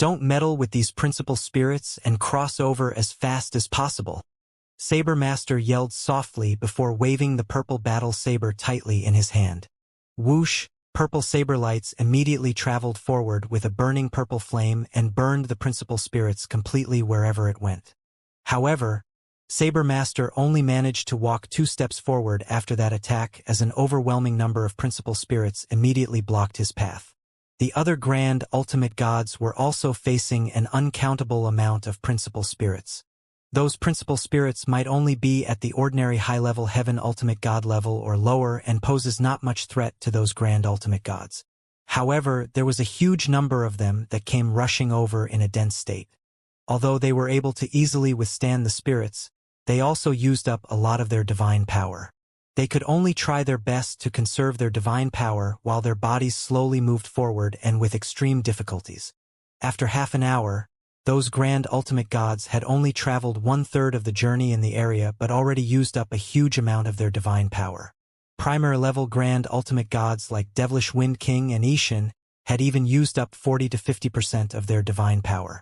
Don't meddle with these principal spirits and cross over as fast as possible. Saber Master yelled softly before waving the purple battle saber tightly in his hand. Whoosh, purple saber lights immediately traveled forward with a burning purple flame and burned the principal spirits completely wherever it went. However, Saber Master only managed to walk 2 steps forward after that attack as an overwhelming number of principal spirits immediately blocked his path. The other grand ultimate gods were also facing an uncountable amount of principal spirits. Those principal spirits might only be at the ordinary high-level heaven ultimate god level or lower and poses not much threat to those grand ultimate gods. However, there was a huge number of them that came rushing over in a dense state. Although they were able to easily withstand the spirits, they also used up a lot of their divine power. They could only try their best to conserve their divine power while their bodies slowly moved forward and with extreme difficulties. After half an hour, those grand ultimate gods had only traveled 1/3 of the journey in the area but already used up a huge amount of their divine power. Primary-level grand ultimate gods like Devilish Wind King and Ishin had even used up 40 to 50% of their divine power.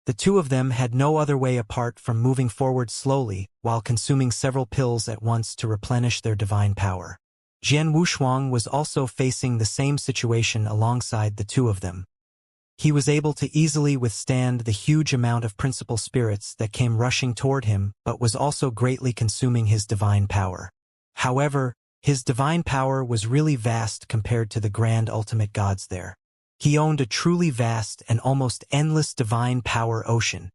The two of them had no other way apart from moving forward slowly while consuming several pills at once to replenish their divine power. Jian Wushuang was also facing the same situation alongside the two of them. He was able to easily withstand the huge amount of principal spirits that came rushing toward him but was also greatly consuming his divine power. However, his divine power was really vast compared to the grand ultimate gods there. He owned a truly vast and almost endless divine power ocean.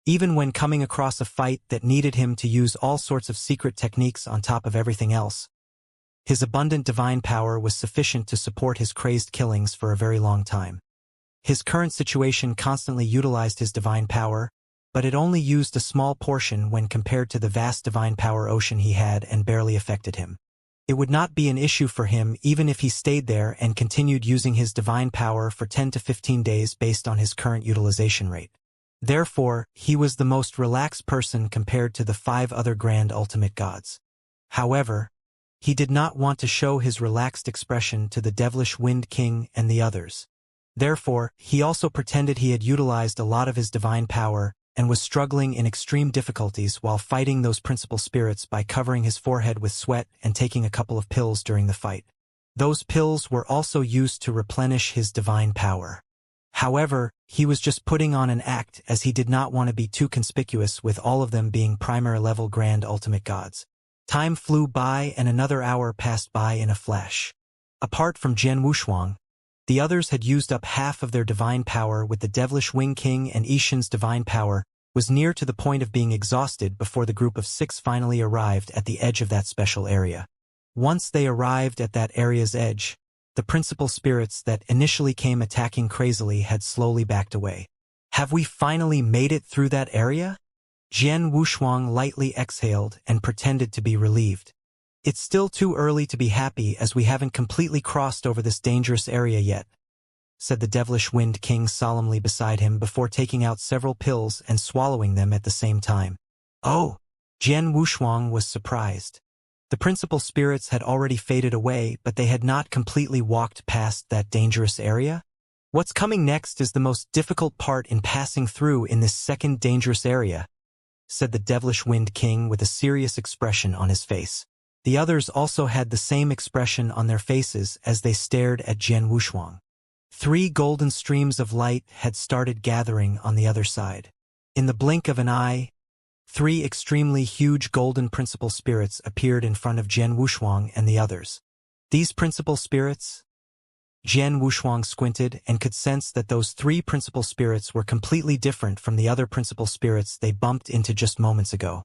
Even when coming across a fight that needed him to use all sorts of secret techniques on top of everything else, his abundant divine power was sufficient to support his crazed killings for a very long time. His current situation constantly utilized his divine power, but it only used a small portion when compared to the vast divine power ocean he had and barely affected him. It would not be an issue for him even if he stayed there and continued using his divine power for 10 to 15 days based on his current utilization rate. Therefore, he was the most relaxed person compared to the 5 other grand ultimate gods. However, he did not want to show his relaxed expression to the Devilish Wind King and the others. Therefore, he also pretended he had utilized a lot of his divine power and was struggling in extreme difficulties while fighting those principal spirits by covering his forehead with sweat and taking a couple of pills during the fight. Those pills were also used to replenish his divine power. However, he was just putting on an act as he did not want to be too conspicuous with all of them being primary-level grand ultimate gods. Time flew by and another hour passed by in a flash. Apart from Jian Wushuang, the others had used up half of their divine power with the Devilish Wing King, and Ishin's divine power was near to the point of being exhausted before the group of 6 finally arrived at the edge of that special area. Once they arrived at that area's edge, the principal spirits that initially came attacking crazily had slowly backed away. "Have we finally made it through that area?" Jian Wushuang lightly exhaled and pretended to be relieved. "It's still too early to be happy as we haven't completely crossed over this dangerous area yet," said the Devilish Wind King solemnly beside him before taking out several pills and swallowing them at the same time. "Oh!" Jian Wushuang was surprised. The principal spirits had already faded away, but they had not completely walked past that dangerous area. "What's coming next is the most difficult part in passing through in this second dangerous area," said the Devilish Wind King with a serious expression on his face. The others also had the same expression on their faces as they stared at Jian Wushuang. 3 golden streams of light had started gathering on the other side. In the blink of an eye, 3 extremely huge golden principal spirits appeared in front of Jian Wushuang and the others. These principal spirits? Jian Wushuang squinted and could sense that those 3 principal spirits were completely different from the other principal spirits they bumped into just moments ago.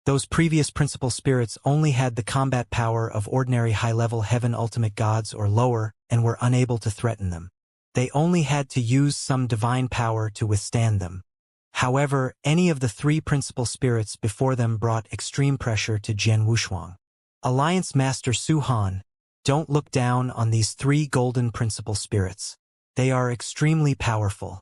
Those previous principal spirits only had the combat power of ordinary high-level heaven ultimate gods or lower and were unable to threaten them. They only had to use some divine power to withstand them. However, any of the 3 principal spirits before them brought extreme pressure to Jian Wushuang. "Alliance Master Su Han, don't look down on these 3 golden principal spirits. They are extremely powerful.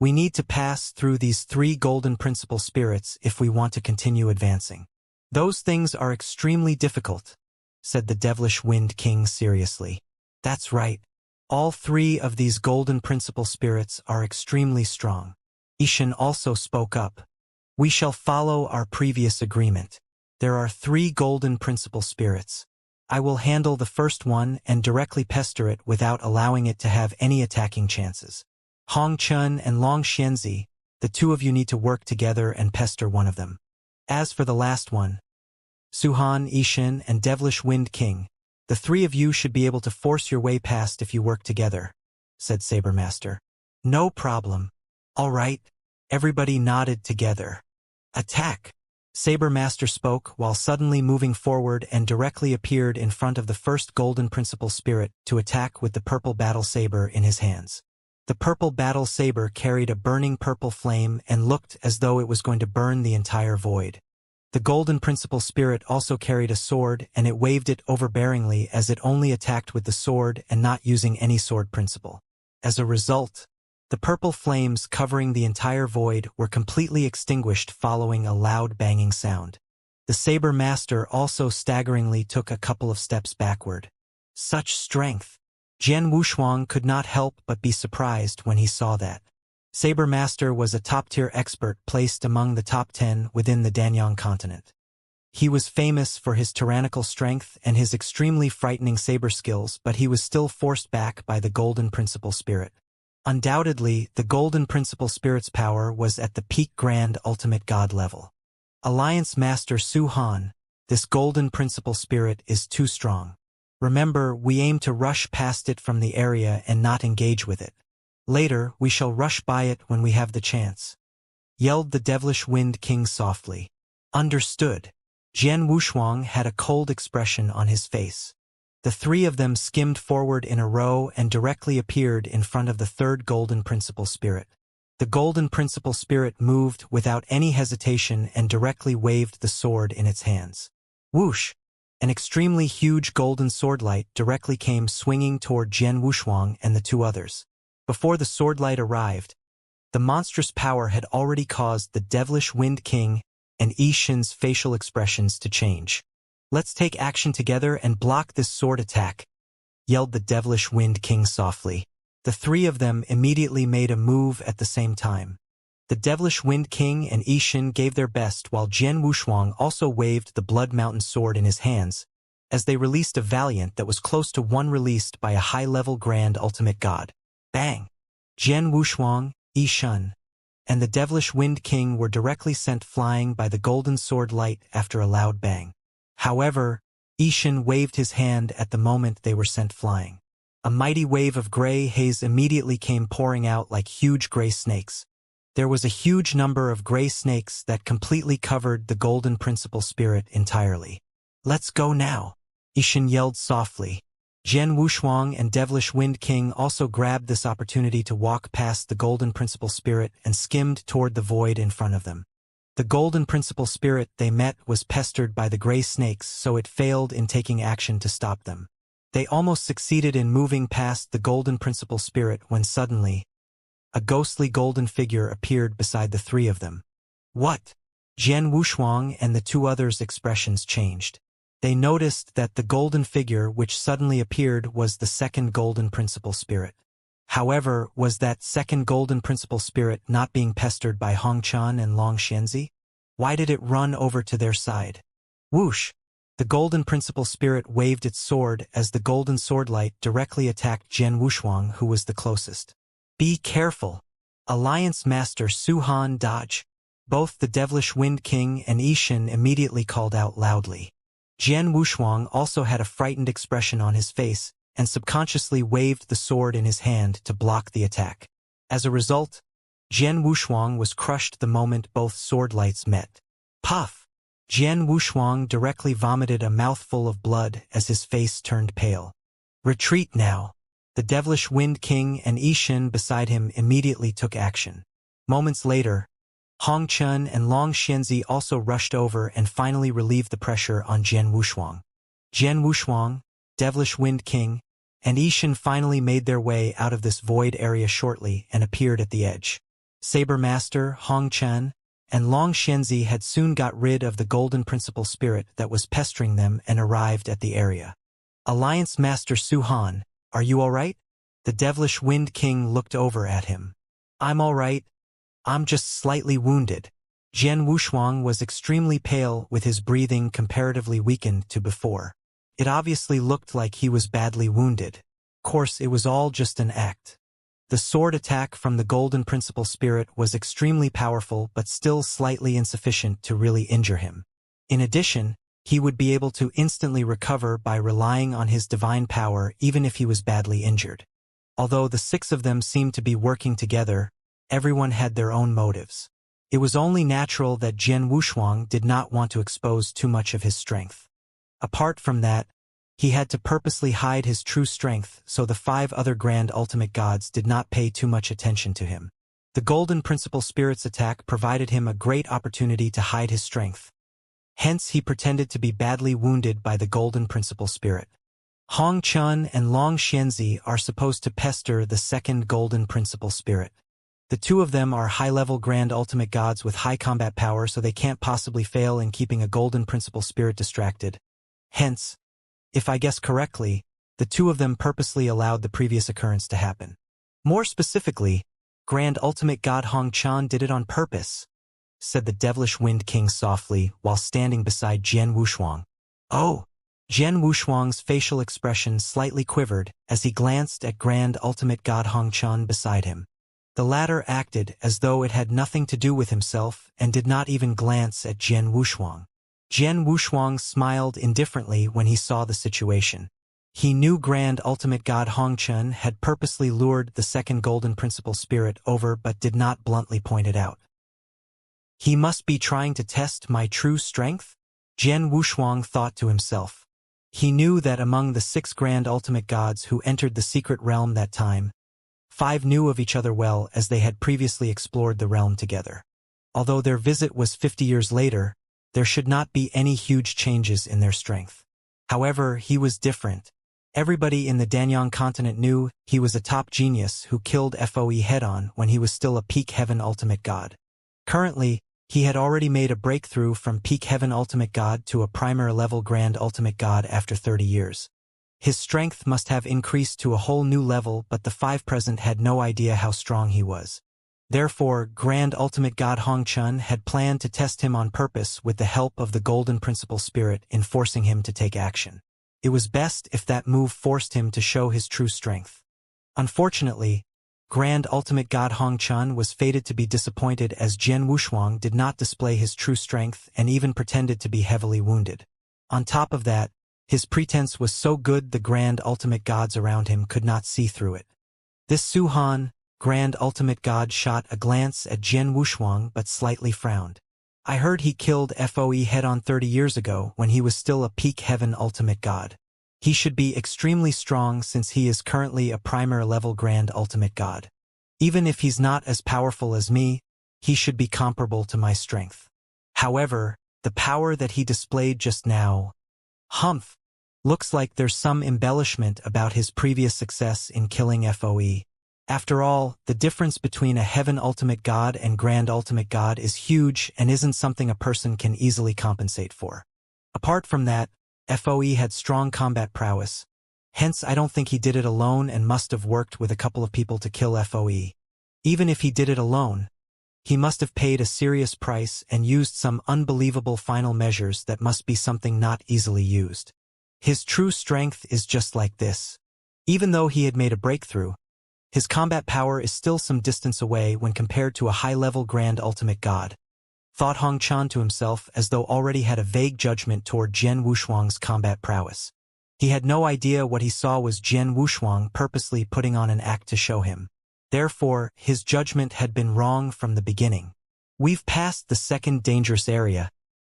We need to pass through these 3 golden principal spirits if we want to continue advancing. Those things are extremely difficult," said the Devilish Wind King seriously. "That's right. All 3 of these golden principal spirits are extremely strong. Ishan also spoke up. We shall follow our previous agreement. There are 3 golden principal spirits. I will handle the first one and directly pester it without allowing it to have any attacking chances. Hong Chun and Long Xianxia, the 2 of you need to work together and pester one of them. As for the last one, Suhan, Ishan, and Devilish Wind King, the 3 of you should be able to force your way past if you work together, said Saber Master. No problem. All right. Everybody nodded together. Attack! Saber Master spoke while suddenly moving forward and directly appeared in front of the first golden principal spirit to attack with the purple battle saber in his hands. The purple battle saber carried a burning purple flame and looked as though it was going to burn the entire void. The golden principal spirit also carried a sword, and it waved it overbearingly as it only attacked with the sword and not using any sword principle. As a result, the purple flames covering the entire void were completely extinguished following a loud banging sound. The Saber Master also staggeringly took a couple of steps backward. Such strength! Jian Wushuang could not help but be surprised when he saw that. Saber Master was a top-tier expert placed among the top 10 within the Danyang continent. He was famous for his tyrannical strength and his extremely frightening saber skills, but he was still forced back by the Golden Principal Spirit. Undoubtedly, the Golden Principal Spirit's power was at the peak Grand Ultimate God level. Alliance Master Su Han, this Golden Principal Spirit is too strong. Remember, we aim to rush past it from the area and not engage with it. Later, we shall rush by it when we have the chance, yelled the Devilish Wind King softly. Understood. Jian Wushuang had a cold expression on his face. The 3 of them skimmed forward in a row and directly appeared in front of the 3rd Golden Principal Spirit. The Golden Principal Spirit moved without any hesitation and directly waved the sword in its hands. Whoosh! An extremely huge golden swordlight directly came swinging toward Jian Wushuang and the 2 others. Before the swordlight arrived, the monstrous power had already caused the Devilish Wind King and Ishan's facial expressions to change. Let's take action together and block this sword attack, yelled the Devilish Wind King softly. The 3 of them immediately made a move at the same time. The Devilish Wind King and Ishan gave their best while Jian Wushuang also waved the Blood Mountain sword in his hands, as they released a valiant that was close to one released by a high-level Grand Ultimate God. Bang! Jian Wushuang, Ishan, and the Devilish Wind King were directly sent flying by the golden sword light after a loud bang. However, Ishan waved his hand at the moment they were sent flying. A mighty wave of gray haze immediately came pouring out like huge gray snakes. There was a huge number of gray snakes that completely covered the Golden Principal Spirit entirely. Let's go now, Ishan yelled softly. Jian Wushuang and Devilish Wind King also grabbed this opportunity to walk past the Golden Principal Spirit and skimmed toward the void in front of them. The Golden Principal Spirit they met was pestered by the gray snakes, so it failed in taking action to stop them. They almost succeeded in moving past the Golden Principal Spirit when suddenly, a ghostly golden figure appeared beside the 3 of them. What? Jian Wushuang and the 2 others' expressions changed. They noticed that the golden figure which suddenly appeared was the 2nd Golden Principal Spirit. However, was that 2nd Golden Principal Spirit not being pestered by Hongchan and Long Xianxia? Why did it run over to their side? Whoosh! The Golden Principal Spirit waved its sword as the golden swordlight directly attacked Jian Wushuang, who was the closest. Be careful! Alliance Master Su Han dodge! Both the Devilish Wind King and Ishan immediately called out loudly. Jian Wushuang also had a frightened expression on his face and subconsciously waved the sword in his hand to block the attack. As a result, Jian Wushuang was crushed the moment both sword lights met. Puff! Jian Wushuang directly vomited a mouthful of blood as his face turned pale. Retreat now! The Devilish Wind King and Ishan beside him immediately took action. Moments later, Hong Chun and Long Xianxia also rushed over and finally relieved the pressure on Jian Wushuang. Jian Wushuang, Devilish Wind King, and Ishan finally made their way out of this void area shortly and appeared at the edge. Saber Master, Hong Chun, and Long Xianxia had soon got rid of the Golden Principal Spirit that was pestering them and arrived at the area. Alliance Master Su Han, are you all right? The Devilish Wind King looked over at him. I'm all right. I'm just slightly wounded. Jian Wushuang was extremely pale with his breathing comparatively weakened to before. It obviously looked like he was badly wounded. Of course, it was all just an act. The sword attack from the Golden Principle Spirit was extremely powerful but still slightly insufficient to really injure him. In addition, he would be able to instantly recover by relying on his divine power even if he was badly injured. Although the six of them seemed to be working together, everyone had their own motives. It was only natural that Jian Wushuang did not want to expose too much of his strength. Apart from that, he had to purposely hide his true strength so the 5 other grand ultimate gods did not pay too much attention to him. The Golden Principle Spirit's attack provided him a great opportunity to hide his strength. Hence he pretended to be badly wounded by the Golden Principle Spirit. Hong Chun and Long Xianxia are supposed to pester the second Golden Principle Spirit. The two of them are high-level grand ultimate gods with high combat power, so they can't possibly fail in keeping a Golden Principle Spirit distracted. Hence, if I guess correctly, the two of them purposely allowed the previous occurrence to happen. More specifically, Grand Ultimate God Hong Chan did it on purpose, said the Devilish Wind King softly while standing beside Jian Wushuang. Oh! Jian Wushuang's facial expression slightly quivered as he glanced at Grand Ultimate God Hong Chan beside him. The latter acted as though it had nothing to do with himself and did not even glance at Jian Wushuang. Jian Wushuang smiled indifferently when he saw the situation. He knew Grand Ultimate God Hong Chun had purposely lured the second Golden Principle Spirit over but did not bluntly point it out. He must be trying to test my true strength? Jian Wushuang thought to himself. He knew that among the 6 Grand Ultimate Gods who entered the secret realm that time, 5 knew of each other well as they had previously explored the realm together. Although their visit was 50 years later, there should not be any huge changes in their strength. However, he was different. Everybody in the Danyang continent knew he was a top genius who killed FOE head-on when he was still a peak heaven ultimate god. Currently, he had already made a breakthrough from peak heaven ultimate god to a primer level grand ultimate god after 30 years. His strength must have increased to a whole new level, but the 5 present had no idea how strong he was. Therefore, Grand Ultimate God Hong Chun had planned to test him on purpose with the help of the Golden Principle Spirit in forcing him to take action. It was best if that move forced him to show his true strength. Unfortunately, Grand Ultimate God Hong Chun was fated to be disappointed as Jian Wushuang did not display his true strength and even pretended to be heavily wounded. On top of that, his pretense was so good the Grand Ultimate Gods around him could not see through it. This Su-Han, Grand Ultimate God, shot a glance at Jian Wushuang but slightly frowned. I heard he killed FOE head-on 30 years ago when he was still a peak heaven ultimate god. He should be extremely strong since he is currently a primer level grand ultimate god. Even if he's not as powerful as me, he should be comparable to my strength. However, the power that he displayed just now, humph, looks like there's some embellishment about his previous success in killing FOE. After all, the difference between a heaven ultimate god and grand ultimate god is huge and isn't something a person can easily compensate for. Apart from that, FOE had strong combat prowess. Hence, I don't think he did it alone and must have worked with a couple of people to kill FOE. Even if he did it alone, he must have paid a serious price and used some unbelievable final measures that must be something not easily used. His true strength is just like this. Even though he had made a breakthrough, his combat power is still some distance away when compared to a high-level grand ultimate god, thought Hong Chan to himself as though already had a vague judgment toward Jian Wushuang's combat prowess. He had no idea what he saw was Jian Wushuang purposely putting on an act to show him. Therefore, his judgment had been wrong from the beginning. We've passed the second dangerous area,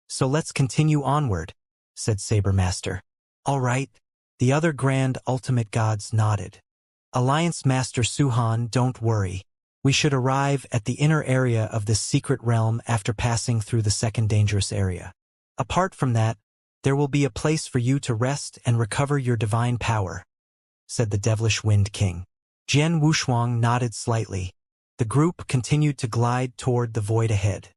so let's continue onward, said Saber Master. All right. The other grand ultimate gods nodded. Alliance Master Su-Han, don't worry. We should arrive at the inner area of this secret realm after passing through the second dangerous area. Apart from that, there will be a place for you to rest and recover your divine power, said the Devilish Wind King. Jian Wushuang nodded slightly. The group continued to glide toward the void ahead.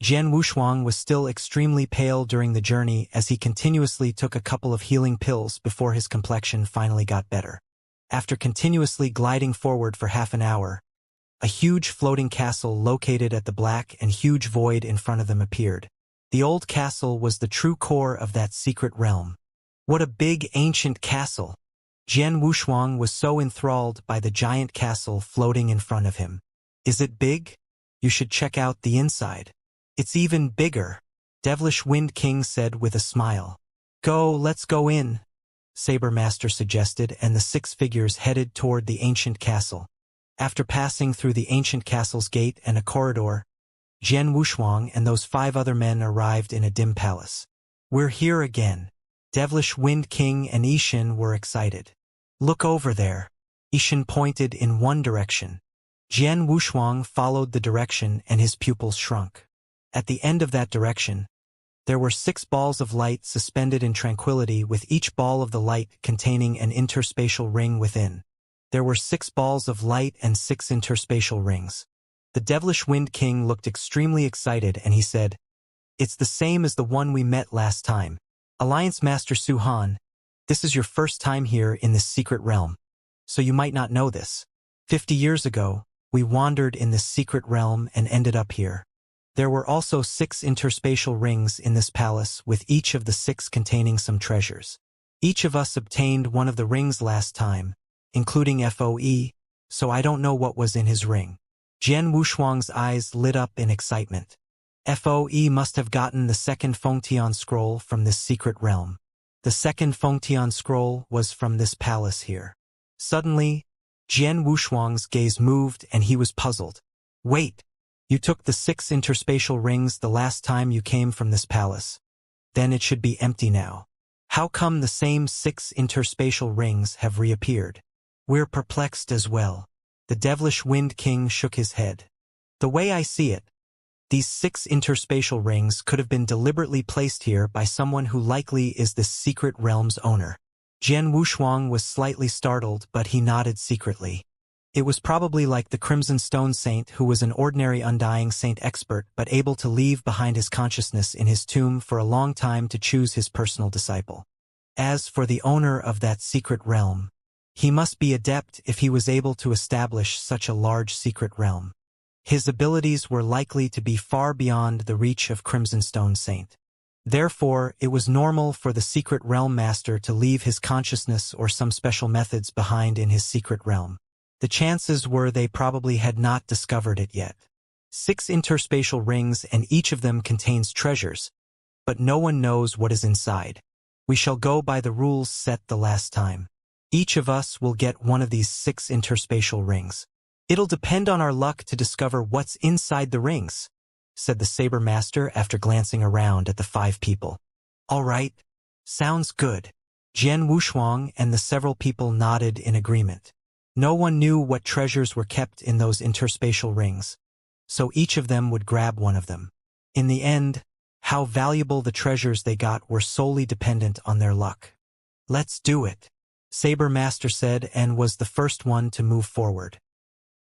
Jian Wushuang was still extremely pale during the journey as he continuously took a couple of healing pills before his complexion finally got better. After continuously gliding forward for half an hour, A huge floating castle located at the black and huge void in front of them appeared. The old castle was the true core of that secret realm. What a big, ancient castle! Jian Wushuang was so enthralled by the giant castle floating in front of him. Is it big? You should check out the inside. It's even bigger, Devilish Wind King said with a smile. Let's go in, Saber Master suggested, and the 6 figures headed toward the ancient castle. After passing through the ancient castle's gate and a corridor, Jian Wushuang and those 5 other men arrived in a dim palace. We're here again. Devilish Wind King and Ishin were excited. Look over there. Ishin pointed in one direction. Jian Wushuang followed the direction and his pupils shrunk. At the end of that direction, there were 6 balls of light suspended in tranquility, with each ball of the light containing an interspatial ring within. There were 6 balls of light and 6 interspatial rings. The Devilish Wind King looked extremely excited and he said, "It's the same as the one we met last time. Alliance Master Su Han, this is your first time here in this secret realm. So you might not know this. 50 years ago, we wandered in this secret realm and ended up here. There were also 6 interspatial rings in this palace, with each of the 6 containing some treasures. Each of us obtained one of the rings last time, including FOE, so I don't know what was in his ring." Jian Wushuang's eyes lit up in excitement. FOE must have gotten the second Fengtian scroll from this secret realm. The second Fengtian scroll was from this palace here. Suddenly, Jian Wushuang's gaze moved and he was puzzled. Wait, you took the 6 interspatial rings the last time you came from this palace. Then it should be empty now. How come the same 6 interspatial rings have reappeared? We're perplexed as well. The Devilish Wind King shook his head. The way I see it, these 6 interspatial rings could have been deliberately placed here by someone who likely is this secret realm's owner. Jian Wushuang was slightly startled, but he nodded secretly. It was probably like the Crimson Stone Saint, who was an ordinary Undying Saint expert but able to leave behind his consciousness in his tomb for a long time to choose his personal disciple. As for the owner of that secret realm, he must be adept if he was able to establish such a large secret realm. His abilities were likely to be far beyond the reach of Crimson Stone Saint. Therefore, it was normal for the secret realm master to leave his consciousness or some special methods behind in his secret realm. The chances were they probably had not discovered it yet. 6 interspatial rings, and each of them contains treasures, but no one knows what is inside. We shall go by the rules set the last time. Each of us will get one of these 6 interspatial rings. It'll depend on our luck to discover what's inside the rings, said the Saber Master after glancing around at the 5 people. All right, sounds good. Jian Wushuang and the several people nodded in agreement. No one knew what treasures were kept in those interspatial rings, so each of them would grab one of them. In the end, how valuable the treasures they got were solely dependent on their luck. Let's do it, Saber Master said, and was the first one to move forward.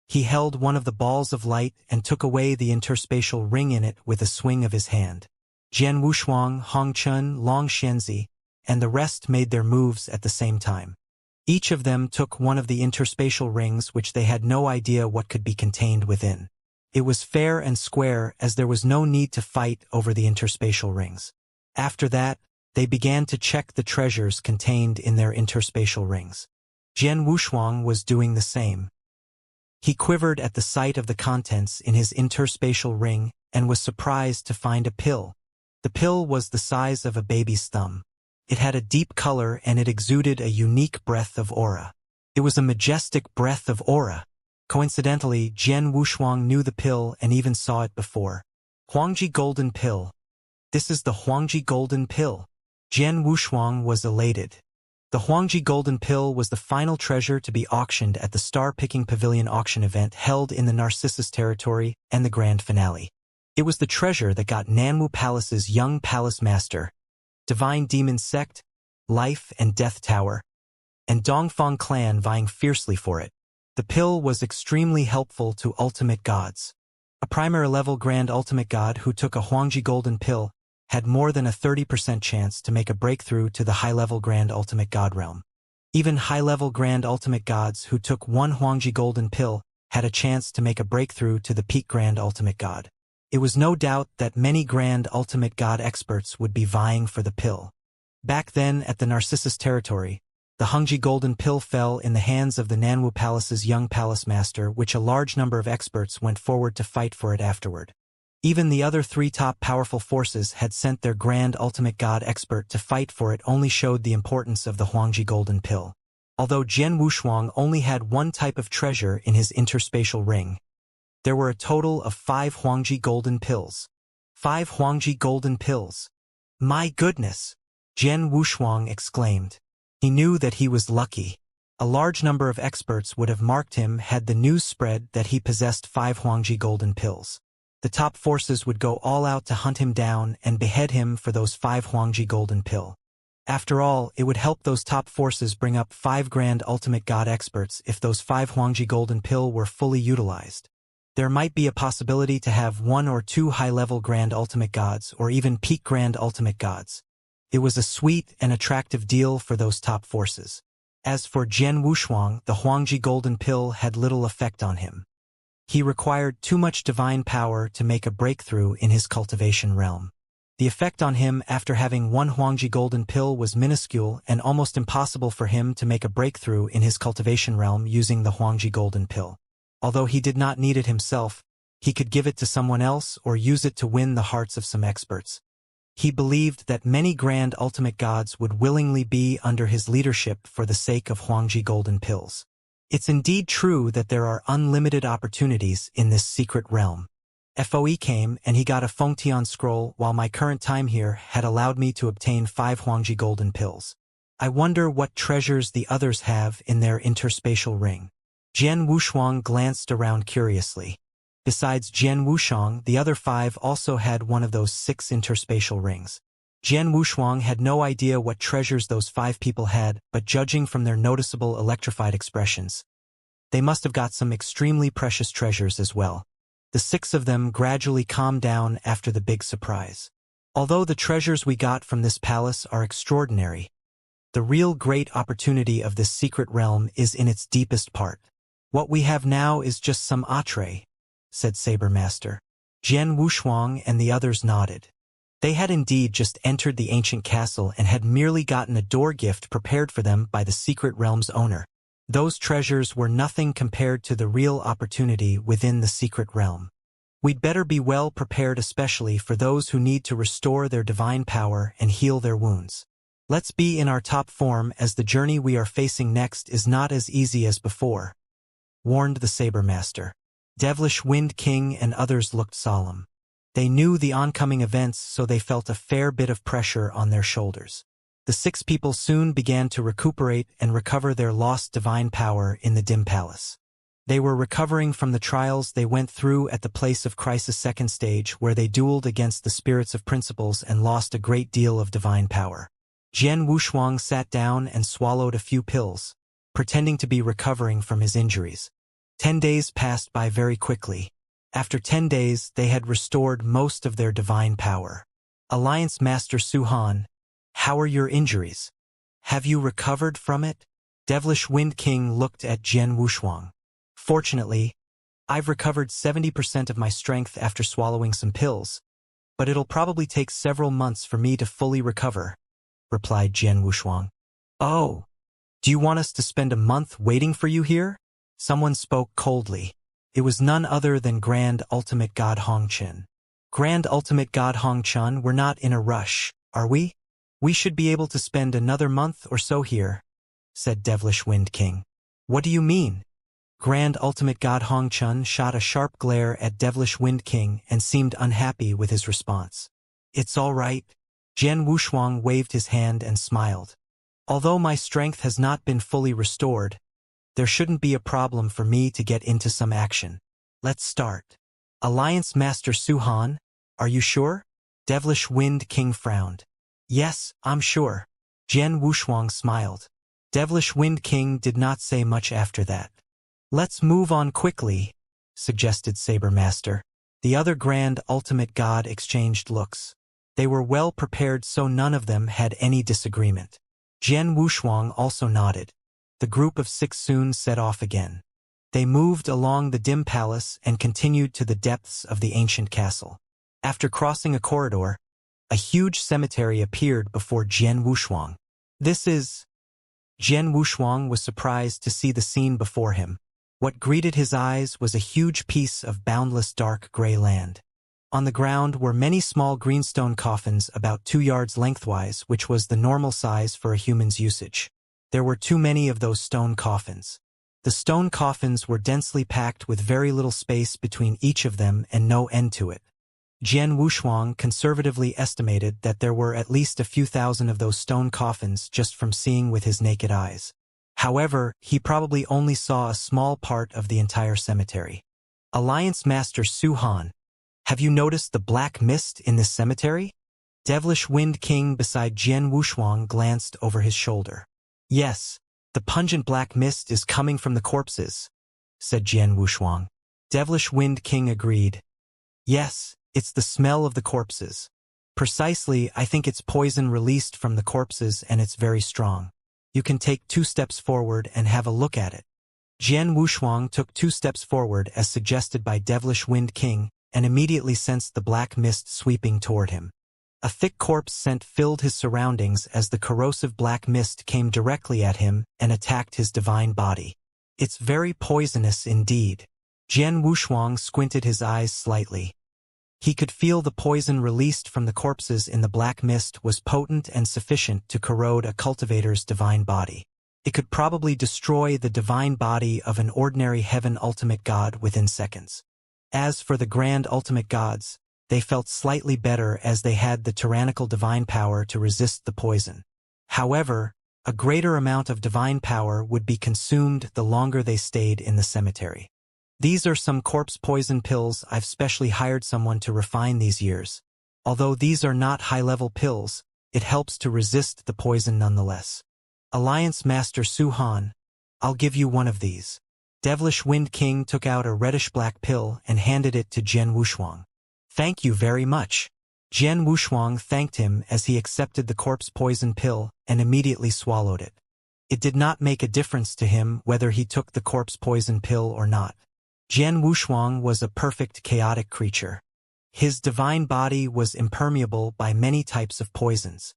He held one of the balls of light and took away the interspatial ring in it with a swing of his hand. Jian Wushuang, Hongchun, Long Xianxia, and the rest made their moves at the same time. Each of them took one of the interspatial rings, which they had no idea what could be contained within. It was fair and square, as there was no need to fight over the interspatial rings. After that, they began to check the treasures contained in their interspatial rings. Jian Wushuang was doing the same. He quivered at the sight of the contents in his interspatial ring and was surprised to find a pill. The pill was the size of a baby's thumb. It had a deep color and it exuded a unique breath of aura. It was a majestic breath of aura. Coincidentally, Jian Wushuang knew the pill and even saw it before. Huangji Golden Pill. This is the Huangji Golden Pill. Jian Wushuang was elated. The Huangji Golden Pill was the final treasure to be auctioned at the Star-Picking Pavilion auction event held in the Narcissus territory and the grand finale. It was the treasure that got Nanwu Palace's young palace master, Divine Demon Sect, Life and Death Tower, and Dongfang clan vying fiercely for it. The pill was extremely helpful to ultimate gods. A primary-level Grand Ultimate God who took a Huangji Golden Pill had more than a 30% chance to make a breakthrough to the high-level Grand Ultimate God realm. Even high-level Grand Ultimate Gods who took one Huangji Golden Pill had a chance to make a breakthrough to the peak Grand Ultimate God. It was no doubt that many Grand Ultimate God experts would be vying for the pill. Back then, at the Narcissus territory, the Hongji Golden Pill fell in the hands of the Nanwu Palace's young palace master, which a large number of experts went forward to fight for it afterward. Even the other three top powerful forces had sent their Grand Ultimate God expert to fight for it only showed the importance of the Huangji Golden Pill. Although Jian Wushuang only had one type of treasure in his interspatial ring, there were a total of 5 Huangji Golden Pills. 5 Huangji Golden Pills. My goodness! Jian Wushuang exclaimed. He knew that he was lucky. A large number of experts would have marked him had the news spread that he possessed 5 Huangji Golden Pills. The top forces would go all out to hunt him down and behead him for those 5 Huangji Golden Pill. After all, it would help those top forces bring up 5 Grand Ultimate God experts if those 5 Huangji Golden Pill were fully utilized. There might be a possibility to have 1 or 2 high-level Grand Ultimate Gods or even peak Grand Ultimate Gods. It was a sweet and attractive deal for those top forces. As for Jian Wushuang, the Huangji Golden Pill had little effect on him. He required too much divine power to make a breakthrough in his cultivation realm. The effect on him after having 1 Huangji Golden Pill was minuscule and almost impossible for him to make a breakthrough in his cultivation realm using the Huangji Golden Pill. Although he did not need it himself, he could give it to someone else or use it to win the hearts of some experts. He believed that many Grand Ultimate Gods would willingly be under his leadership for the sake of Huangji Golden Pills. It's indeed true that there are unlimited opportunities in this secret realm. FOE came and he got a Fengtian scroll while my current time here had allowed me to obtain 5 Huangji Golden Pills. I wonder what treasures the others have in their interspatial ring. Jian Wushuang glanced around curiously. Besides Jian Wushuang, the other 5 also had one of those 6 interspatial rings. Jian Wushuang had no idea what treasures those 5 people had, but judging from their noticeable electrified expressions, they must have got some extremely precious treasures as well. The 6 of them gradually calmed down after the big surprise. Although the treasures we got from this palace are extraordinary, the real great opportunity of this secret realm is in its deepest part. What we have now is just some atre, said Saber Master. Jian Wushuang and the others nodded. They had indeed just entered the ancient castle and had merely gotten a door gift prepared for them by the secret realm's owner. Those treasures were nothing compared to the real opportunity within the secret realm. We'd better be well prepared, especially for those who need to restore their divine power and heal their wounds. Let's be in our top form, as the journey we are facing next is not as easy as before, warned the Saber Master. Devilish Wind King and others looked solemn. They knew the oncoming events, so they felt a fair bit of pressure on their shoulders. The 6 people soon began to recuperate and recover their lost divine power in the dim palace. They were recovering from the trials they went through at the place of crisis second stage, where they dueled against the spirits of principles and lost a great deal of divine power. Jian Wushuang sat down and swallowed a few pills, pretending to be recovering from his injuries. 10 days passed by very quickly. After 10 days, they had restored most of their divine power. Alliance Master Su Han, how are your injuries? Have you recovered from it? Devilish Wind King looked at Jian Wushuang. Fortunately, I've recovered 70% of my strength after swallowing some pills, but it'll probably take several months for me to fully recover, replied Jian Wushuang. Oh, do you want us to spend a month waiting for you here? Someone spoke coldly. It was none other than Grand Ultimate God Hongchen. Grand Ultimate God Hongchen, we're not in a rush, are we? We should be able to spend another month or so here, said Devilish Wind King. What do you mean? Grand Ultimate God Hongchen shot a sharp glare at Devilish Wind King and seemed unhappy with his response. It's all right. Jian Wushuang waved his hand and smiled. Although my strength has not been fully restored, there shouldn't be a problem for me to get into some action. Let's start. Alliance Master Su Han, are you sure? Devilish Wind King frowned. Yes, I'm sure. Jian Wushuang smiled. Devilish Wind King did not say much after that. Let's move on quickly, suggested Saber Master. The other Grand Ultimate God exchanged looks. They were well prepared, so none of them had any disagreement. Jian Wushuang also nodded. The group of 6 soon set off again. They moved along the dim palace and continued to the depths of the ancient castle. After crossing a corridor, a huge cemetery appeared before Jian Wushuang. This is... Jian Wushuang was surprised to see the scene before him. What greeted his eyes was a huge piece of boundless dark gray land. On the ground were many small greenstone coffins about 2 yards lengthwise, which was the normal size for a human's usage. There were too many of those stone coffins. The stone coffins were densely packed with very little space between each of them and no end to it. Jian Wushuang conservatively estimated that there were at least a few thousand of those stone coffins just from seeing with his naked eyes. However, he probably only saw a small part of the entire cemetery. Alliance Master Su Han, have you noticed the black mist in this cemetery? Devilish Wind King beside Jian Wushuang glanced over his shoulder. Yes, the pungent black mist is coming from the corpses, said Jian Wushuang. Devilish Wind King agreed. Yes, it's the smell of the corpses. Precisely, I think it's poison released from the corpses and it's very strong. You can take 2 steps forward and have a look at it. Jian Wushuang took 2 steps forward as suggested by Devilish Wind King and immediately sensed the black mist sweeping toward him. A thick corpse scent filled his surroundings as the corrosive black mist came directly at him and attacked his divine body. It's very poisonous indeed. Jian Wushuang squinted his eyes slightly. He could feel the poison released from the corpses in the black mist was potent and sufficient to corrode a cultivator's divine body. It could probably destroy the divine body of an ordinary heaven ultimate god within seconds. As for the grand ultimate gods, they felt slightly better as they had the tyrannical divine power to resist the poison. However, a greater amount of divine power would be consumed the longer they stayed in the cemetery. These are some corpse poison pills. I've specially hired someone to refine these years. Although these are not high-level pills, it helps to resist the poison nonetheless. Alliance Master Su Han, I'll give you one of these. Devilish Wind King took out a reddish-black pill and handed it to Jian Wushuang. Thank you very much. Jian Wushuang thanked him as he accepted the corpse poison pill and immediately swallowed it. It did not make a difference to him whether he took the corpse poison pill or not. Jian Wushuang was a perfect chaotic creature. His divine body was impermeable by many types of poisons.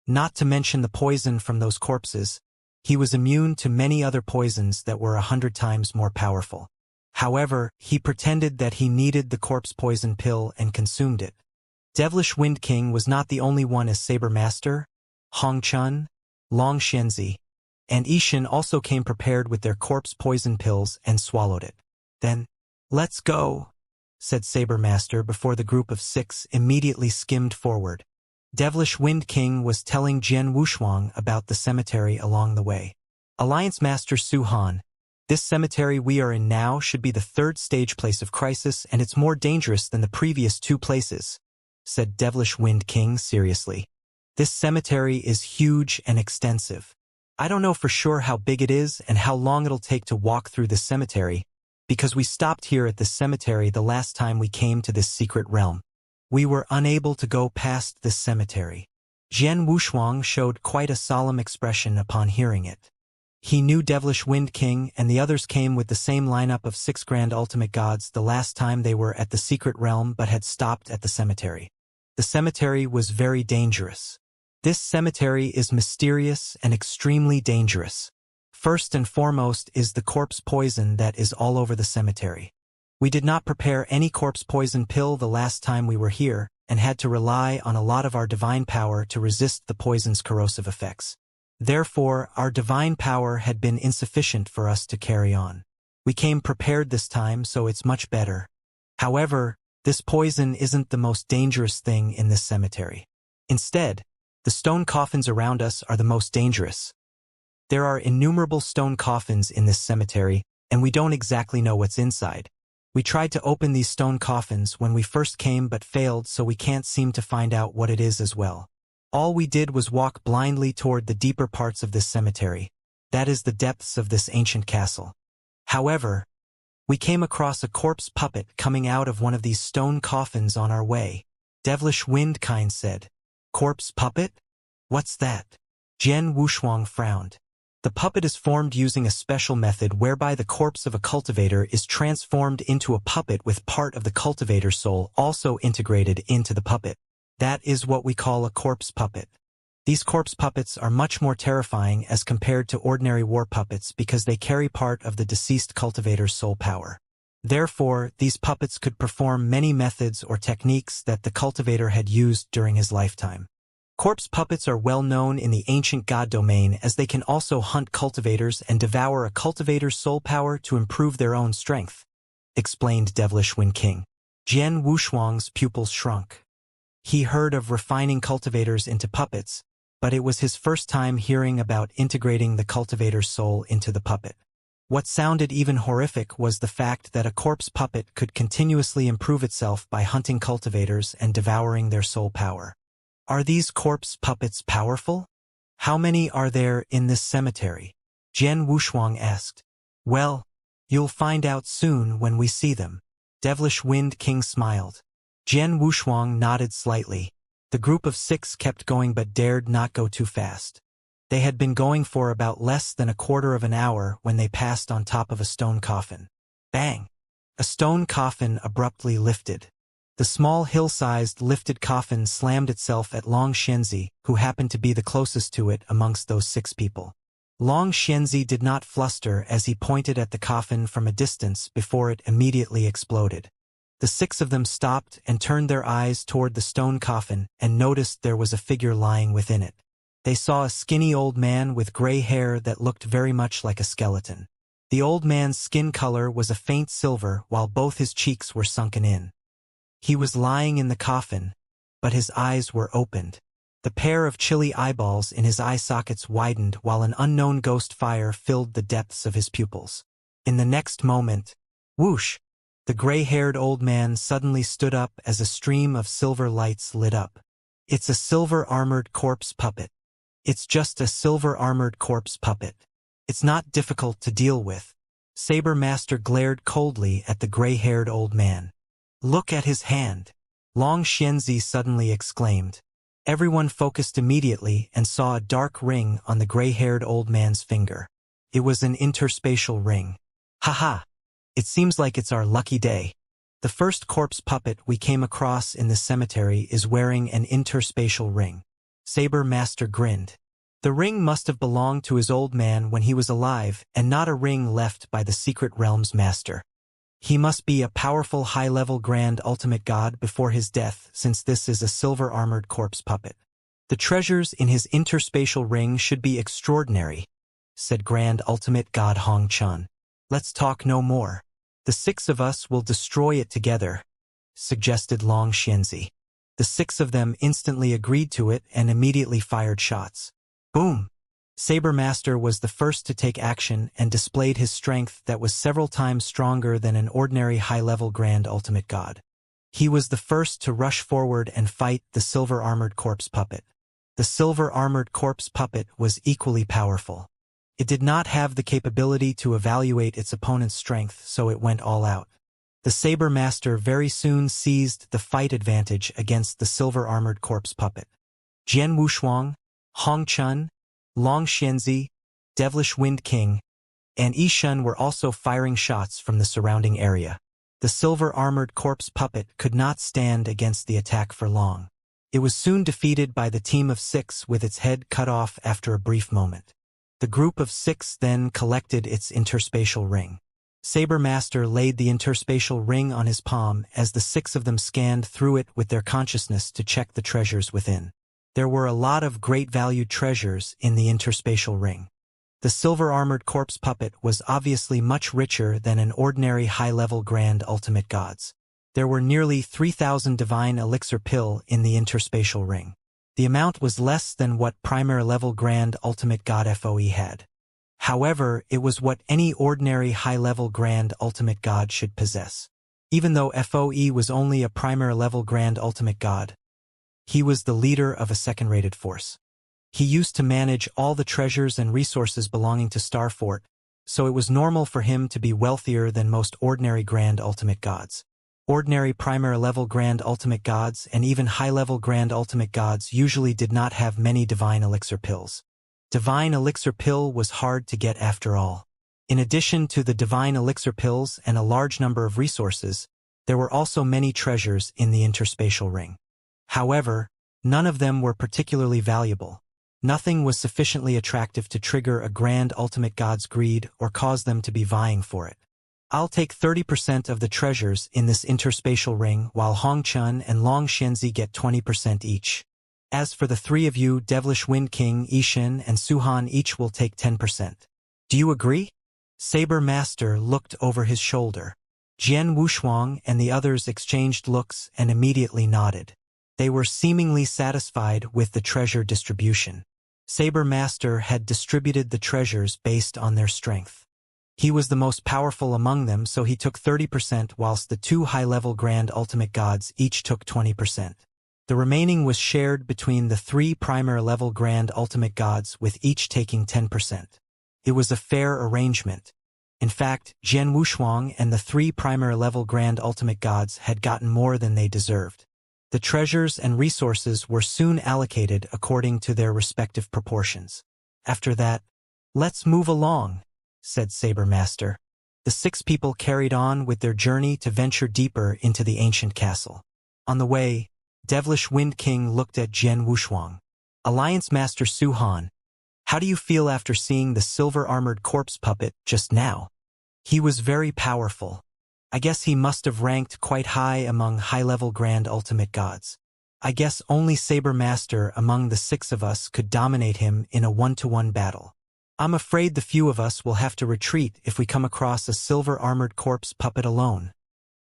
Not to mention the poison from those corpses, he was immune to many other poisons that were 100 times more powerful. However, he pretended that he needed the corpse poison pill and consumed it. Devilish Wind King was not the only one as Saber Master. Hong Chun, Long Xianxia, and Ishin also came prepared with their corpse poison pills and swallowed it. Then, let's go, said Saber Master before the group of 6 immediately skimmed forward. Devilish Wind King was telling Jian Wushuang about the cemetery along the way. Alliance Master Su Han, this cemetery we are in now should be the 3rd stage place of crisis, and it's more dangerous than the previous 2 places, said Devilish Wind King seriously. This cemetery is huge and extensive. I don't know for sure how big it is and how long it'll take to walk through this cemetery, because we stopped here at this cemetery the last time we came to this secret realm. We were unable to go past this cemetery. Jian Wushuang showed quite a solemn expression upon hearing it. He knew Devilish Wind King and the others came with the same lineup of 6 grand ultimate gods the last time they were at the secret realm but had stopped at the cemetery. The cemetery was very dangerous. This cemetery is mysterious and extremely dangerous. First and foremost is the corpse poison that is all over the cemetery. We did not prepare any corpse poison pill the last time we were here and had to rely on a lot of our divine power to resist the poison's corrosive effects. Therefore, our divine power had been insufficient for us to carry on. We came prepared this time, so it's much better. However, this poison isn't the most dangerous thing in this cemetery. Instead, the stone coffins around us are the most dangerous. There are innumerable stone coffins in this cemetery, and we don't exactly know what's inside. We tried to open these stone coffins when we first came but failed, so we can't seem to find out what it is as well. All we did was walk blindly toward the deeper parts of this cemetery. That is the depths of this ancient castle. However, we came across a corpse puppet coming out of one of these stone coffins on our way. Devilish Wind Kind said, "Corpse puppet? What's that?" Jian Wushuang frowned. The puppet is formed using a special method whereby the corpse of a cultivator is transformed into a puppet with part of the cultivator's soul also integrated into the puppet. That is what we call a corpse puppet. These corpse puppets are much more terrifying as compared to ordinary war puppets because they carry part of the deceased cultivator's soul power. Therefore, these puppets could perform many methods or techniques that the cultivator had used during his lifetime. Corpse puppets are well known in the ancient god domain as they can also hunt cultivators and devour a cultivator's soul power to improve their own strength, explained Devilish Wind King. Jian Wushuang's pupils shrunk. He heard of refining cultivators into puppets, but it was his first time hearing about integrating the cultivator's soul into the puppet. What sounded even horrific was the fact that a corpse puppet could continuously improve itself by hunting cultivators and devouring their soul power. Are these corpse puppets powerful? How many are there in this cemetery? Jian Wushuang asked. Well, you'll find out soon when we see them. Devilish Wind King smiled. Jian Wushuang nodded slightly. The group of 6 kept going but dared not go too fast. They had been going for about less than a quarter of an hour when they passed on top of a stone coffin. Bang! A stone coffin abruptly lifted. The small hill-sized lifted coffin slammed itself at Long Xianxia, who happened to be the closest to it amongst those 6 people. Long Xianxia did not fluster as he pointed at the coffin from a distance before it immediately exploded. The 6 of them stopped and turned their eyes toward the stone coffin and noticed there was a figure lying within it. They saw a skinny old man with gray hair that looked very much like a skeleton. The old man's skin color was a faint silver while both his cheeks were sunken in. He was lying in the coffin, but his eyes were opened. The pair of chilly eyeballs in his eye sockets widened while an unknown ghost fire filled the depths of his pupils. In the next moment, whoosh! The gray-haired old man suddenly stood up as a stream of silver lights lit up. It's a silver-armored corpse puppet. It's just a silver-armored corpse puppet. It's not difficult to deal with. Saber Master glared coldly at the gray-haired old man. Look at his hand! Long Xianxia suddenly exclaimed. Everyone focused immediately and saw a dark ring on the gray-haired old man's finger. It was an interspatial ring. Ha! It seems like it's our lucky day. The first corpse puppet we came across in the cemetery is wearing an interspatial ring. Saber Master grinned. The ring must have belonged to his old man when he was alive and not a ring left by the Secret Realm's master. He must be a powerful high-level Grand Ultimate God before his death since this is a silver-armored corpse puppet. The treasures in his interspatial ring should be extraordinary, said Grand Ultimate God Hong Chun. Let's talk no more. The 6 of us will destroy it together, suggested Long Xianxia. The 6 of them instantly agreed to it and immediately fired shots. Boom! Saber Master was the first to take action and displayed his strength that was several times stronger than an ordinary high-level Grand Ultimate God. He was the first to rush forward and fight the silver-armored corpse puppet. The silver-armored corpse puppet was equally powerful. It did not have the capability to evaluate its opponent's strength, so it went all out. The Saber Master very soon seized the fight advantage against the silver-armored corpse puppet. Jian Wushuang, Hong Chun, Long Xianxia, Devilish Wind King, and Yishun were also firing shots from the surrounding area. The silver-armored corpse puppet could not stand against the attack for long. It was soon defeated by the team of 6 with its head cut off after a brief moment. The group of 6 then collected its interspatial ring. Saber Master laid the interspatial ring on his palm as the 6 of them scanned through it with their consciousness to check the treasures within. There were a lot of great valued treasures in the interspatial ring. The silver-armored corpse puppet was obviously much richer than an ordinary high-level Grand Ultimate Gods. There were nearly 3,000 divine elixir pill in the interspatial ring. The amount was less than what primary-level Grand Ultimate God FOE had. However, it was what any ordinary high-level Grand Ultimate God should possess. Even though FOE was only a primary-level Grand Ultimate God, he was the leader of a second-rated force. He used to manage all the treasures and resources belonging to Starfort, so it was normal for him to be wealthier than most ordinary Grand Ultimate Gods. Ordinary primary-level Grand Ultimate Gods and even high-level Grand Ultimate Gods usually did not have many divine elixir pills. Divine elixir pill was hard to get after all. In addition to the divine elixir pills and a large number of resources, there were also many treasures in the interspatial ring. However, none of them were particularly valuable. Nothing was sufficiently attractive to trigger a grand ultimate god's greed or cause them to be vying for it. I'll take 30% of the treasures in this interspatial ring while Hongchun and Long Xianzi get 20% each. As for the three of you, Devilish Wind King, Ishin, and Suhan each will take 10%. Do you agree? Saber Master looked over his shoulder. Jian Wushuang and the others exchanged looks and immediately nodded. They were seemingly satisfied with the treasure distribution. Saber Master had distributed the treasures based on their strength. He was the most powerful among them, so he took 30% whilst the two high-level Grand Ultimate Gods each took 20%. The remaining was shared between the three primary-level Grand Ultimate Gods, with each taking 10%. It was a fair arrangement. In fact, Jian Wushuang and the three primary-level Grand Ultimate Gods had gotten more than they deserved. The treasures and resources were soon allocated according to their respective proportions. After that, "Let's move along," said Saber Master. The 6 people carried on with their journey to venture deeper into the ancient castle. On the way, Devilish Wind King looked at Jian Wushuang. "Alliance Master Suhan, how do you feel after seeing the silver-armored corpse puppet just now? He was very powerful. I guess he must have ranked quite high among high-level Grand Ultimate Gods. I guess only Saber Master among the 6 of us could dominate him in a one-to-one battle. I'm afraid the few of us will have to retreat if we come across a silver-armored corpse puppet alone,"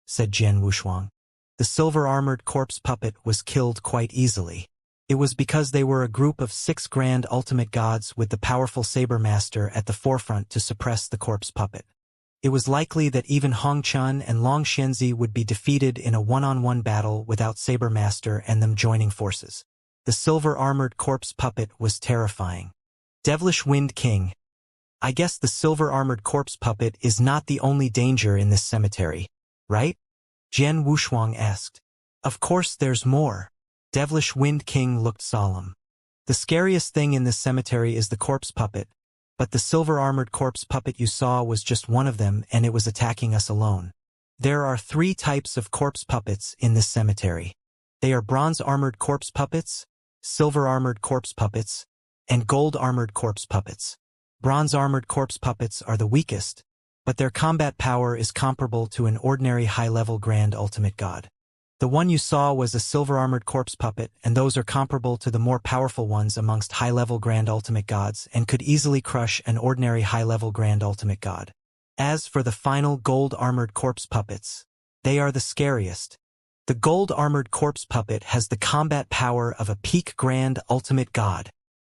said Jian Wushuang. The silver-armored corpse puppet was killed quite easily. It was because they were a group of 6 Grand Ultimate Gods with the powerful Saber Master at the forefront to suppress the corpse puppet. It was likely that even Hongchun and Long Xianzi would be defeated in a one-on-one battle without Saber Master and them joining forces. The silver-armored corpse puppet was terrifying. Devilish Wind King, I guess the silver-armored corpse puppet is not the only danger in this cemetery, right? Jian Wushuang asked. Of course there's more. Devilish Wind King looked solemn. The scariest thing in this cemetery is the corpse puppet, but the silver-armored corpse puppet you saw was just one of them and it was attacking us alone. There are 3 types of corpse puppets in this cemetery. They are bronze-armored corpse puppets, silver-armored corpse puppets, and gold-armored corpse puppets. Bronze-armored corpse puppets are the weakest, but their combat power is comparable to an ordinary high-level Grand Ultimate God. The one you saw was a silver-armored corpse puppet, and those are comparable to the more powerful ones amongst high-level Grand Ultimate Gods and could easily crush an ordinary high-level Grand Ultimate God. As for the final gold-armored corpse puppets, they are the scariest. The gold-armored corpse puppet has the combat power of a peak Grand Ultimate God.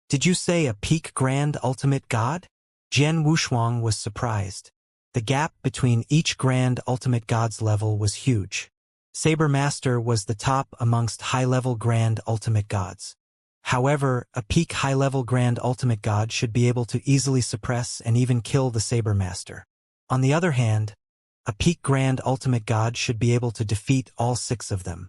Did you say a peak Grand Ultimate God? Jian Wushuang was surprised. The gap between each Grand Ultimate God's level was huge. Saber Master was the top amongst high-level Grand Ultimate Gods. However, a peak high-level Grand Ultimate God should be able to easily suppress and even kill the Saber Master. On the other hand, a peak Grand Ultimate God should be able to defeat all 6 of them.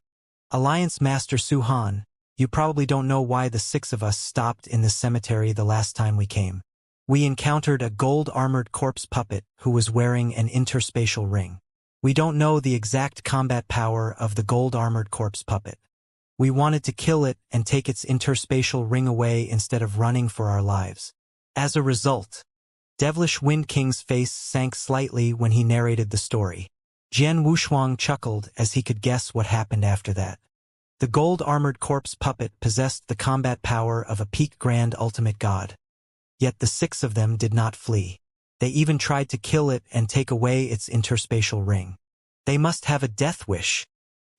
Alliance Master Suhan, you probably don't know why the 6 of us stopped in the cemetery the last time we came. We encountered a gold-armored corpse puppet who was wearing an interspatial ring. We don't know the exact combat power of the gold-armored corpse puppet. We wanted to kill it and take its interspatial ring away instead of running for our lives. As a result, Devilish Wind King's face sank slightly when he narrated the story. Jian Wushuang chuckled as he could guess what happened after that. The gold-armored corpse puppet possessed the combat power of a peak Grand Ultimate God. Yet the 6 of them did not flee. They even tried to kill it and take away its interspatial ring. They must have a death wish.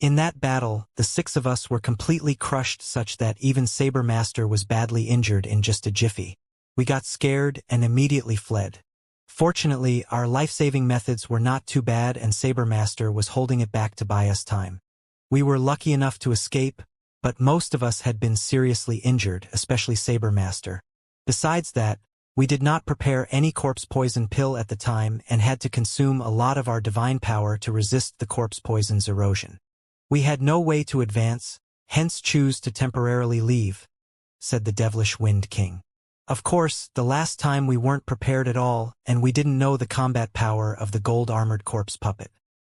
In that battle, the 6 of us were completely crushed such that even Saber Master was badly injured in just a jiffy. We got scared and immediately fled. Fortunately, our life-saving methods were not too bad and Saber Master was holding it back to buy us time. We were lucky enough to escape, but most of us had been seriously injured, especially Saber Master. Besides that, we did not prepare any corpse poison pill at the time and had to consume a lot of our divine power to resist the corpse poison's erosion. We had no way to advance, hence choose to temporarily leave, said the Devilish Wind King. Of course, the last time we weren't prepared at all, and we didn't know the combat power of the gold-armored corpse puppet.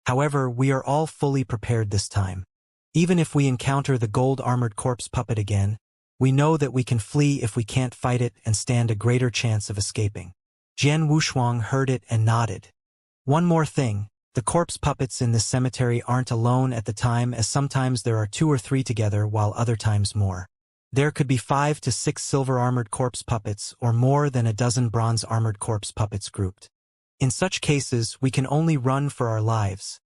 However, we are all fully prepared this time. Even if we encounter the gold-armored corpse puppet again, we know that we can flee if we can't fight it and stand a greater chance of escaping. Jian Wushuang heard it and nodded. One more thing, the corpse puppets in this cemetery aren't alone at the time, as sometimes there are 2 or 3 together while other times more. There could be 5 to 6 silver-armored corpse puppets or more than a dozen bronze-armored corpse puppets grouped. In such cases, we can only run for our lives,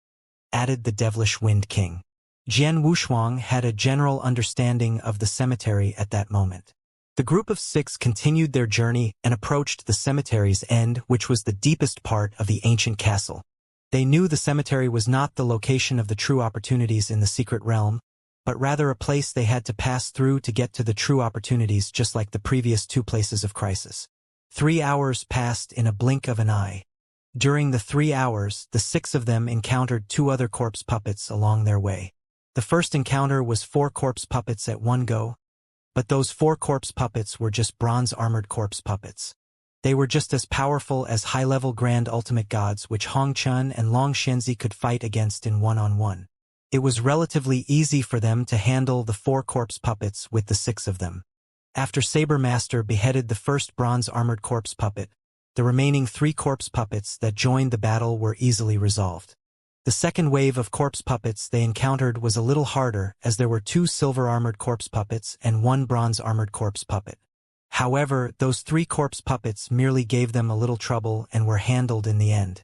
added the devilish Wind King. Jian Wushuang had a general understanding of the cemetery at that moment. The group of 6 continued their journey and approached the cemetery's end, which was the deepest part of the ancient castle. They knew the cemetery was not the location of the true opportunities in the secret realm, but rather a place they had to pass through to get to the true opportunities, just like the previous 2 places of crisis. 3 hours passed in a blink of an eye. During the 3 hours, the 6 of them encountered 2 other corpse puppets along their way. The first encounter was 4 corpse puppets at one go, but those 4 corpse puppets were just bronze-armored corpse puppets. They were just as powerful as high-level grand ultimate gods which Hong Chun and Long Xianxia could fight against in one-on-one. It was relatively easy for them to handle the 4 corpse puppets with the 6 of them. After Saber Master beheaded the first bronze-armored corpse puppet, the remaining 3 corpse puppets that joined the battle were easily resolved. The second wave of corpse puppets they encountered was a little harder, as there were 2 silver-armored corpse puppets and 1 bronze-armored corpse puppet. However, those 3 corpse puppets merely gave them a little trouble and were handled in the end.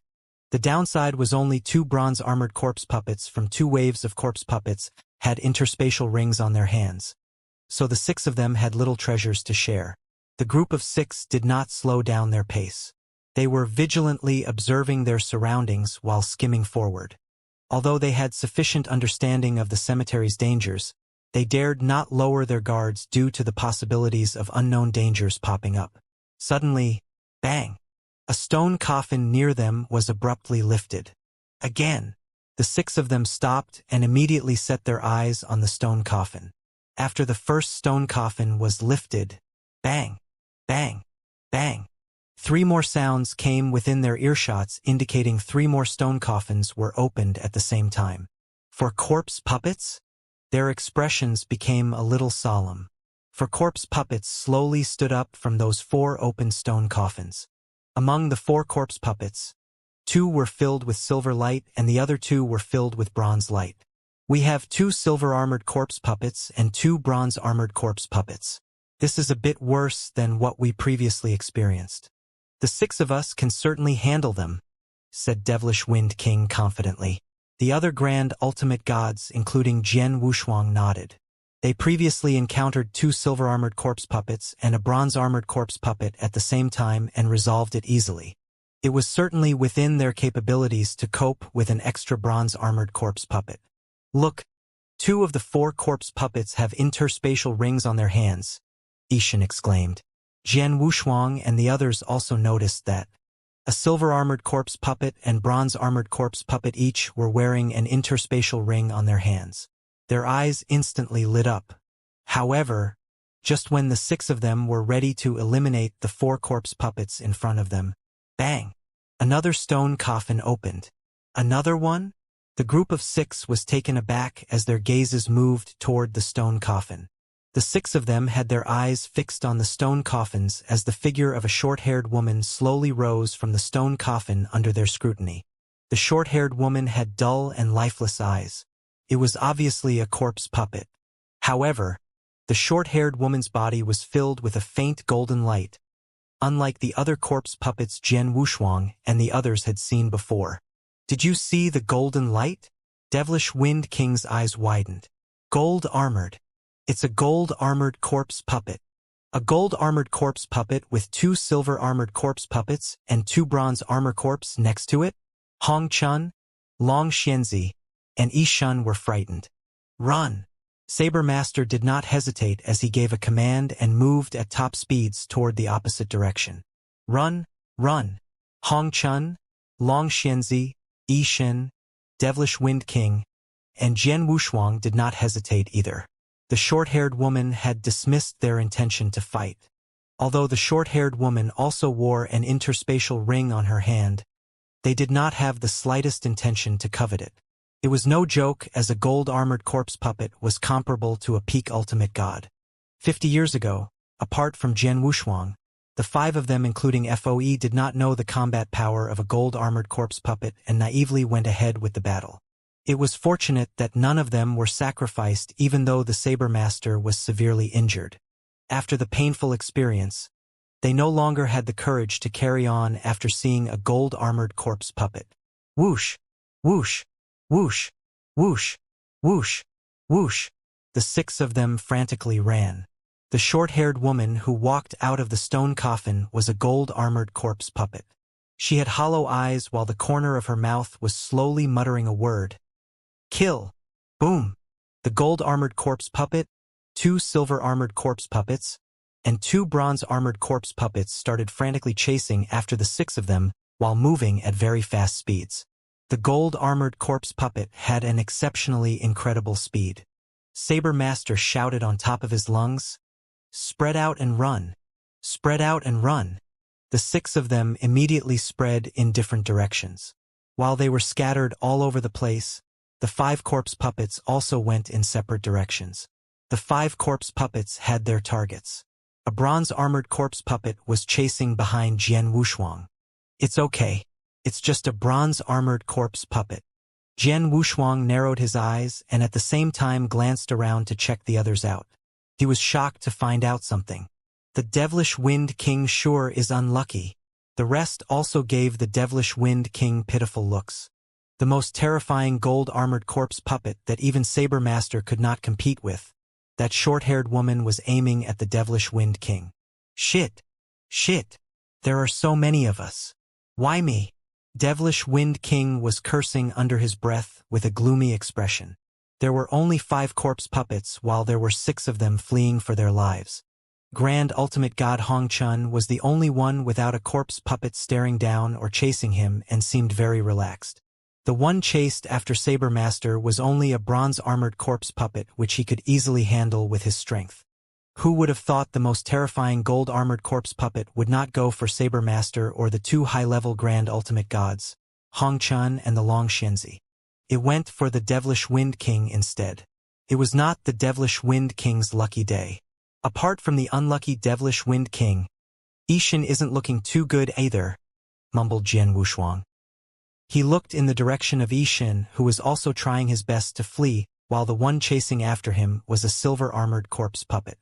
The downside was only 2 bronze-armored corpse puppets from 2 waves of corpse puppets had interspatial rings on their hands, so the 6 of them had little treasures to share. The group of 6 did not slow down their pace. They were vigilantly observing their surroundings while skimming forward. Although they had sufficient understanding of the cemetery's dangers, they dared not lower their guards due to the possibilities of unknown dangers popping up. Suddenly, bang! A stone coffin near them was abruptly lifted. Again, the 6 of them stopped and immediately set their eyes on the stone coffin. After the first stone coffin was lifted, bang, bang, bang. 3 more sounds came within their earshots, indicating 3 more stone coffins were opened at the same time. For corpse puppets? Their expressions became a little solemn. For corpse puppets slowly stood up from those 4 open stone coffins. Among the 4 corpse puppets, 2 were filled with silver light and the other 2 were filled with bronze light. We have 2 silver-armored corpse puppets and 2 bronze-armored corpse puppets. This is a bit worse than what we previously experienced. The 6 of us can certainly handle them, said Devilish Wind King confidently. The other grand ultimate gods, including Jian Wushuang, nodded. They previously encountered 2 silver-armored corpse puppets and a bronze-armored corpse puppet at the same time and resolved it easily. It was certainly within their capabilities to cope with an extra bronze-armored corpse puppet. Look, 2 of the 4 corpse puppets have interspatial rings on their hands, Ishan exclaimed. Jian Wushuang and the others also noticed that. A silver-armored corpse puppet and bronze-armored corpse puppet each were wearing an interspatial ring on their hands. Their eyes instantly lit up. However, just when the 6 of them were ready to eliminate the 4 corpse puppets in front of them, bang! Another stone coffin opened. Another one? The group of 6 was taken aback as their gazes moved toward the stone coffin. The 6 of them had their eyes fixed on the stone coffins as the figure of a short-haired woman slowly rose from the stone coffin under their scrutiny. The short-haired woman had dull and lifeless eyes. It was obviously a corpse puppet. However, the short-haired woman's body was filled with a faint golden light, unlike the other corpse puppets Jian Wushuang and the others had seen before. Did you see the golden light? Devilish Wind King's eyes widened. Gold-armored. It's a gold-armored corpse puppet. A gold-armored corpse puppet with 2 silver-armored corpse puppets and 2 bronze armor corpse next to it? Hong Chun, Long Xianxia, and Ishan were frightened. Run! Saber Master did not hesitate as he gave a command and moved at top speeds toward the opposite direction. Run, run! Hong Chun, Long Xianxia, Ishan, Devilish Wind King, and Jian Wushuang did not hesitate either. The short-haired woman had dismissed their intention to fight. Although the short-haired woman also wore an interspatial ring on her hand, they did not have the slightest intention to covet it. It was no joke, as a gold-armored corpse puppet was comparable to a peak ultimate god. 50 years ago, apart from Jian Wushuang, the five of them, including FOE, did not know the combat power of a gold-armored corpse puppet and naively went ahead with the battle. It was fortunate that none of them were sacrificed, even though the Saber Master was severely injured. After the painful experience, they no longer had the courage to carry on after seeing a gold-armored corpse puppet. Whoosh! Whoosh! Whoosh! Whoosh! Whoosh! Whoosh! The six of them frantically ran. The short-haired woman who walked out of the stone coffin was a gold-armored corpse puppet. She had hollow eyes while the corner of her mouth was slowly muttering a word. Kill! Boom! The gold-armored corpse puppet, two silver-armored corpse puppets, and two bronze-armored corpse puppets started frantically chasing after the six of them while moving at very fast speeds. The gold-armored corpse puppet had an exceptionally incredible speed. Saber Master shouted on top of his lungs, "Spread out and run! Spread out and run!" The six of them immediately spread in different directions. While they were scattered all over the place, the five corpse puppets also went in separate directions. The five corpse puppets had their targets. A bronze-armored corpse puppet was chasing behind Jian Wushuang. "It's okay. It's just a bronze-armored corpse puppet." Jian Wushuang narrowed his eyes and at the same time glanced around to check the others out. He was shocked to find out something. The Devilish Wind King sure is unlucky. The rest also gave the Devilish Wind King pitiful looks. The most terrifying gold-armored corpse puppet that even Saber Master could not compete with. That short-haired woman was aiming at the Devilish Wind King. Shit! Shit! There are so many of us. Why me? Devilish Wind King was cursing under his breath with a gloomy expression. There were only 5 corpse puppets while there were 6 of them fleeing for their lives. Grand Ultimate God Hong Chun was the only one without a corpse puppet staring down or chasing him and seemed very relaxed. The one chased after Saber Master was only a bronze-armored corpse puppet which he could easily handle with his strength. Who would have thought the most terrifying gold-armored corpse puppet would not go for Saber Master or the 2 high-level Grand Ultimate Gods, Hong Chun and the Long Xianxia? It went for the Devilish Wind King instead. It was not the Devilish Wind King's lucky day. Apart from the unlucky Devilish Wind King, Ishin isn't looking too good either, mumbled Jian Wushuang. He looked in the direction of Ishin, who was also trying his best to flee, while the one chasing after him was a silver-armored corpse puppet.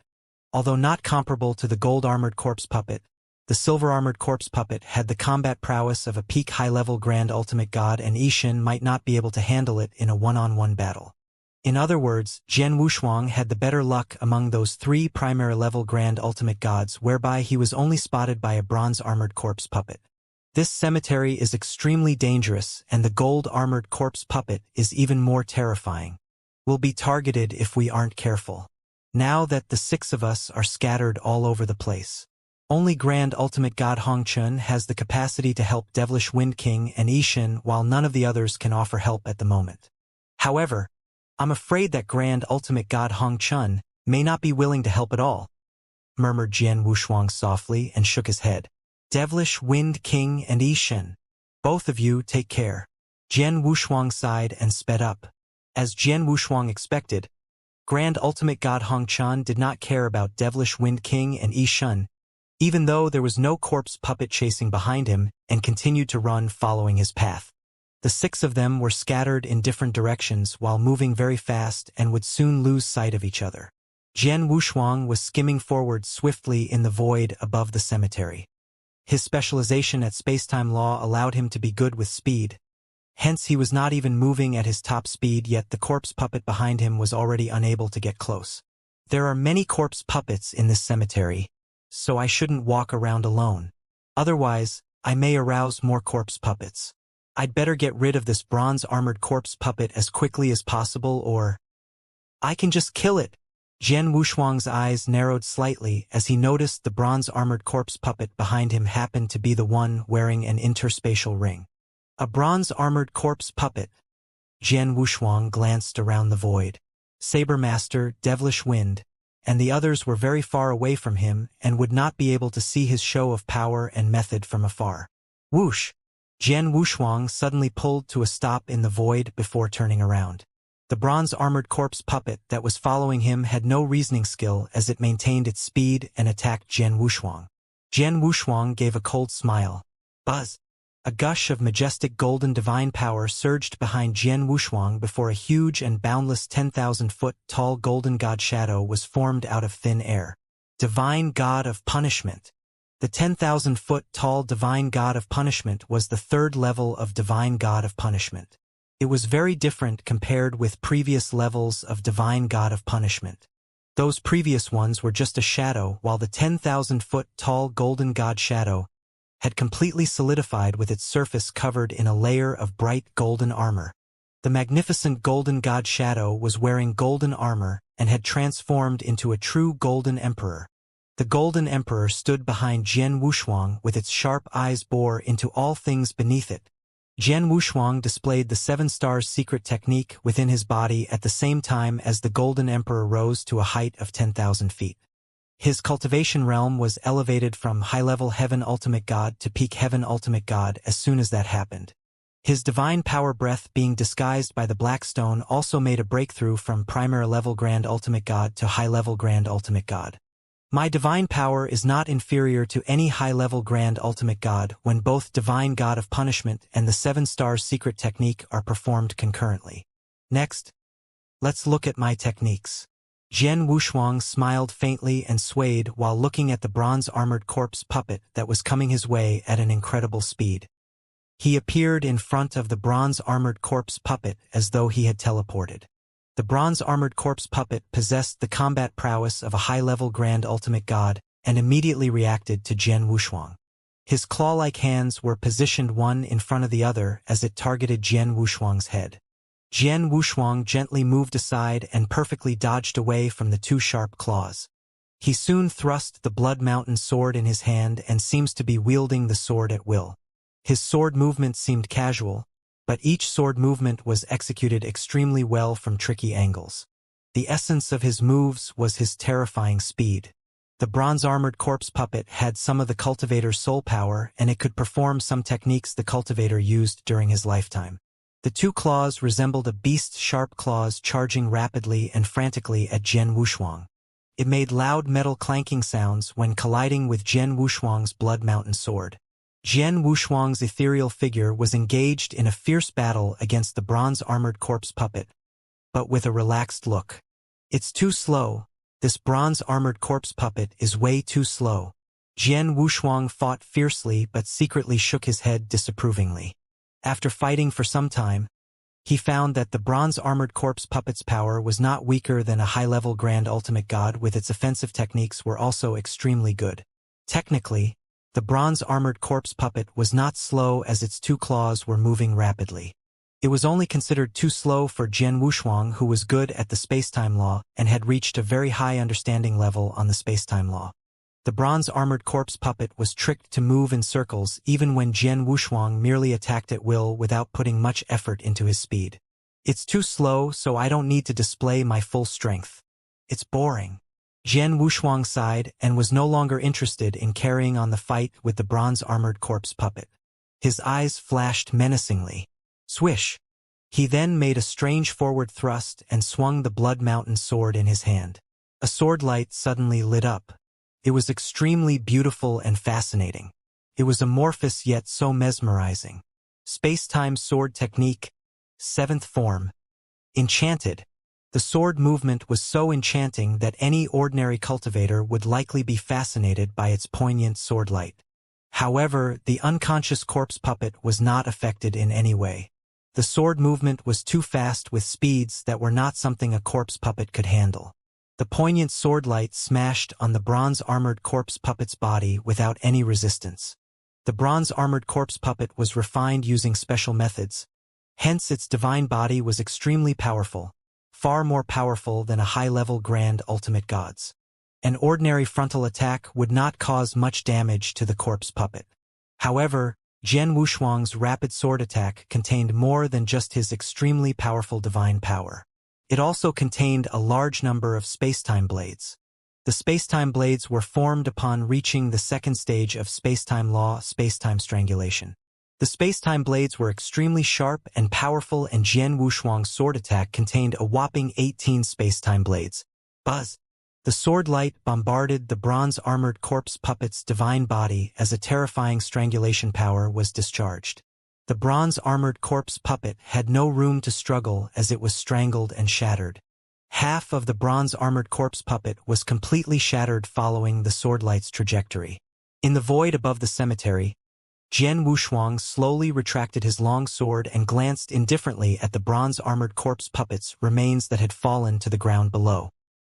Although not comparable to the gold-armored corpse puppet, the silver-armored corpse puppet had the combat prowess of a peak high-level Grand Ultimate God, and Ishin might not be able to handle it in a one-on-one battle. In other words, Jian Wushuang had the better luck among those 3 primary-level Grand Ultimate Gods, whereby he was only spotted by a bronze-armored corpse puppet. This cemetery is extremely dangerous, and the gold-armored corpse puppet is even more terrifying. We'll be targeted if we aren't careful. Now that the 6 of us are scattered all over the place. Only Grand Ultimate God Hong Chun has the capacity to help Devilish Wind King and Ishin, while none of the others can offer help at the moment. However, I'm afraid that Grand Ultimate God Hong Chun may not be willing to help at all, murmured Jian Wushuang softly and shook his head. Devilish Wind King and Ishin, both of you take care. Jian Wushuang sighed and sped up. As Jian Wushuang expected, Grand Ultimate God Hong Chun did not care about Devilish Wind King and Ishin, even though there was no corpse puppet chasing behind him, and continued to run following his path. The 6 of them were scattered in different directions while moving very fast and would soon lose sight of each other. Jian Wushuang was skimming forward swiftly in the void above the cemetery. His specialization at spacetime law allowed him to be good with speed. Hence he was not even moving at his top speed, yet the corpse puppet behind him was already unable to get close. There are many corpse puppets in this cemetery, so I shouldn't walk around alone. Otherwise, I may arouse more corpse puppets. I'd better get rid of this bronze-armored corpse puppet as quickly as possible, or I can just kill it. Jian Wushuang's eyes narrowed slightly as he noticed the bronze-armored corpse puppet behind him happened to be the one wearing an interspatial ring. A bronze-armored corpse puppet. Jian Wushuang glanced around the void. Saber Master, Devilish Wind, and the others were very far away from him and would not be able to see his show of power and method from afar. Whoosh! Jian Wushuang suddenly pulled to a stop in the void before turning around. The bronze-armored corpse puppet that was following him had no reasoning skill as it maintained its speed and attacked Jian Wushuang. Jian Wushuang gave a cold smile. Buzz! A gush of majestic golden divine power surged behind Jian Wushuang before a huge and boundless 10,000-foot-tall golden god shadow was formed out of thin air. Divine God of Punishment. The 10,000-foot-tall Divine God of Punishment was the third level of Divine God of Punishment. It was very different compared with previous levels of Divine God of Punishment. Those previous ones were just a shadow, while the 10,000-foot-tall Golden God Shadow had completely solidified with its surface covered in a layer of bright golden armor. The magnificent Golden God Shadow was wearing golden armor and had transformed into a true Golden Emperor. The Golden Emperor stood behind Jian Wushuang with its sharp eyes bore into all things beneath it. Jian Wushuang displayed the 7 stars secret technique within his body at the same time as the Golden Emperor rose to a height of 10,000 feet. His cultivation realm was elevated from high-level Heaven Ultimate God to peak Heaven Ultimate God as soon as that happened. His divine power breath being disguised by the Black Stone also made a breakthrough from Primary Level Grand Ultimate God to High-Level Grand Ultimate God. My divine power is not inferior to any high-level Grand Ultimate God when both Divine God of Punishment and the 7 stars secret technique are performed concurrently. Next, let's look at my techniques. Jian Wushuang smiled faintly and swayed while looking at the bronze-armored corpse puppet that was coming his way at an incredible speed. He appeared in front of the bronze-armored corpse puppet as though he had teleported. The bronze-armored corpse puppet possessed the combat prowess of a high-level Grand Ultimate God and immediately reacted to Jian Wushuang. His claw-like hands were positioned one in front of the other as it targeted Jian Wushuang's head. Jian Wushuang gently moved aside and perfectly dodged away from the 2 sharp claws. He soon thrust the Blood Mountain sword in his hand and seems to be wielding the sword at will. His sword movement seemed casual, but each sword movement was executed extremely well from tricky angles. The essence of his moves was his terrifying speed. The bronze-armored corpse puppet had some of the cultivator's soul power, and it could perform some techniques the cultivator used during his lifetime. The 2 claws resembled a beast's sharp claws charging rapidly and frantically at Jian Wushuang. It made loud metal clanking sounds when colliding with Jian Wushuang's Blood Mountain sword. Jian Wushuang's ethereal figure was engaged in a fierce battle against the bronze-armored corpse puppet, but with a relaxed look. It's too slow. This bronze-armored corpse puppet is way too slow. Jian Wushuang fought fiercely but secretly shook his head disapprovingly. After fighting for some time, he found that the bronze-armored corpse puppet's power was not weaker than a high-level Grand Ultimate God, with its offensive techniques were also extremely good. Technically, the bronze-armored corpse puppet was not slow as its 2 claws were moving rapidly. It was only considered too slow for Jian Wushuang, who was good at the space-time law and had reached a very high understanding level on the space-time law. The bronze-armored corpse puppet was tricked to move in circles even when Jian Wushuang merely attacked at will without putting much effort into his speed. It's too slow, so I don't need to display my full strength. It's boring. Jian Wushuang sighed and was no longer interested in carrying on the fight with the bronze-armored corpse puppet. His eyes flashed menacingly. Swish! He then made a strange forward thrust and swung the Blood Mountain sword in his hand. A sword light suddenly lit up. It was extremely beautiful and fascinating. It was amorphous yet so mesmerizing. Space-time sword technique, 7th form. Enchanted. The sword movement was so enchanting that any ordinary cultivator would likely be fascinated by its poignant sword light. However, the unconscious corpse puppet was not affected in any way. The sword movement was too fast with speeds that were not something a corpse puppet could handle. The poignant sword light smashed on the bronze-armored corpse puppet's body without any resistance. The bronze-armored corpse puppet was refined using special methods. Hence its divine body was extremely powerful, far more powerful than a high-level Grand Ultimate God's. An ordinary frontal attack would not cause much damage to the corpse puppet. However, Jian Wushuang's rapid sword attack contained more than just his extremely powerful divine power. It also contained a large number of space-time blades. The spacetime blades were formed upon reaching the second stage of spacetime law, spacetime strangulation. The spacetime blades were extremely sharp and powerful, and Jian Wushuang's sword attack contained a whopping 18 spacetime blades. Buzz! The sword light bombarded the bronze-armored corpse puppet's divine body as a terrifying strangulation power was discharged. The bronze-armored corpse puppet had no room to struggle as it was strangled and shattered. Half of the bronze-armored corpse puppet was completely shattered following the sword light's trajectory. In the void above the cemetery, Jian Wushuang slowly retracted his long sword and glanced indifferently at the bronze-armored corpse puppet's remains that had fallen to the ground below.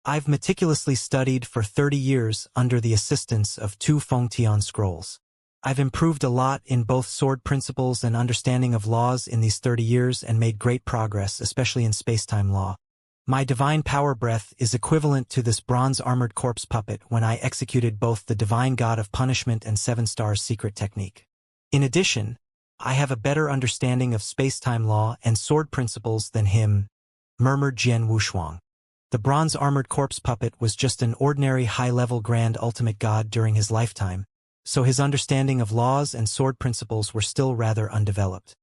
I've meticulously studied for 30 years under the assistance of 2 Fengtian scrolls. I've improved a lot in both sword principles and understanding of laws in these 30 years and made great progress, especially in spacetime law. My divine power breath is equivalent to this bronze-armored corpse puppet when I executed both the divine god of punishment and 7 stars secret technique. In addition, I have a better understanding of spacetime law and sword principles than him, murmured Jian Wushuang. The bronze-armored corpse puppet was just an ordinary high-level grand ultimate god during his lifetime, so his understanding of laws and sword principles were still rather undeveloped.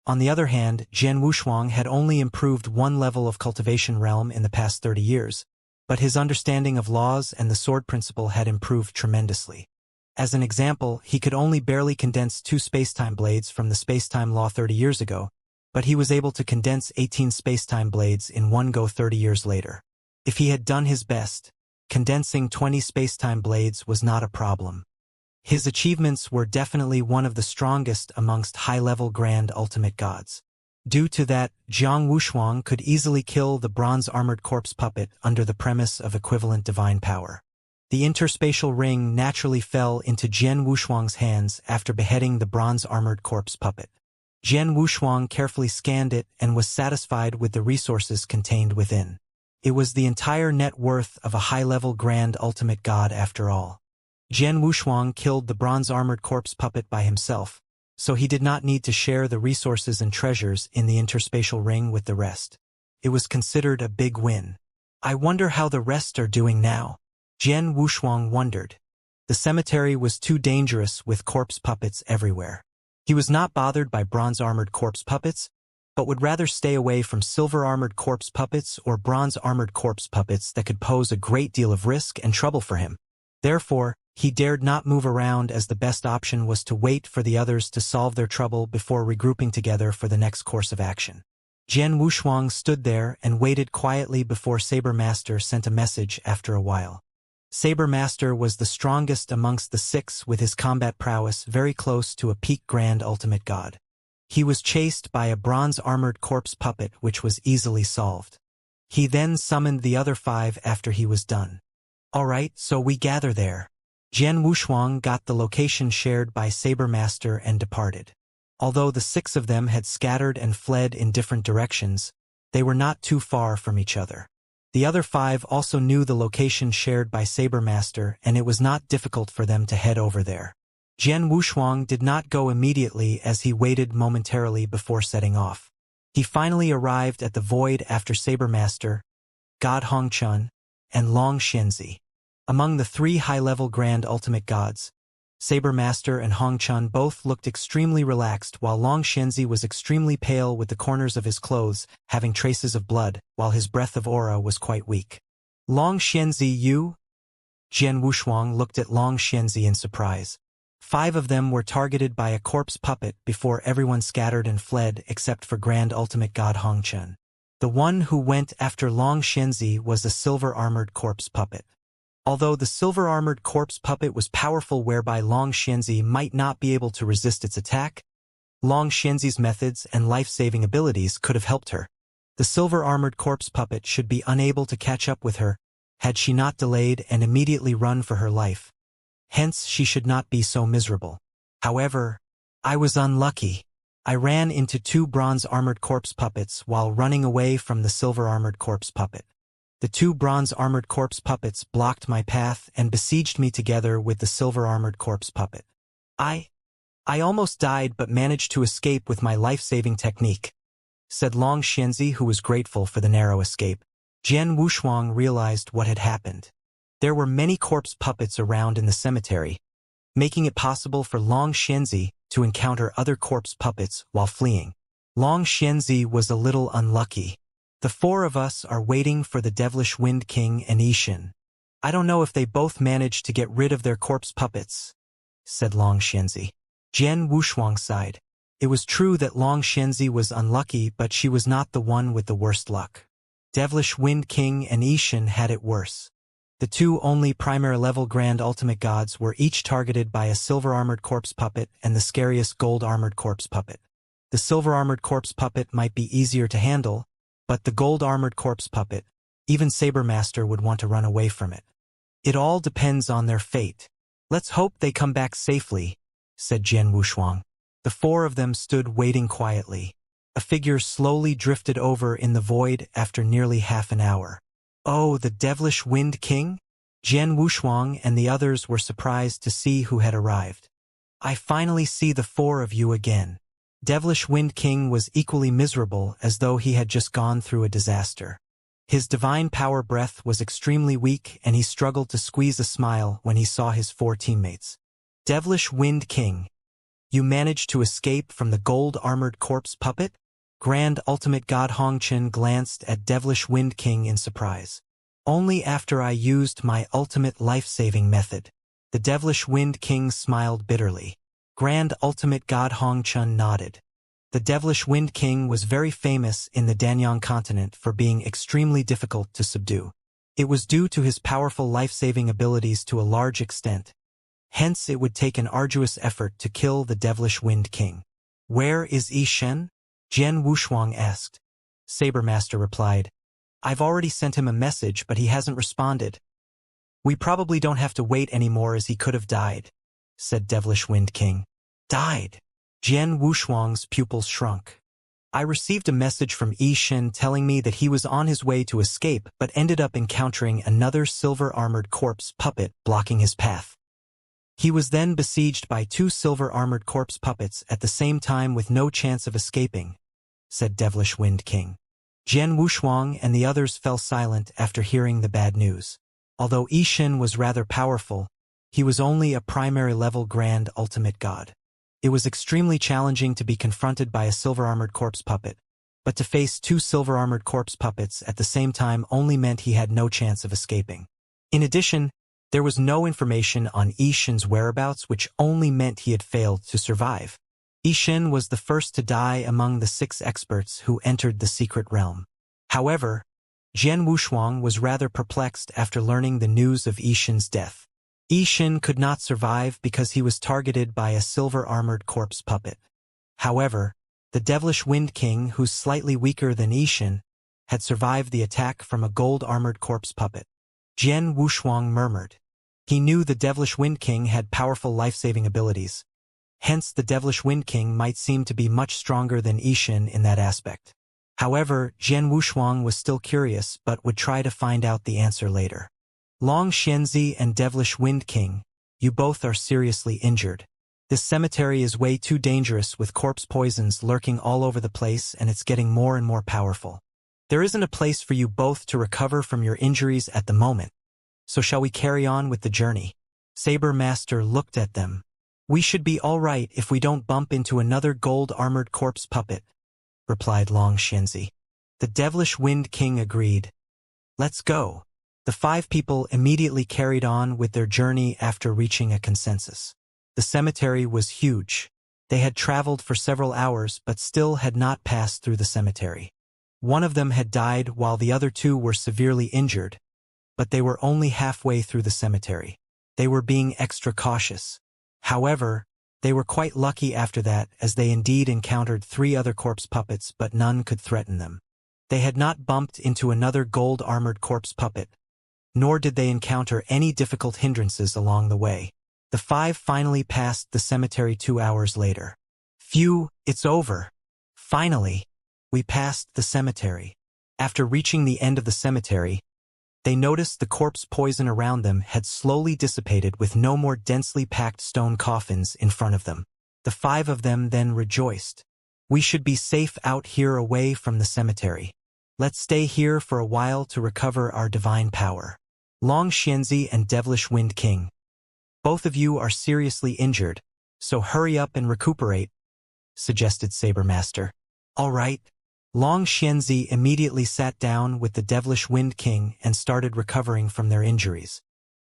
On the other hand, Jian Wushuang had only improved one level of cultivation realm in the past 30 years, but his understanding of laws and the sword principle had improved tremendously. As an example, he could only barely condense 2 spacetime blades from the spacetime law 30 years ago, but he was able to condense 18 spacetime blades in one go 30 years later. If he had done his best, condensing 20 spacetime blades was not a problem. His achievements were definitely one of the strongest amongst high-level grand ultimate gods. Due to that, Jiang Wushuang could easily kill the bronze-armored corpse puppet under the premise of equivalent divine power. The interspatial ring naturally fell into Jian Wushuang's hands after beheading the bronze-armored corpse puppet. Jian Wushuang carefully scanned it and was satisfied with the resources contained within. It was the entire net worth of a high-level grand ultimate god after all. Jian Wushuang killed the bronze-armored corpse puppet by himself, so he did not need to share the resources and treasures in the interspatial ring with the rest. It was considered a big win. I wonder how the rest are doing now. Jian Wushuang wondered. The cemetery was too dangerous with corpse puppets everywhere. He was not bothered by bronze-armored corpse puppets, but would rather stay away from silver-armored corpse puppets or bronze-armored corpse puppets that could pose a great deal of risk and trouble for him. Therefore, he dared not move around, as the best option was to wait for the others to solve their trouble before regrouping together for the next course of action. Jian Wushuang stood there and waited quietly before Saber Master sent a message after a while. Saber Master was the strongest amongst the 6 with his combat prowess very close to a peak grand ultimate god. He was chased by a bronze-armored corpse puppet which was easily solved. He then summoned the other 5 after he was done. All right, so we gather there. Jian Wushuang got the location shared by Saber Master and departed. Although the 6 of them had scattered and fled in different directions, they were not too far from each other. The other 5 also knew the location shared by Saber Master, and it was not difficult for them to head over there. Jian Wushuang did not go immediately as he waited momentarily before setting off. He finally arrived at the void after Saber Master, God Hongchun, and Long Xianxia. Among the 3 high-level grand ultimate gods, Saber Master and Hongchun both looked extremely relaxed, while Long Xianxia was extremely pale with the corners of his clothes having traces of blood, while his breath of aura was quite weak. Long Xianxia, you? Jian Wushuang looked at Long Xianxia in surprise. 5 of them were targeted by a corpse puppet before everyone scattered and fled except for grand ultimate god Hongchun. The one who went after Long Xianxia was a silver-armored corpse puppet. Although the silver-armored corpse puppet was powerful, whereby Long Xianxia might not be able to resist its attack, Long Xianxia's methods and life-saving abilities could have helped her. The silver-armored corpse puppet should be unable to catch up with her, had she not delayed and immediately run for her life. Hence, she should not be so miserable. However, I was unlucky. I ran into 2 bronze-armored corpse puppets while running away from the silver-armored corpse puppet. The 2 bronze-armored corpse puppets blocked my path and besieged me together with the silver-armored corpse puppet. I almost died but managed to escape with my life-saving technique, said Long Xianxia, who was grateful for the narrow escape. Jian Wushuang realized what had happened. There were many corpse puppets around in the cemetery, making it possible for Long Xianxia to encounter other corpse puppets while fleeing. Long Xianxia was a little unlucky. The four of us are waiting for the Devilish Wind King and Yishin. I don't know if they both managed to get rid of their corpse puppets, said Long Xianxia. Jian Wushuang sighed. It was true that Long Xianxia was unlucky, but she was not the one with the worst luck. Devilish Wind King and Yishin had it worse. The two only primary-level Grand Ultimate Gods were each targeted by a silver-armored corpse puppet and the scariest gold-armored corpse puppet. The silver-armored corpse puppet might be easier to handle, but the gold-armored corpse puppet, even Saber Master would want to run away from it. It all depends on their fate. Let's hope they come back safely, said Jian Wushuang. The four of them stood waiting quietly. A figure slowly drifted over in the void after nearly half an hour. Oh, the Devilish Wind King? Jian Wushuang and the others were surprised to see who had arrived. I finally see the four of you again. Devilish Wind King was equally miserable, as though he had just gone through a disaster. His divine power breath was extremely weak, and he struggled to squeeze a smile when he saw his four teammates. Devilish Wind King, you managed to escape from the gold-armored corpse puppet? Grand Ultimate God Hongchen glanced at Devilish Wind King in surprise. Only after I used my ultimate life-saving method. The Devilish Wind King smiled bitterly. Grand Ultimate God Hongchen nodded. The Devilish Wind King was very famous in the Danyang continent for being extremely difficult to subdue. It was due to his powerful life-saving abilities to a large extent. Hence it would take an arduous effort to kill the Devilish Wind King. Where is Yishin? Jian Wushuang asked. Saber Master replied, I've already sent him a message, but he hasn't responded. We probably don't have to wait anymore, as he could have died, said Devilish Wind King. Died? Jian Wushuang's pupils shrunk. I received a message from Yishin telling me that he was on his way to escape but ended up encountering another silver-armored corpse puppet blocking his path. He was then besieged by two silver-armored corpse puppets at the same time with no chance of escaping, said Devilish Wind King. Jian Wushuang and the others fell silent after hearing the bad news. Although Yishin was rather powerful, he was only a primary-level Grand Ultimate God. It was extremely challenging to be confronted by a silver-armored corpse puppet, but to face two silver-armored corpse puppets at the same time only meant he had no chance of escaping. In addition, there was no information on Yishin's whereabouts, which only meant he had failed to survive. Yishin was the first to die among the 6 experts who entered the secret realm. However, Jian Wushuang was rather perplexed after learning the news of Yishin's death. Yishin could not survive because he was targeted by a silver-armored corpse puppet. However, the Devilish Wind King, who's slightly weaker than Yishin, had survived the attack from a gold-armored corpse puppet. Jian Wushuang murmured. He knew the Devilish Wind King had powerful life-saving abilities. Hence, the Devilish Wind King might seem to be much stronger than Yishin in that aspect. However, Jian Wushuang was still curious but would try to find out the answer later. Long Xianxia and Devilish Wind King, you both are seriously injured. This cemetery is way too dangerous with corpse poisons lurking all over the place, and it's getting more and more powerful. There isn't a place for you both to recover from your injuries at the moment. So shall we carry on with the journey? Saber Master looked at them. We should be all right if we don't bump into another gold-armored corpse puppet, replied Long Xianxia. The Devilish Wind King agreed. Let's go. The 5 people immediately carried on with their journey after reaching a consensus. The cemetery was huge. They had traveled for several hours but still had not passed through the cemetery. One of them had died while the other 2 were severely injured, but they were only halfway through the cemetery. They were being extra cautious. However, they were quite lucky after that, as they indeed encountered 3 other corpse puppets, but none could threaten them. They had not bumped into another gold-armored corpse puppet, nor did they encounter any difficult hindrances along the way. The 5 finally passed the cemetery 2 hours later. Phew, it's over. Finally, we passed the cemetery. After reaching the end of the cemetery, they noticed the corpse poison around them had slowly dissipated with no more densely packed stone coffins in front of them. The 5 of them then rejoiced. We should be safe out here away from the cemetery. Let's stay here for a while to recover our divine power. Long Xianxia and Devilish Wind King. Both of you are seriously injured, so hurry up and recuperate, suggested Saber Master. All right. Long Xianxia immediately sat down with the Devilish Wind King and started recovering from their injuries.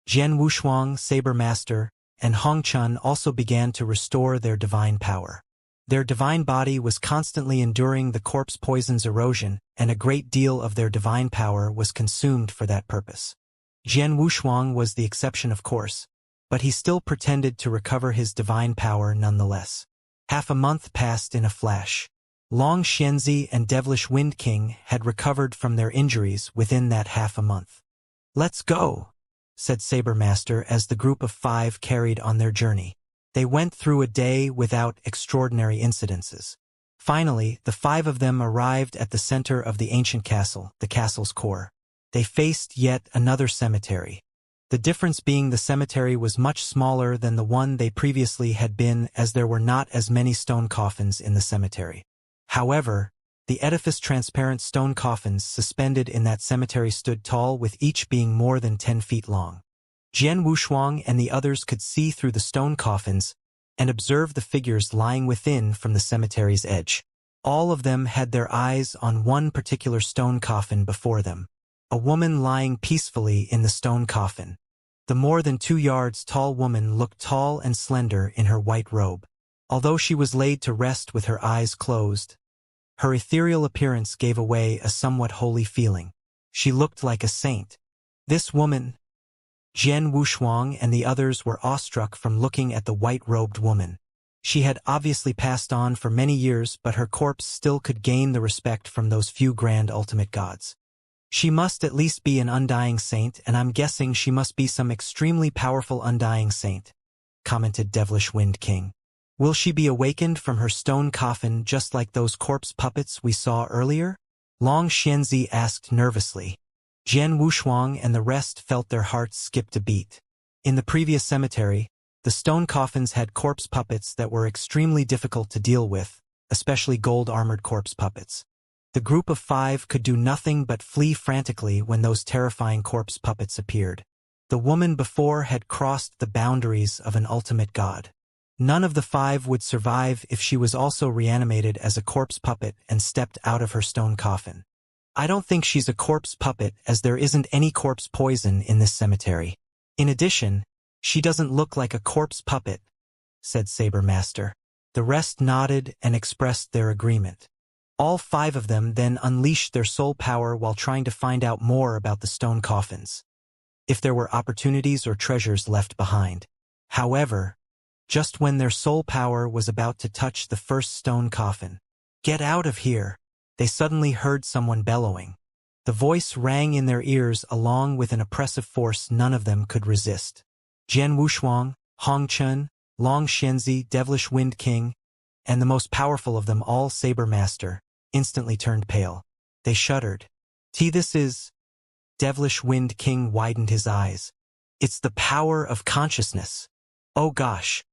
Jian Wushuang, Saber Master, and Hong Chun also began to restore their divine power. Their divine body was constantly enduring the corpse poison's erosion, and a great deal of their divine power was consumed for that purpose. Jian Wushuang was the exception, of course, but he still pretended to recover his divine power nonetheless. Half a month passed in a flash. Long Xianxia and Devilish Wind King had recovered from their injuries within that half a month. "Let's go," said Saber Master as the group of 5 carried on their journey. They went through a day without extraordinary incidences. Finally, the 5 of them arrived at the center of the ancient castle, the castle's core. They faced yet another cemetery. The difference being the cemetery was much smaller than the one they previously had been, as there were not as many stone coffins in the cemetery. However, the edifice transparent stone coffins suspended in that cemetery stood tall, with each being more than 10 feet long. Jian Wushuang and the others could see through the stone coffins and observe the figures lying within from the cemetery's edge. All of them had their eyes on one particular stone coffin before them, a woman lying peacefully in the stone coffin. The more than 2 yards tall woman looked tall and slender in her white robe. Although she was laid to rest with her eyes closed, her ethereal appearance gave away a somewhat holy feeling. She looked like a saint. This woman, Jian Wushuang and the others were awestruck from looking at the white-robed woman. She had obviously passed on for many years, but her corpse still could gain the respect from those few grand ultimate gods. She must at least be an undying saint, and I'm guessing she must be some extremely powerful undying saint, commented Devilish Wind King. Will she be awakened from her stone coffin just like those corpse puppets we saw earlier? Long Xianxia asked nervously. Jian Wushuang and the rest felt their hearts skipped a beat. In the previous cemetery, the stone coffins had corpse puppets that were extremely difficult to deal with, especially gold-armored corpse puppets. The group of 5 could do nothing but flee frantically when those terrifying corpse puppets appeared. The woman before had crossed the boundaries of an ultimate god. None of the 5 would survive if she was also reanimated as a corpse puppet and stepped out of her stone coffin. I don't think she's a corpse puppet, as there isn't any corpse poison in this cemetery. In addition, she doesn't look like a corpse puppet, said Saber Master. The rest nodded and expressed their agreement. All 5 of them then unleashed their soul power while trying to find out more about the stone coffins, if there were opportunities or treasures left behind. However, just when their soul power was about to touch the first stone coffin, "Get out of here!" they suddenly heard someone bellowing. The voice rang in their ears along with an oppressive force none of them could resist. Jian Wushuang, Hong Chun, Long Xianxia, Devilish Wind King, and the most powerful of them all, Saber Master, instantly turned pale. They shuddered. This is... Devilish Wind King widened his eyes. It's the power of consciousness. Oh gosh.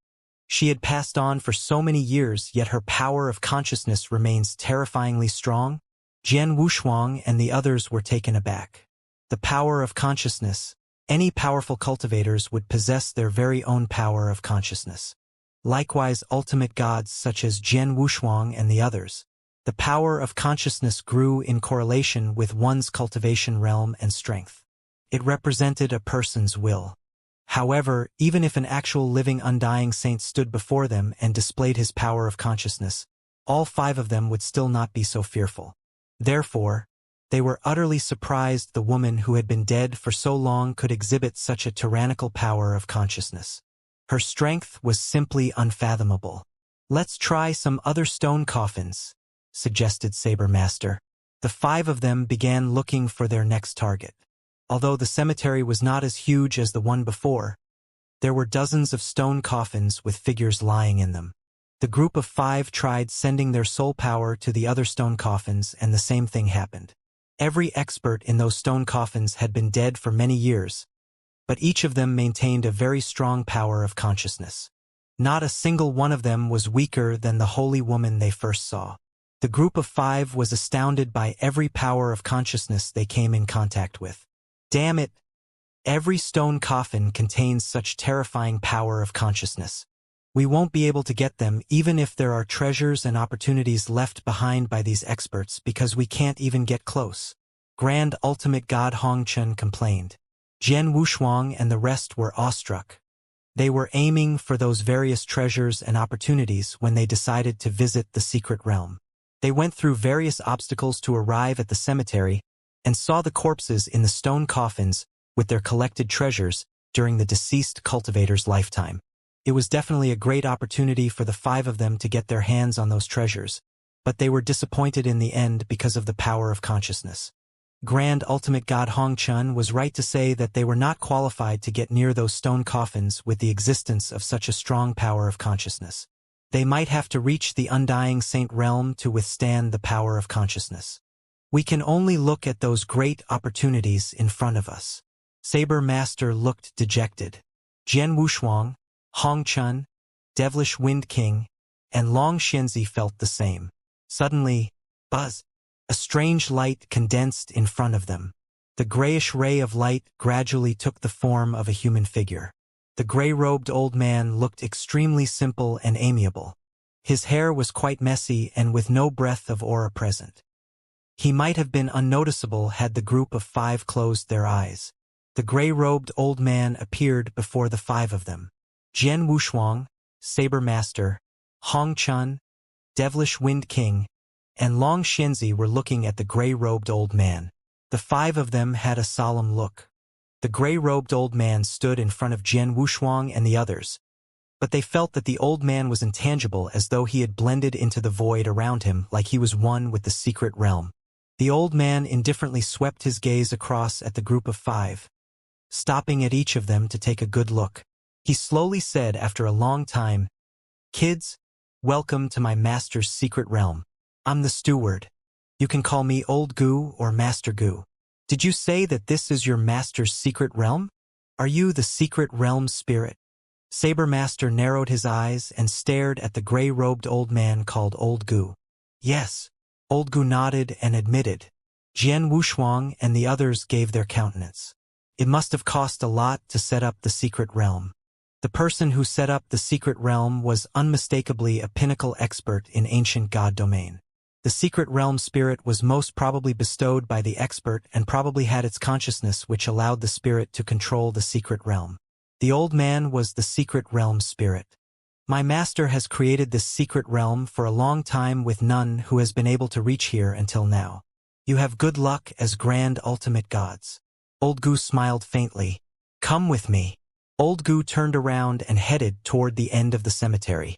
She had passed on for so many years, yet her power of consciousness remains terrifyingly strong. Jian Wushuang and the others were taken aback. The power of consciousness. Any powerful cultivators would possess their very own power of consciousness. Likewise, ultimate gods such as Jian Wushuang and the others. The power of consciousness grew in correlation with one's cultivation realm and strength. It represented a person's will. However, even if an actual living undying saint stood before them and displayed his power of consciousness, all 5 of them would still not be so fearful. Therefore, they were utterly surprised the woman who had been dead for so long could exhibit such a tyrannical power of consciousness. Her strength was simply unfathomable. "Let's try some other stone coffins," suggested Saber Master. The 5 of them began looking for their next target. Although the cemetery was not as huge as the one before, there were dozens of stone coffins with figures lying in them. The group of 5 tried sending their soul power to the other stone coffins, and the same thing happened. Every expert in those stone coffins had been dead for many years, but each of them maintained a very strong power of consciousness. Not a single one of them was weaker than the holy woman they first saw. The group of 5 was astounded by every power of consciousness they came in contact with. "Damn it!" Every stone coffin contains such terrifying power of consciousness. We won't be able to get them even if there are treasures and opportunities left behind by these experts because we can't even get close. Grand Ultimate God Hongchen complained. Jian Wushuang and the rest were awestruck. They were aiming for those various treasures and opportunities when they decided to visit the secret realm. They went through various obstacles to arrive at the cemetery and saw the corpses in the stone coffins with their collected treasures during the deceased cultivator's lifetime. It was definitely a great opportunity for the 5 of them to get their hands on those treasures, but they were disappointed in the end because of the power of consciousness. Grand Ultimate God Hongchen was right to say that they were not qualified to get near those stone coffins with the existence of such a strong power of consciousness. They might have to reach the undying saint realm to withstand the power of consciousness. We can only look at those great opportunities in front of us. Saber Master looked dejected. Jian Wushuang, Hongchen, Devilish Wind King, and Long Xianxia felt the same. Suddenly, buzz! A strange light condensed in front of them. The grayish ray of light gradually took the form of a human figure. The gray-robed old man looked extremely simple and amiable. His hair was quite messy and with no breath of aura present. He might have been unnoticeable had the group of 5 closed their eyes. The gray-robed old man appeared before the 5 of them. Jian Wushuang, Saber Master, Hongchen, Devilish Wind King, and Long Xianxia were looking at the gray-robed old man. The 5 of them had a solemn look. The gray-robed old man stood in front of Jian Wushuang and the others, but they felt that the old man was intangible as though he had blended into the void around him like he was one with the secret realm. The old man indifferently swept his gaze across at the group of 5, stopping at each of them to take a good look. He slowly said after a long time, "Kids, welcome to my master's secret realm. I'm the steward. You can call me Old Gu or Master Gu. Did you say that this is your master's secret realm? Are you the secret realm spirit?" Saber Master narrowed his eyes and stared at the gray-robed old man called Old Gu. "Yes." Old Gu nodded and admitted. Jian Wushuang and the others gave their countenance. It must have cost a lot to set up the secret realm. The person who set up the secret realm was unmistakably a pinnacle expert in ancient god domain. The secret realm spirit was most probably bestowed by the expert and probably had its consciousness which allowed the spirit to control the secret realm. The old man was the secret realm spirit. My master has created this secret realm for a long time with none who has been able to reach here until now. You have good luck as grand ultimate gods. Old Gu smiled faintly. Come with me. Old Gu turned around and headed toward the end of the cemetery.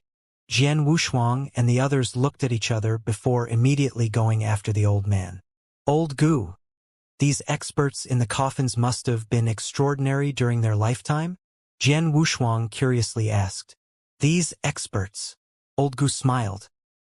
Jian Wushuang and the others looked at each other before immediately going after the old man. Old Gu, these experts in the coffins must have been extraordinary during their lifetime? Jian Wushuang curiously asked. These experts? Old Gu smiled.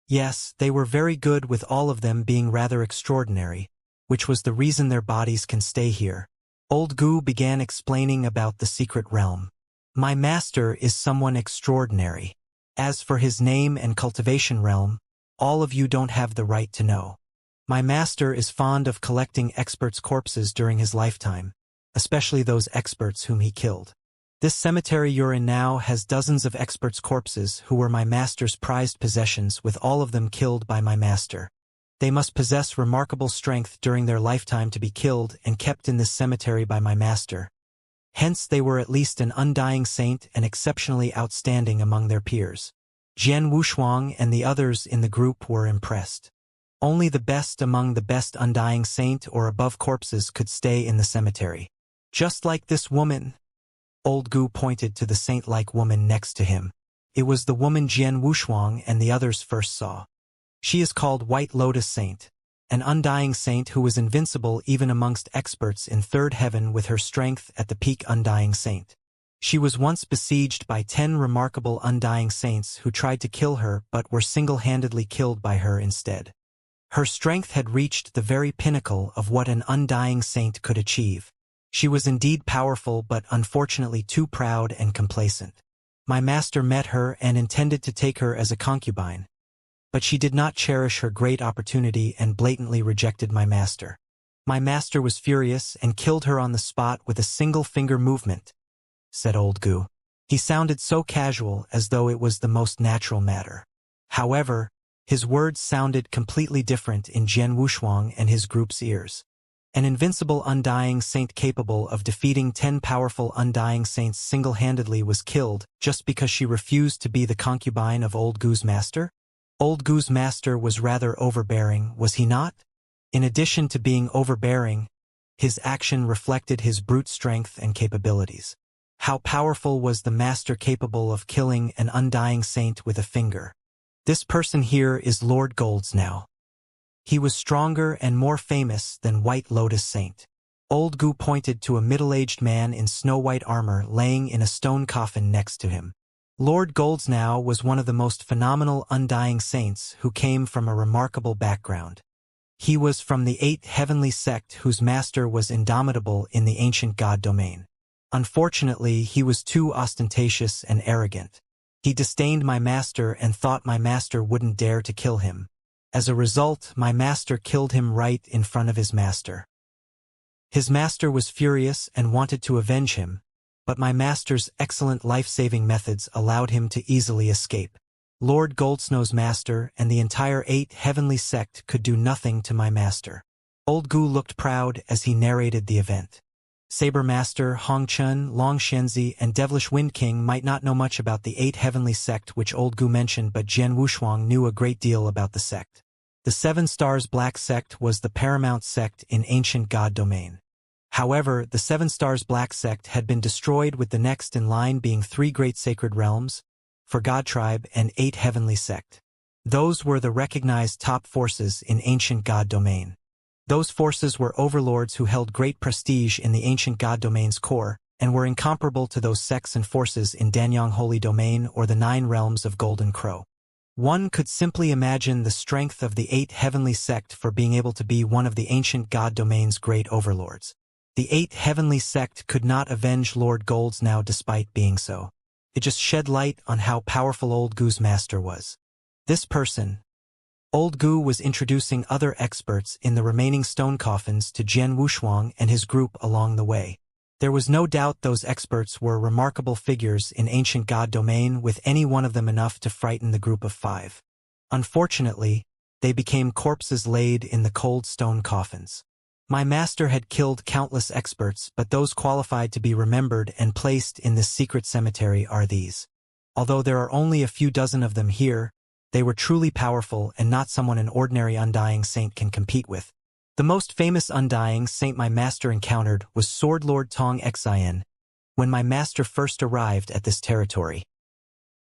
Yes, they were very good with all of them being rather extraordinary, which was the reason their bodies can stay here. Old Gu began explaining about the secret realm. My master is someone extraordinary. As for his name and cultivation realm, all of you don't have the right to know. My master is fond of collecting experts' corpses during his lifetime, especially those experts whom he killed. This cemetery you're in now has dozens of experts' corpses who were my master's prized possessions, with all of them killed by my master. They must possess remarkable strength during their lifetime to be killed and kept in this cemetery by my master. Hence they were at least an undying saint and exceptionally outstanding among their peers. Jian Wushuang and the others in the group were impressed. Only the best among the best undying saint or above corpses could stay in the cemetery. Just like this woman. Old Gu pointed to the saint-like woman next to him. It was the woman Jian Wushuang and the others first saw. She is called White Lotus Saint, an undying saint who was invincible even amongst experts in third heaven with her strength at the peak undying saint. She was once besieged by 10 remarkable undying saints who tried to kill her but were single-handedly killed by her instead. Her strength had reached the very pinnacle of what an undying saint could achieve. She was indeed powerful but unfortunately too proud and complacent. My master met her and intended to take her as a concubine, but she did not cherish her great opportunity and blatantly rejected my master. My master was furious and killed her on the spot with a single finger movement, said Old Gu. He sounded so casual as though it was the most natural matter. However, his words sounded completely different in Jian Wushuang and his group's ears. An invincible undying saint capable of defeating 10 powerful undying saints single-handedly was killed just because she refused to be the concubine of Old Gu's master? Old Gu's master was rather overbearing, was he not? In addition to being overbearing, his action reflected his brute strength and capabilities. How powerful was the master capable of killing an undying saint with a finger? This person here is Lord Goldsnow. He was stronger and more famous than White Lotus Saint. Old Gu pointed to a middle-aged man in snow-white armor laying in a stone coffin next to him. Lord Goldsnow was one of the most phenomenal undying saints who came from a remarkable background. He was from the 8th heavenly sect whose master was indomitable in the ancient god domain. Unfortunately, he was too ostentatious and arrogant. He disdained my master and thought my master wouldn't dare to kill him. As a result, my master killed him right in front of his master. His master was furious and wanted to avenge him, but my master's excellent life-saving methods allowed him to easily escape. Lord Goldsnow's master and the entire 8th heavenly sect could do nothing to my master. Old Gu looked proud as he narrated the event. Saber Master, Hong Chun, Long Xianxia, and Devilish Wind King might not know much about the 8th heavenly sect which Old Gu mentioned, but Jian Wushuang knew a great deal about the sect. The 7 Stars Black sect was the paramount sect in ancient god domain. However, the 7 Stars Black sect had been destroyed, with the next in line being 3 great sacred realms, for God Tribe and 8 heavenly sect. Those were the recognized top forces in ancient god domain. Those forces were overlords who held great prestige in the ancient god domain's core, and were incomparable to those sects and forces in Danyang Holy Domain or the 9 realms of Golden Crow. One could simply imagine the strength of the 8th heavenly sect for being able to be one of the ancient god domain's great overlords. The 8th heavenly sect could not avenge Lord Goldsnow despite being so. It just shed light on how powerful Old Gu's master was. This person, Old Gu, was introducing other experts in the remaining stone coffins to Jian Wushuang and his group along the way. There was no doubt those experts were remarkable figures in ancient god domain, with any one of them enough to frighten the group of 5. Unfortunately, they became corpses laid in the cold stone coffins. My master had killed countless experts, but those qualified to be remembered and placed in this secret cemetery are these. Although there are only a few dozen of them here, they were truly powerful and not someone an ordinary undying saint can compete with. The most famous undying saint my master encountered was Sword Lord Tong Xian, when my master first arrived at this territory.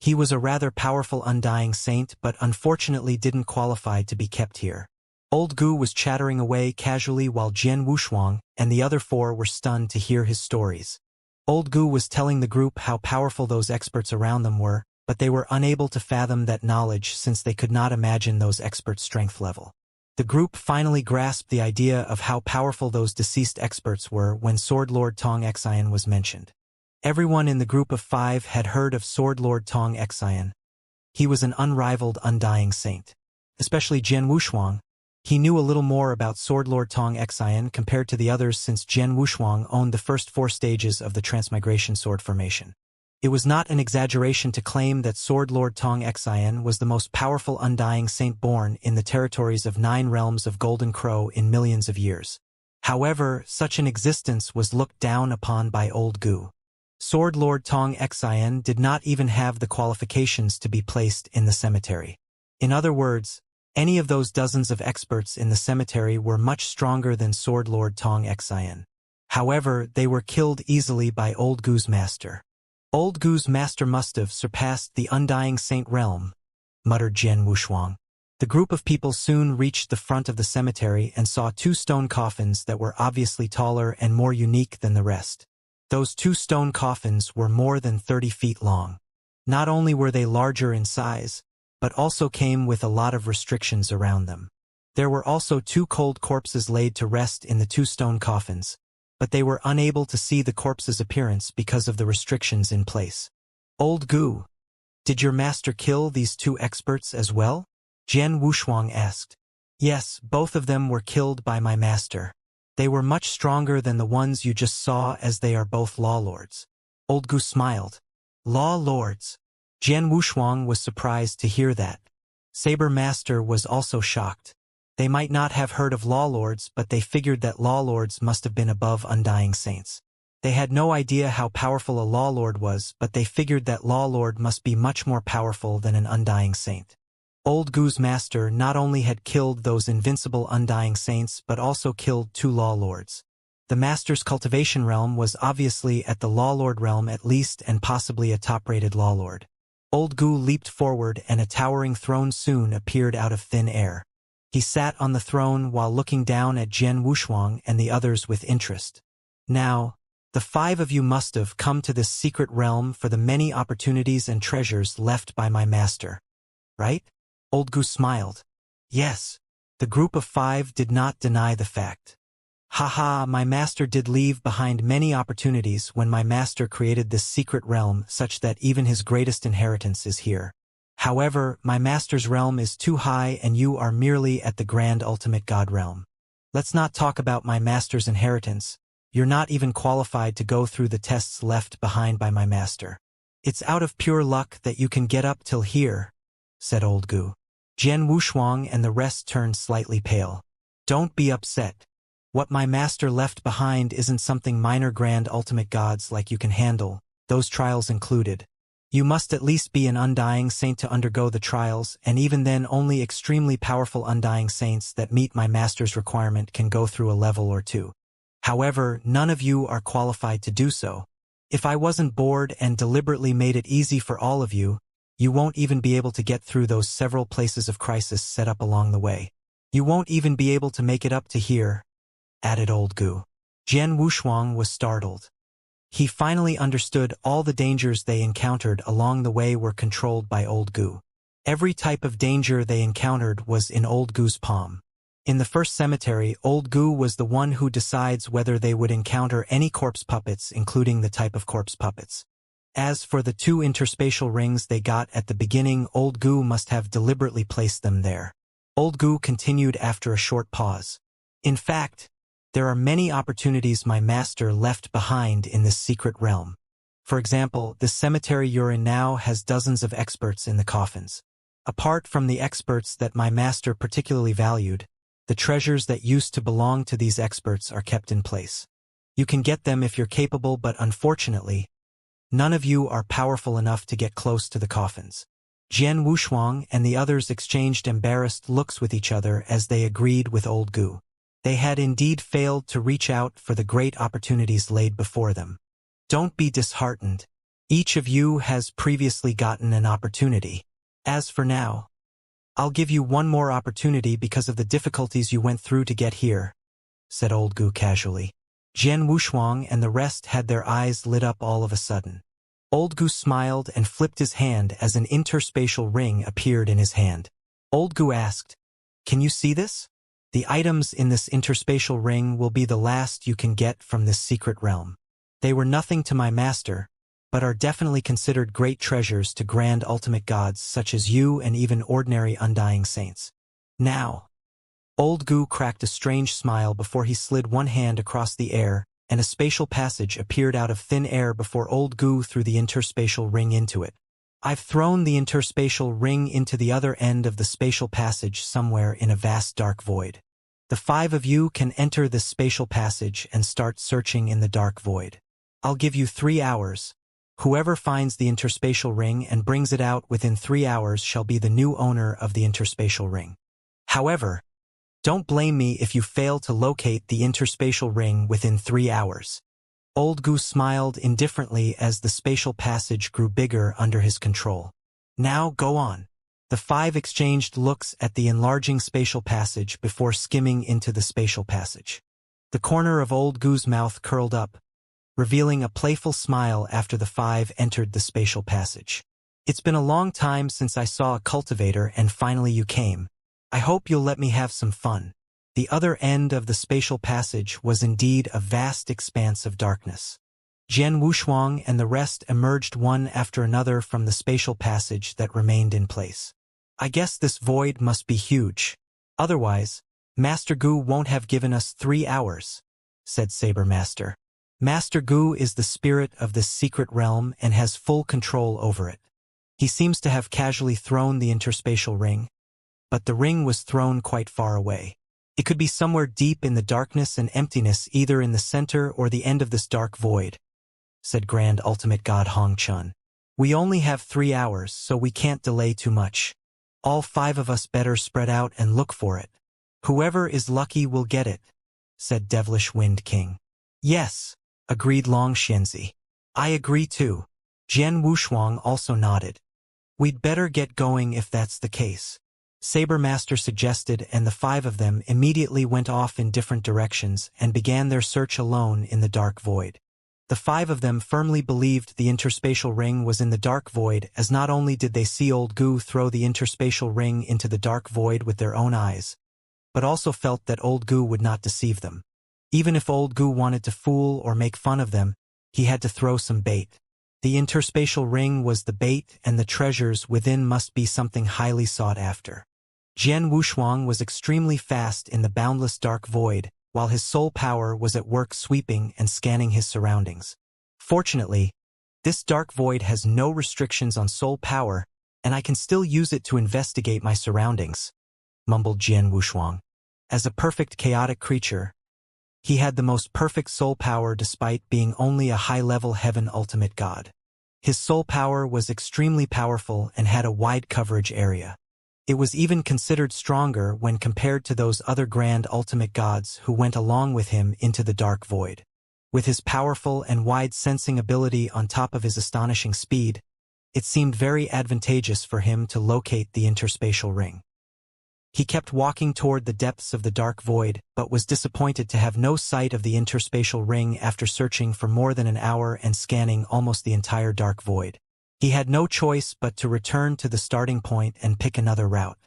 He was a rather powerful undying saint, but unfortunately didn't qualify to be kept here. Old Gu was chattering away casually while Jian Wushuang and the other 4 were stunned to hear his stories. Old Gu was telling the group how powerful those experts around them were, but they were unable to fathom that knowledge since they could not imagine those experts' strength level. The group finally grasped the idea of how powerful those deceased experts were when Sword Lord Tong Xian was mentioned. Everyone in the group of 5 had heard of Sword Lord Tong Xian. He was an unrivaled undying saint. Especially Jian Wushuang. He knew a little more about Sword Lord Tong Xian compared to the others, since Jian Wushuang owned the first 4 stages of the Transmigration sword formation. It was not an exaggeration to claim that Sword Lord Tong Xian was the most powerful undying saint born in the territories of 9 realms of Golden Crow in millions of years. However, such an existence was looked down upon by Old Gu. Sword Lord Tong Xian did not even have the qualifications to be placed in the cemetery. In other words, any of those dozens of experts in the cemetery were much stronger than Sword Lord Tong Xian. However, they were killed easily by Old Gu's master. Old Gu's master must have surpassed the undying saint realm, muttered Jian Wushuang. The group of people soon reached the front of the cemetery and saw 2 stone coffins that were obviously taller and more unique than the rest. Those 2 stone coffins were more than 30 feet long. Not only were they larger in size, but also came with a lot of restrictions around them. There were also 2 cold corpses laid to rest in the 2 stone coffins, but they were unable to see the corpse's appearance because of the restrictions in place. Old Gu, did your master kill these 2 experts as well? Jian Wushuang asked. Yes, both of them were killed by my master. They were much stronger than the ones you just saw, as they are both law lords. Old Gu smiled. Law lords. Jian Wushuang was surprised to hear that. Saber Master was also shocked. They might not have heard of law lords, but they figured that law lords must have been above undying saints. They had no idea how powerful a law lord was, but they figured that law lord must be much more powerful than an undying saint. Old Gu's master not only had killed those invincible undying saints but also killed 2 law lords. The master's cultivation realm was obviously at the law lord realm at least, and possibly a top-rated law lord. Old Gu leaped forward and a towering throne soon appeared out of thin air. He sat on the throne while looking down at Jian Wushuang and the others with interest. Now, the 5 of you must have come to this secret realm for the many opportunities and treasures left by my master. Right? Old Gu smiled. Yes. The group of 5 did not deny the fact. Haha, my master did leave behind many opportunities when my master created this secret realm, such that even his greatest inheritance is here. However, my master's realm is too high and you are merely at the grand ultimate god realm. Let's not talk about my master's inheritance. You're not even qualified to go through the tests left behind by my master. It's out of pure luck that you can get up till here, said Old Gu. Jian Wushuang and the rest turned slightly pale. Don't be upset. What my master left behind isn't something minor grand ultimate gods like you can handle, those trials included. You must at least be an undying saint to undergo the trials, and even then only extremely powerful undying saints that meet my master's requirement can go through a level or 2. However, none of you are qualified to do so. If I wasn't bored and deliberately made it easy for all of you, you won't even be able to get through those several places of crisis set up along the way. You won't even be able to make it up to here, added Old Gu. Jian Wushuang was startled. He finally understood all the dangers they encountered along the way were controlled by Old Gu. Every type of danger they encountered was in Old Gu's palm. In the first cemetery, Old Gu was the one who decides whether they would encounter any corpse puppets, including the type of corpse puppets. As for the 2 interspatial rings they got at the beginning, Old Gu must have deliberately placed them there. Old Gu continued after a short pause. In fact, there are many opportunities my master left behind in this secret realm. For example, this cemetery you're in now has dozens of experts in the coffins. Apart from the experts that my master particularly valued, the treasures that used to belong to these experts are kept in place. You can get them if you're capable, but unfortunately, none of you are powerful enough to get close to the coffins. Jian Wushuang and the others exchanged embarrassed looks with each other as they agreed with Old Gu. They had indeed failed to reach out for the great opportunities laid before them. Don't be disheartened. Each of you has previously gotten an opportunity. As for now, I'll give you one more opportunity because of the difficulties you went through to get here, said Old Gu casually. Jian Wushuang and the rest had their eyes lit up all of a sudden. Old Gu smiled and flipped his hand as an interspatial ring appeared in his hand. Old Gu asked, "Can you see this? The items in this interspatial ring will be the last you can get from this secret realm. They were nothing to my master, but are definitely considered great treasures to grand ultimate gods such as you and even ordinary undying saints. Now." Old Gu cracked a strange smile before he slid one hand across the air, and a spatial passage appeared out of thin air before Old Gu threw the interspatial ring into it. I've thrown the interspatial ring into the other end of the spatial passage somewhere in a vast dark void. The 5 of you can enter this spatial passage and start searching in the dark void. I'll give you 3 hours. Whoever finds the interspatial ring and brings it out within 3 hours shall be the new owner of the interspatial ring. However, don't blame me if you fail to locate the interspatial ring within 3 hours. Old Gu smiled indifferently as the spatial passage grew bigger under his control. Now go on. The 5 exchanged looks at the enlarging spatial passage before skimming into the spatial passage. The corner of Old Gu's mouth curled up, revealing a playful smile after the 5 entered the spatial passage. It's been a long time since I saw a cultivator and finally you came. I hope you'll let me have some fun. The other end of the spatial passage was indeed a vast expanse of darkness. Jian Wushuang and the rest emerged one after another from the spatial passage that remained in place. I guess this void must be huge. Otherwise, Master Gu won't have given us 3 hours, said Saber Master. Master Gu is the spirit of this secret realm and has full control over it. He seems to have casually thrown the interspatial ring, but the ring was thrown quite far away. It could be somewhere deep in the darkness and emptiness, either in the center or the end of this dark void, said Grand Ultimate God Hong Chun. We only have 3 hours, so we can't delay too much. All 5 of us better spread out and look for it. Whoever is lucky will get it, said Devilish Wind King. Yes, agreed Long Xianxia. I agree too. Jian Wushuang also nodded. We'd better get going if that's the case, Saber Master suggested, and the 5 of them immediately went off in different directions and began their search alone in the dark void. The 5 of them firmly believed the interspatial ring was in the dark void, as not only did they see old Gu throw the interspatial ring into the dark void with their own eyes, but also felt that old Gu would not deceive them. Even if old Gu wanted to fool or make fun of them, he had to throw some bait. The interspatial ring was the bait, and the treasures within must be something highly sought after. Jian Wushuang was extremely fast in the boundless dark void, while his soul power was at work sweeping and scanning his surroundings. Fortunately, this dark void has no restrictions on soul power, and I can still use it to investigate my surroundings, mumbled Jian Wushuang. As a perfect chaotic creature, he had the most perfect soul power despite being only a high-level heaven ultimate god. His soul power was extremely powerful and had a wide coverage area. It was even considered stronger when compared to those other grand ultimate gods who went along with him into the dark void. With his powerful and wide sensing ability on top of his astonishing speed, it seemed very advantageous for him to locate the interspatial ring. He kept walking toward the depths of the dark void, but was disappointed to have no sight of the interspatial ring after searching for more than an hour and scanning almost the entire dark void. He had no choice but to return to the starting point and pick another route.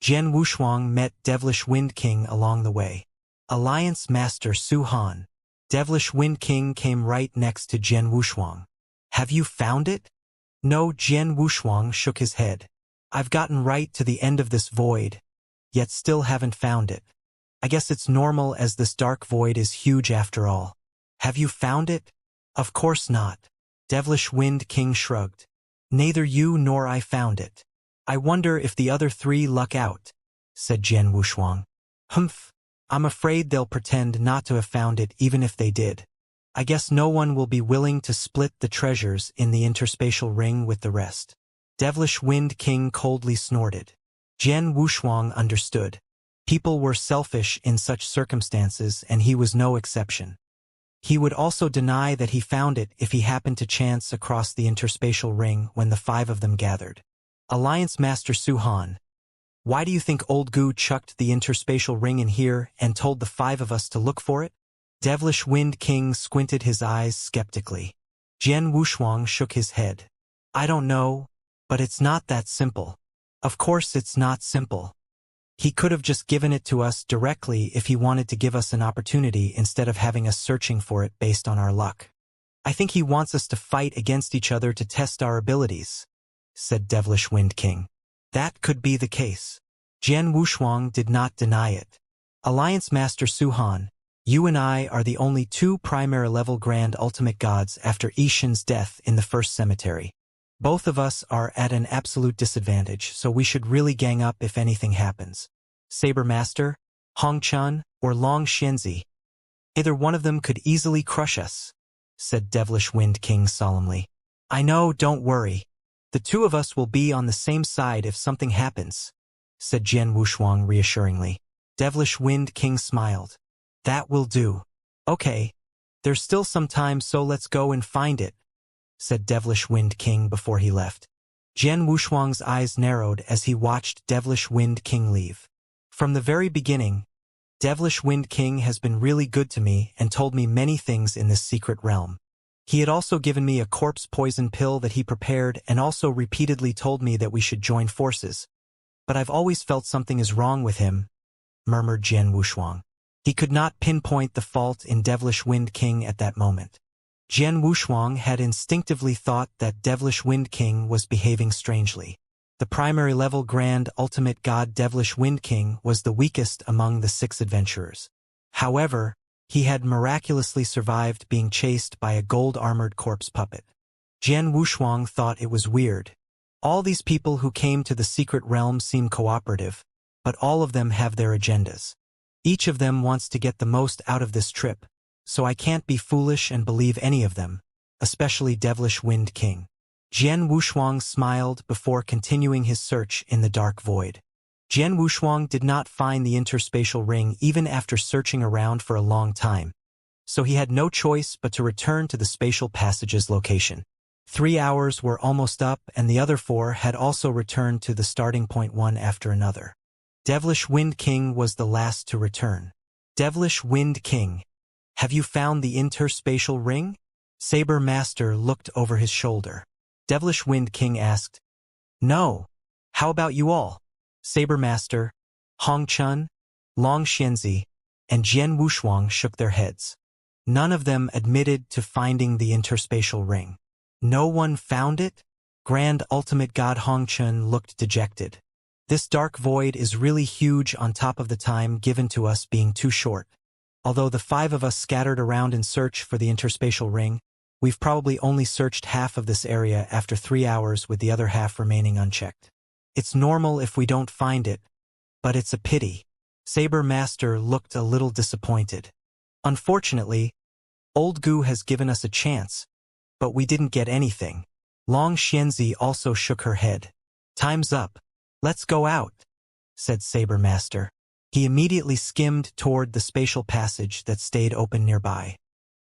Jian Wushuang met Devilish Wind King along the way. Alliance Master Su Han. Devilish Wind King came right next to Jian Wushuang. Have you found it? No, Jian Wushuang shook his head. I've gotten right to the end of this void, yet still haven't found it. I guess it's normal as this dark void is huge after all. Have you found it? Of course not. Devilish Wind King shrugged. Neither you nor I found it. I wonder if the other 3 luck out, said Jian Wushuang. Humph, I'm afraid they'll pretend not to have found it even if they did. I guess no one will be willing to split the treasures in the interspatial ring with the rest. Devilish Wind King coldly snorted. Jian Wushuang understood. People were selfish in such circumstances, and he was no exception. He would also deny that he found it if he happened to chance across the interspatial ring when the 5 of them gathered. Alliance Master Su Han. Why do you think old Gu chucked the interspatial ring in here and told the 5 of us to look for it? Devilish Wind King squinted his eyes skeptically. Jian Wushuang shook his head. I don't know, but it's not that simple. Of course it's not simple. He could have just given it to us directly if he wanted to give us an opportunity instead of having us searching for it based on our luck. I think he wants us to fight against each other to test our abilities, said Devilish Wind King. That could be the case. Jian Wushuang did not deny it. Alliance Master Su Han, you and I are the only 2 primary-level Grand Ultimate Gods after Ishin's death in the first cemetery. Both of us are at an absolute disadvantage, so we should really gang up if anything happens. Saber Master, Hong Chun, or Long Xianxia. Either one of them could easily crush us, said Devilish Wind King solemnly. I know, don't worry. The 2 of us will be on the same side if something happens, said Jian Wushuang reassuringly. Devilish Wind King smiled. That will do. Okay. There's still some time, so let's go and find it, said Devilish Wind King before he left. Jian Wushuang's eyes narrowed as he watched Devilish Wind King leave. From the very beginning, Devilish Wind King has been really good to me and told me many things in this secret realm. He had also given me a corpse poison pill that he prepared and also repeatedly told me that we should join forces. But I've always felt something is wrong with him, murmured Jian Wushuang. He could not pinpoint the fault in Devilish Wind King at that moment. Jian Wushuang had instinctively thought that Devilish Wind King was behaving strangely. The primary level Grand Ultimate God Devilish Wind King was the weakest among the 6 adventurers. However, he had miraculously survived being chased by a gold-armored corpse puppet. Jian Wushuang thought it was weird. All these people who came to the secret realm seem cooperative, but all of them have their agendas. Each of them wants to get the most out of this trip, so I can't be foolish and believe any of them, especially Devilish Wind King. Jian Wushuang smiled before continuing his search in the dark void. Jian Wushuang did not find the interspatial ring even after searching around for a long time, so he had no choice but to return to the spatial passage's location. 3 hours were almost up, and the other 4 had also returned to the starting point one after another. Devilish Wind King was the last to return. Devilish Wind King, have you found the interspatial ring? Saber Master looked over his shoulder. Devilish Wind King asked, No. How about you all? Saber Master, Hong Chun, Long Xianzi, and Jian Wushuang shook their heads. None of them admitted to finding the interspatial ring. No one found it? Grand Ultimate God Hong Chun looked dejected. This dark void is really huge on top of the time given to us being too short. Although the 5 of us scattered around in search for the interspatial ring, we've probably only searched half of this area after 3 hours with the other half remaining unchecked. It's normal if we don't find it, but it's a pity. Saber Master looked a little disappointed. Unfortunately, Old Gu has given us a chance, but we didn't get anything. Long Xianzi also shook her head. Time's up. Let's go out, said Saber Master. He immediately skimmed toward the spatial passage that stayed open nearby.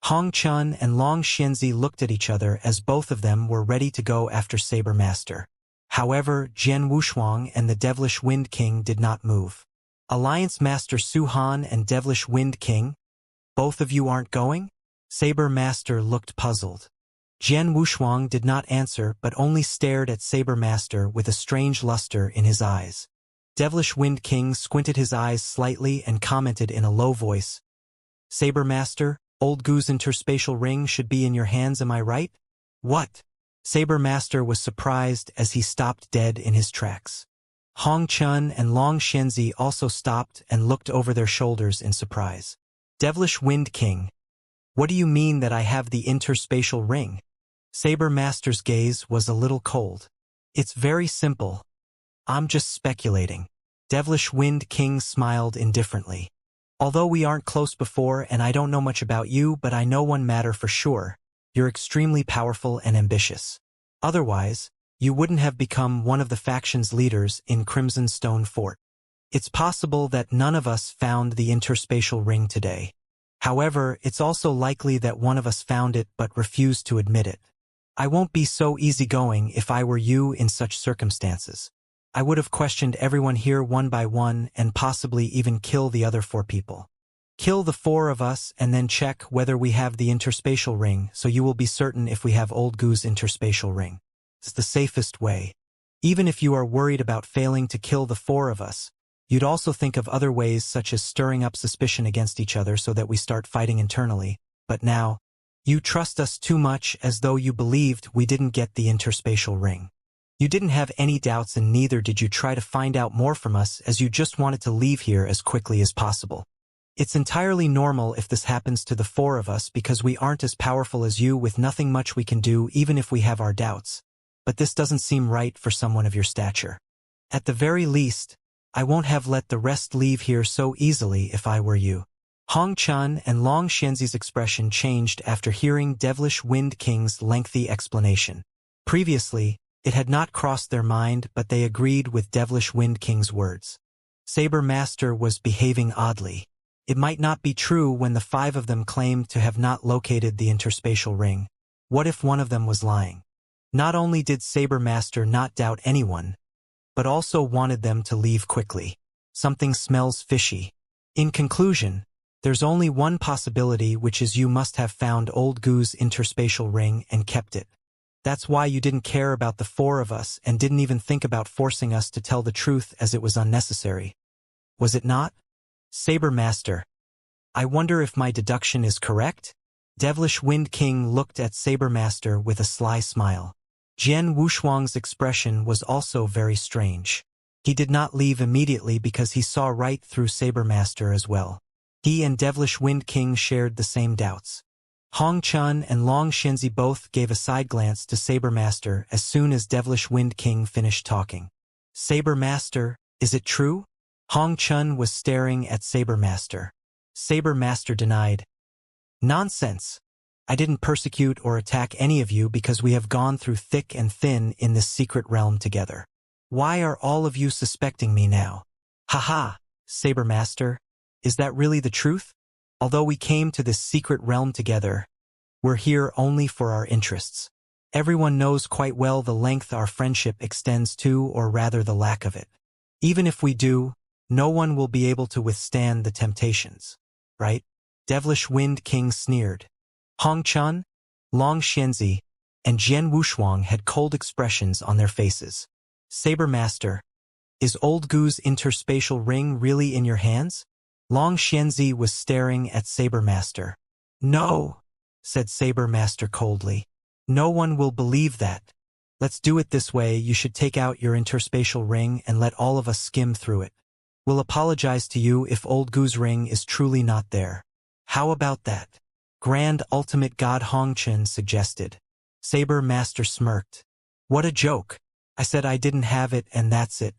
Hong Chun and Long Xianzi looked at each other as both of them were ready to go after Saber Master. However, Jian Wushuang and the Devilish Wind King did not move. Alliance Master Su Han and Devilish Wind King, both of you aren't going? Saber Master looked puzzled. Jian Wushuang did not answer but only stared at Saber Master with a strange luster in his eyes. Devilish Wind King squinted his eyes slightly and commented in a low voice. Saber Master, Old Gu's interspatial ring should be in your hands, am I right? What? Saber Master was surprised as he stopped dead in his tracks. Hong Chun and Long Xianzi also stopped and looked over their shoulders in surprise. Devilish Wind King, what do you mean that I have the interspatial ring? Saber Master's gaze was a little cold. It's very simple. I'm just speculating. Devilish Wind King smiled indifferently. Although we aren't close before and I don't know much about you, but I know one matter for sure. You're extremely powerful and ambitious. Otherwise, you wouldn't have become one of the faction's leaders in Crimson Stone Fort. It's possible that none of us found the interspatial ring today. However, it's also likely that one of us found it but refused to admit it. I won't be so easygoing if I were you in such circumstances. I would have questioned everyone here one by one and possibly even kill the other 4 people. Kill the 4 of us and then check whether we have the interspatial ring so you will be certain if we have Old Gu's interspatial ring. It's the safest way. Even if you are worried about failing to kill the 4 of us, you'd also think of other ways such as stirring up suspicion against each other so that we start fighting internally. But now, you trust us too much as though you believed we didn't get the interspatial ring. You didn't have any doubts and neither did you try to find out more from us as you just wanted to leave here as quickly as possible. It's entirely normal if this happens to the 4 of us because we aren't as powerful as you with nothing much we can do even if we have our doubts. But this doesn't seem right for someone of your stature. At the very least, I won't have let the rest leave here so easily if I were you. Hong Chun and Long Xianzi's expression changed after hearing Devilish Wind King's lengthy explanation. Previously, it had not crossed their mind but they agreed with Devilish Wind King's words. Saber Master was behaving oddly. It might not be true when the 5 of them claimed to have not located the interspatial ring. What if one of them was lying? Not only did Saber Master not doubt anyone, but also wanted them to leave quickly. Something smells fishy. In conclusion, there's only one possibility, which is you must have found Old Gu's interspatial ring and kept it. That's why you didn't care about the 4 of us and didn't even think about forcing us to tell the truth as it was unnecessary. Was it not? Saber Master, I wonder if my deduction is correct? Devilish Wind King looked at Saber Master with a sly smile. Jian Wushuang's expression was also very strange. He did not leave immediately because he saw right through Sabermaster as well. He and Devilish Wind King shared the same doubts. Hong Chun and Long Xianzi both gave a side glance to Sabermaster as soon as Devilish Wind King finished talking. Sabermaster, is it true? Hong Chun was staring at Sabermaster. Sabermaster denied. Nonsense. I didn't persecute or attack any of you because we have gone through thick and thin in this secret realm together. Why are all of you suspecting me now? Haha, Sabermaster, is that really the truth? Although we came to this secret realm together, we're here only for our interests. Everyone knows quite well the length our friendship extends to, or rather the lack of it. Even if we do, no one will be able to withstand the temptations, right? Devilish Wind King sneered. Hong Chun, Long Xianzi, and Jian Wushuang had cold expressions on their faces. Sabermaster, is Old Gu's interspatial ring really in your hands? Long Xianzi was staring at Sabermaster. No, said Sabermaster coldly. No one will believe that. Let's do it this way. You should take out your interspatial ring and let all of us skim through it. We'll apologize to you if Old Gu's ring is truly not there. How about that? Grand Ultimate God Hong Chun suggested. Sabermaster smirked. What a joke. I said I didn't have it and that's it.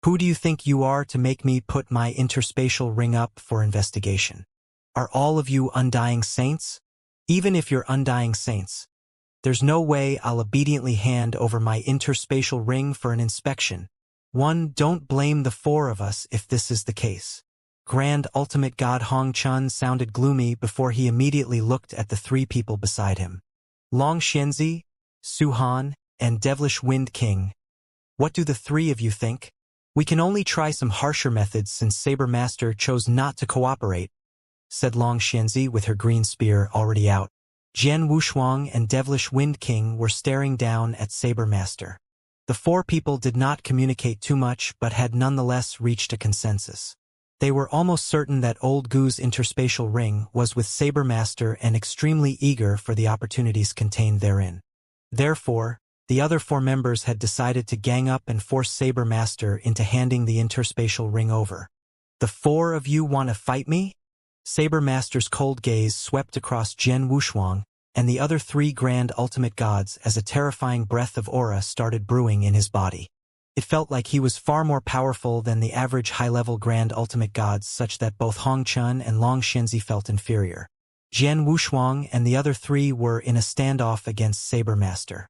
Who do you think you are to make me put my interspatial ring up for investigation? Are all of you undying saints? Even if you're undying saints, there's no way I'll obediently hand over my interspatial ring for an inspection. Don't blame the four of us if this is the case. Grand Ultimate God Hong Chun sounded gloomy before he immediately looked at the three people beside him. Long Xianzi, Su Han, and Devilish Wind King. What do the three of you think? We can only try some harsher methods since Sabermaster chose not to cooperate, said Long Xianzi with her green spear already out. Jian Wushuang and Devilish Wind King were staring down at Sabermaster. The four people did not communicate too much but had nonetheless reached a consensus. They were almost certain that Old Gu's interspatial ring was with Sabermaster and extremely eager for the opportunities contained therein. Therefore, the other four members had decided to gang up and force Sabermaster into handing the interspatial ring over. The four of you want to fight me? Sabermaster's cold gaze swept across Jian Wushuang and the other three Grand Ultimate Gods as a terrifying breath of aura started brewing in his body. It felt like he was far more powerful than the average high-level Grand Ultimate Gods, such that both Hong Chun and Long Xianzi felt inferior. Jian Wushuang and the other three were in a standoff against Sabermaster.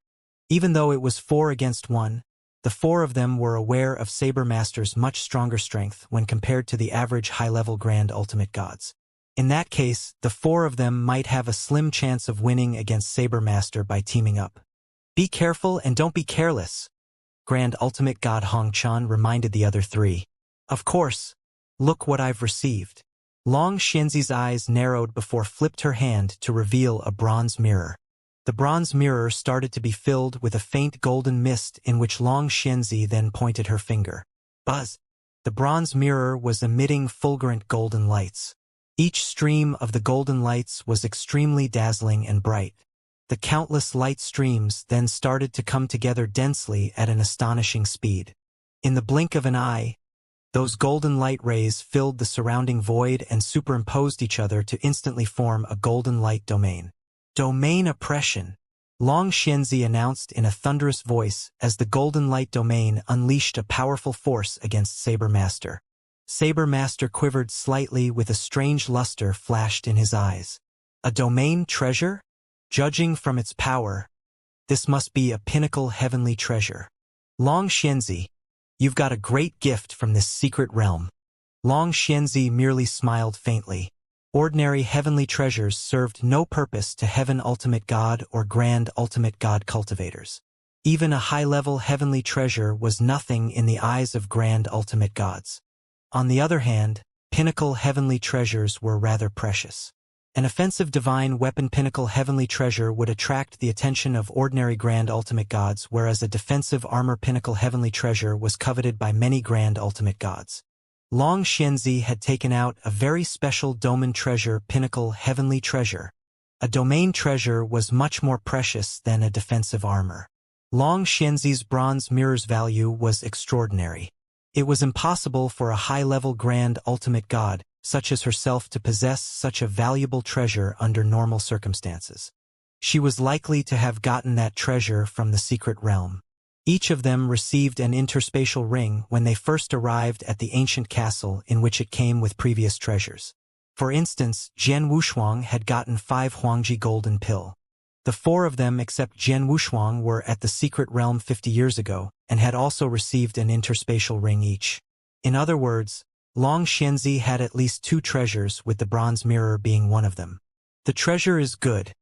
Even though it was 4 against 1, the four of them were aware of Sabermaster's much stronger strength when compared to the average high-level Grand Ultimate Gods. In that case, the four of them might have a slim chance of winning against Sabermaster by teaming up. Be careful and don't be careless, Grand Ultimate God Hong Chun reminded the other three. Of course. Look what I've received. Long Xianzi's eyes narrowed before flipped her hand to reveal a bronze mirror. The bronze mirror started to be filled with a faint golden mist in which Long Xianzi then pointed her finger. Buzz! The bronze mirror was emitting fulgurant golden lights. Each stream of the golden lights was extremely dazzling and bright. The countless light streams then started to come together densely at an astonishing speed. In the blink of an eye, those golden light rays filled the surrounding void and superimposed each other to instantly form a golden light domain. Domain oppression, Long Xianzi announced in a thunderous voice as the golden light domain unleashed a powerful force against Sabermaster. Sabermaster quivered slightly with a strange luster flashed in his eyes. A domain treasure? Judging from its power, this must be a pinnacle heavenly treasure. Long Xianzi, you've got a great gift from this secret realm. Long Xianzi merely smiled faintly. Ordinary heavenly treasures served no purpose to Heaven Ultimate God or Grand Ultimate God cultivators. Even a high-level heavenly treasure was nothing in the eyes of Grand Ultimate Gods. On the other hand, pinnacle heavenly treasures were rather precious. An offensive divine weapon pinnacle heavenly treasure would attract the attention of ordinary Grand Ultimate Gods, whereas a defensive armor pinnacle heavenly treasure was coveted by many Grand Ultimate Gods. Long Xianzi had taken out a very special domain treasure pinnacle heavenly treasure. A domain treasure was much more precious than a defensive armor. Long Xianxi's bronze mirror's value was extraordinary. It was impossible for a high-level grand ultimate god, such as herself, to possess such a valuable treasure under normal circumstances. She was likely to have gotten that treasure from the secret realm. Each of them received an interspatial ring when they first arrived at the ancient castle in which it came with previous treasures. For instance, Jian Wushuang had gotten 5 Huangji golden pill. The 4 of them except Jian Wushuang were at the secret realm 50 years ago, and had also received an interspatial ring each. In other words, Long Xianxi had at least 2 treasures, with the bronze mirror being one of them. The treasure is good,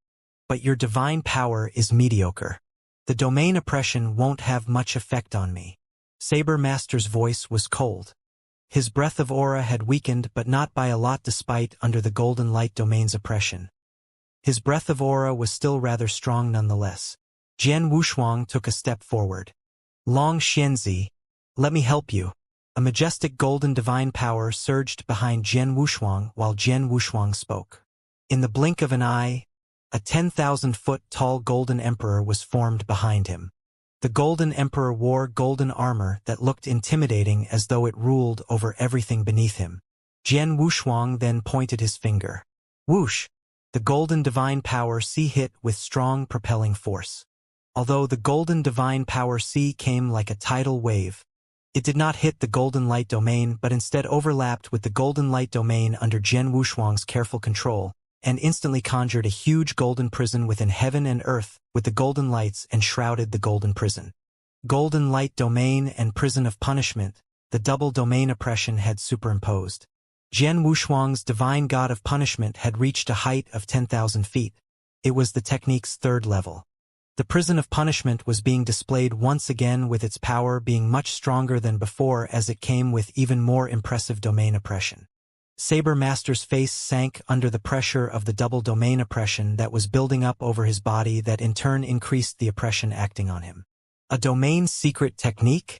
but your divine power is mediocre. The domain oppression won't have much effect on me. Saber Master's voice was cold. His breath of aura had weakened, but not by a lot despite under the golden light domain's oppression. His breath of aura was still rather strong nonetheless. Jian Wushuang took a step forward. Long Xianxi, let me help you. A majestic golden divine power surged behind Jian Wushuang while Jian Wushuang spoke. In the blink of an eye, a 10,000-foot-tall golden emperor was formed behind him. The golden emperor wore golden armor that looked intimidating, as though it ruled over everything beneath him. Jian Wushuang then pointed his finger. Whoosh! The golden divine power C hit with strong propelling force. Although the golden divine power C came like a tidal wave, it did not hit the golden light domain but instead overlapped with the golden light domain under Jian Wushuang's careful control, and instantly conjured a huge golden prison within heaven and earth with the golden lights enshrouded the golden prison. Golden light domain and prison of punishment, the double domain oppression had superimposed. Jian Wushuang's divine god of punishment had reached a height of 10,000 feet. It was the technique's 3rd level. The prison of punishment was being displayed once again, with its power being much stronger than before as it came with even more impressive domain oppression. Saber Master's face sank under the pressure of the double domain oppression that was building up over his body, that in turn increased the oppression acting on him. A domain secret technique?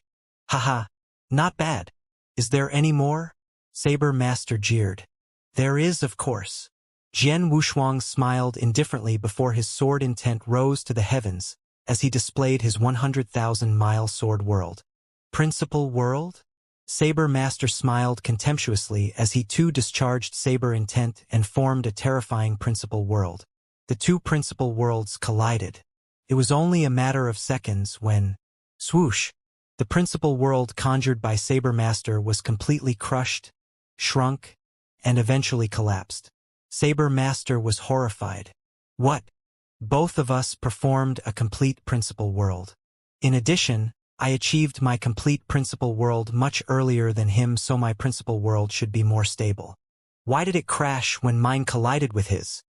Haha, not bad. Is there any more? Saber Master jeered. There is, of course. Jian Wushuang smiled indifferently before his sword intent rose to the heavens as he displayed his 100,000-mile sword world. Principal world? Saber Master smiled contemptuously as he too discharged saber intent and formed a terrifying principal world. The 2 principal worlds collided. It was only a matter of seconds when, swoosh, the principal world conjured by Saber Master was completely crushed, shrunk, and eventually collapsed. Saber Master was horrified. What? Both of us performed a complete principal world. In addition, I achieved my complete principal world much earlier than him, so my principal world should be more stable. Why did it crash when mine collided with his?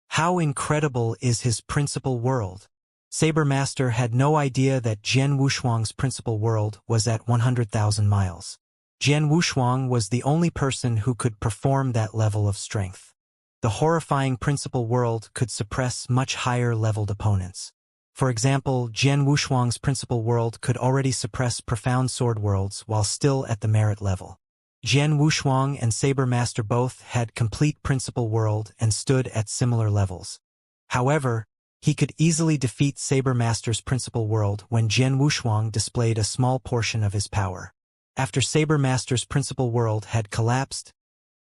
How incredible is his principal world? Saber Master had no idea that Jian Wushuang's principal world was at 100,000 miles. Jian Wushuang was the only person who could perform that level of strength. The horrifying principal world could suppress much higher-leveled opponents. For example, Jian Wushuang's principal world could already suppress profound sword worlds while still at the merit level. Jian Wushuang and Saber Master both had complete principal world and stood at similar levels. However, he could easily defeat Saber Master's principal world when Jian Wushuang displayed a small portion of his power. After Saber Master's principal world had collapsed,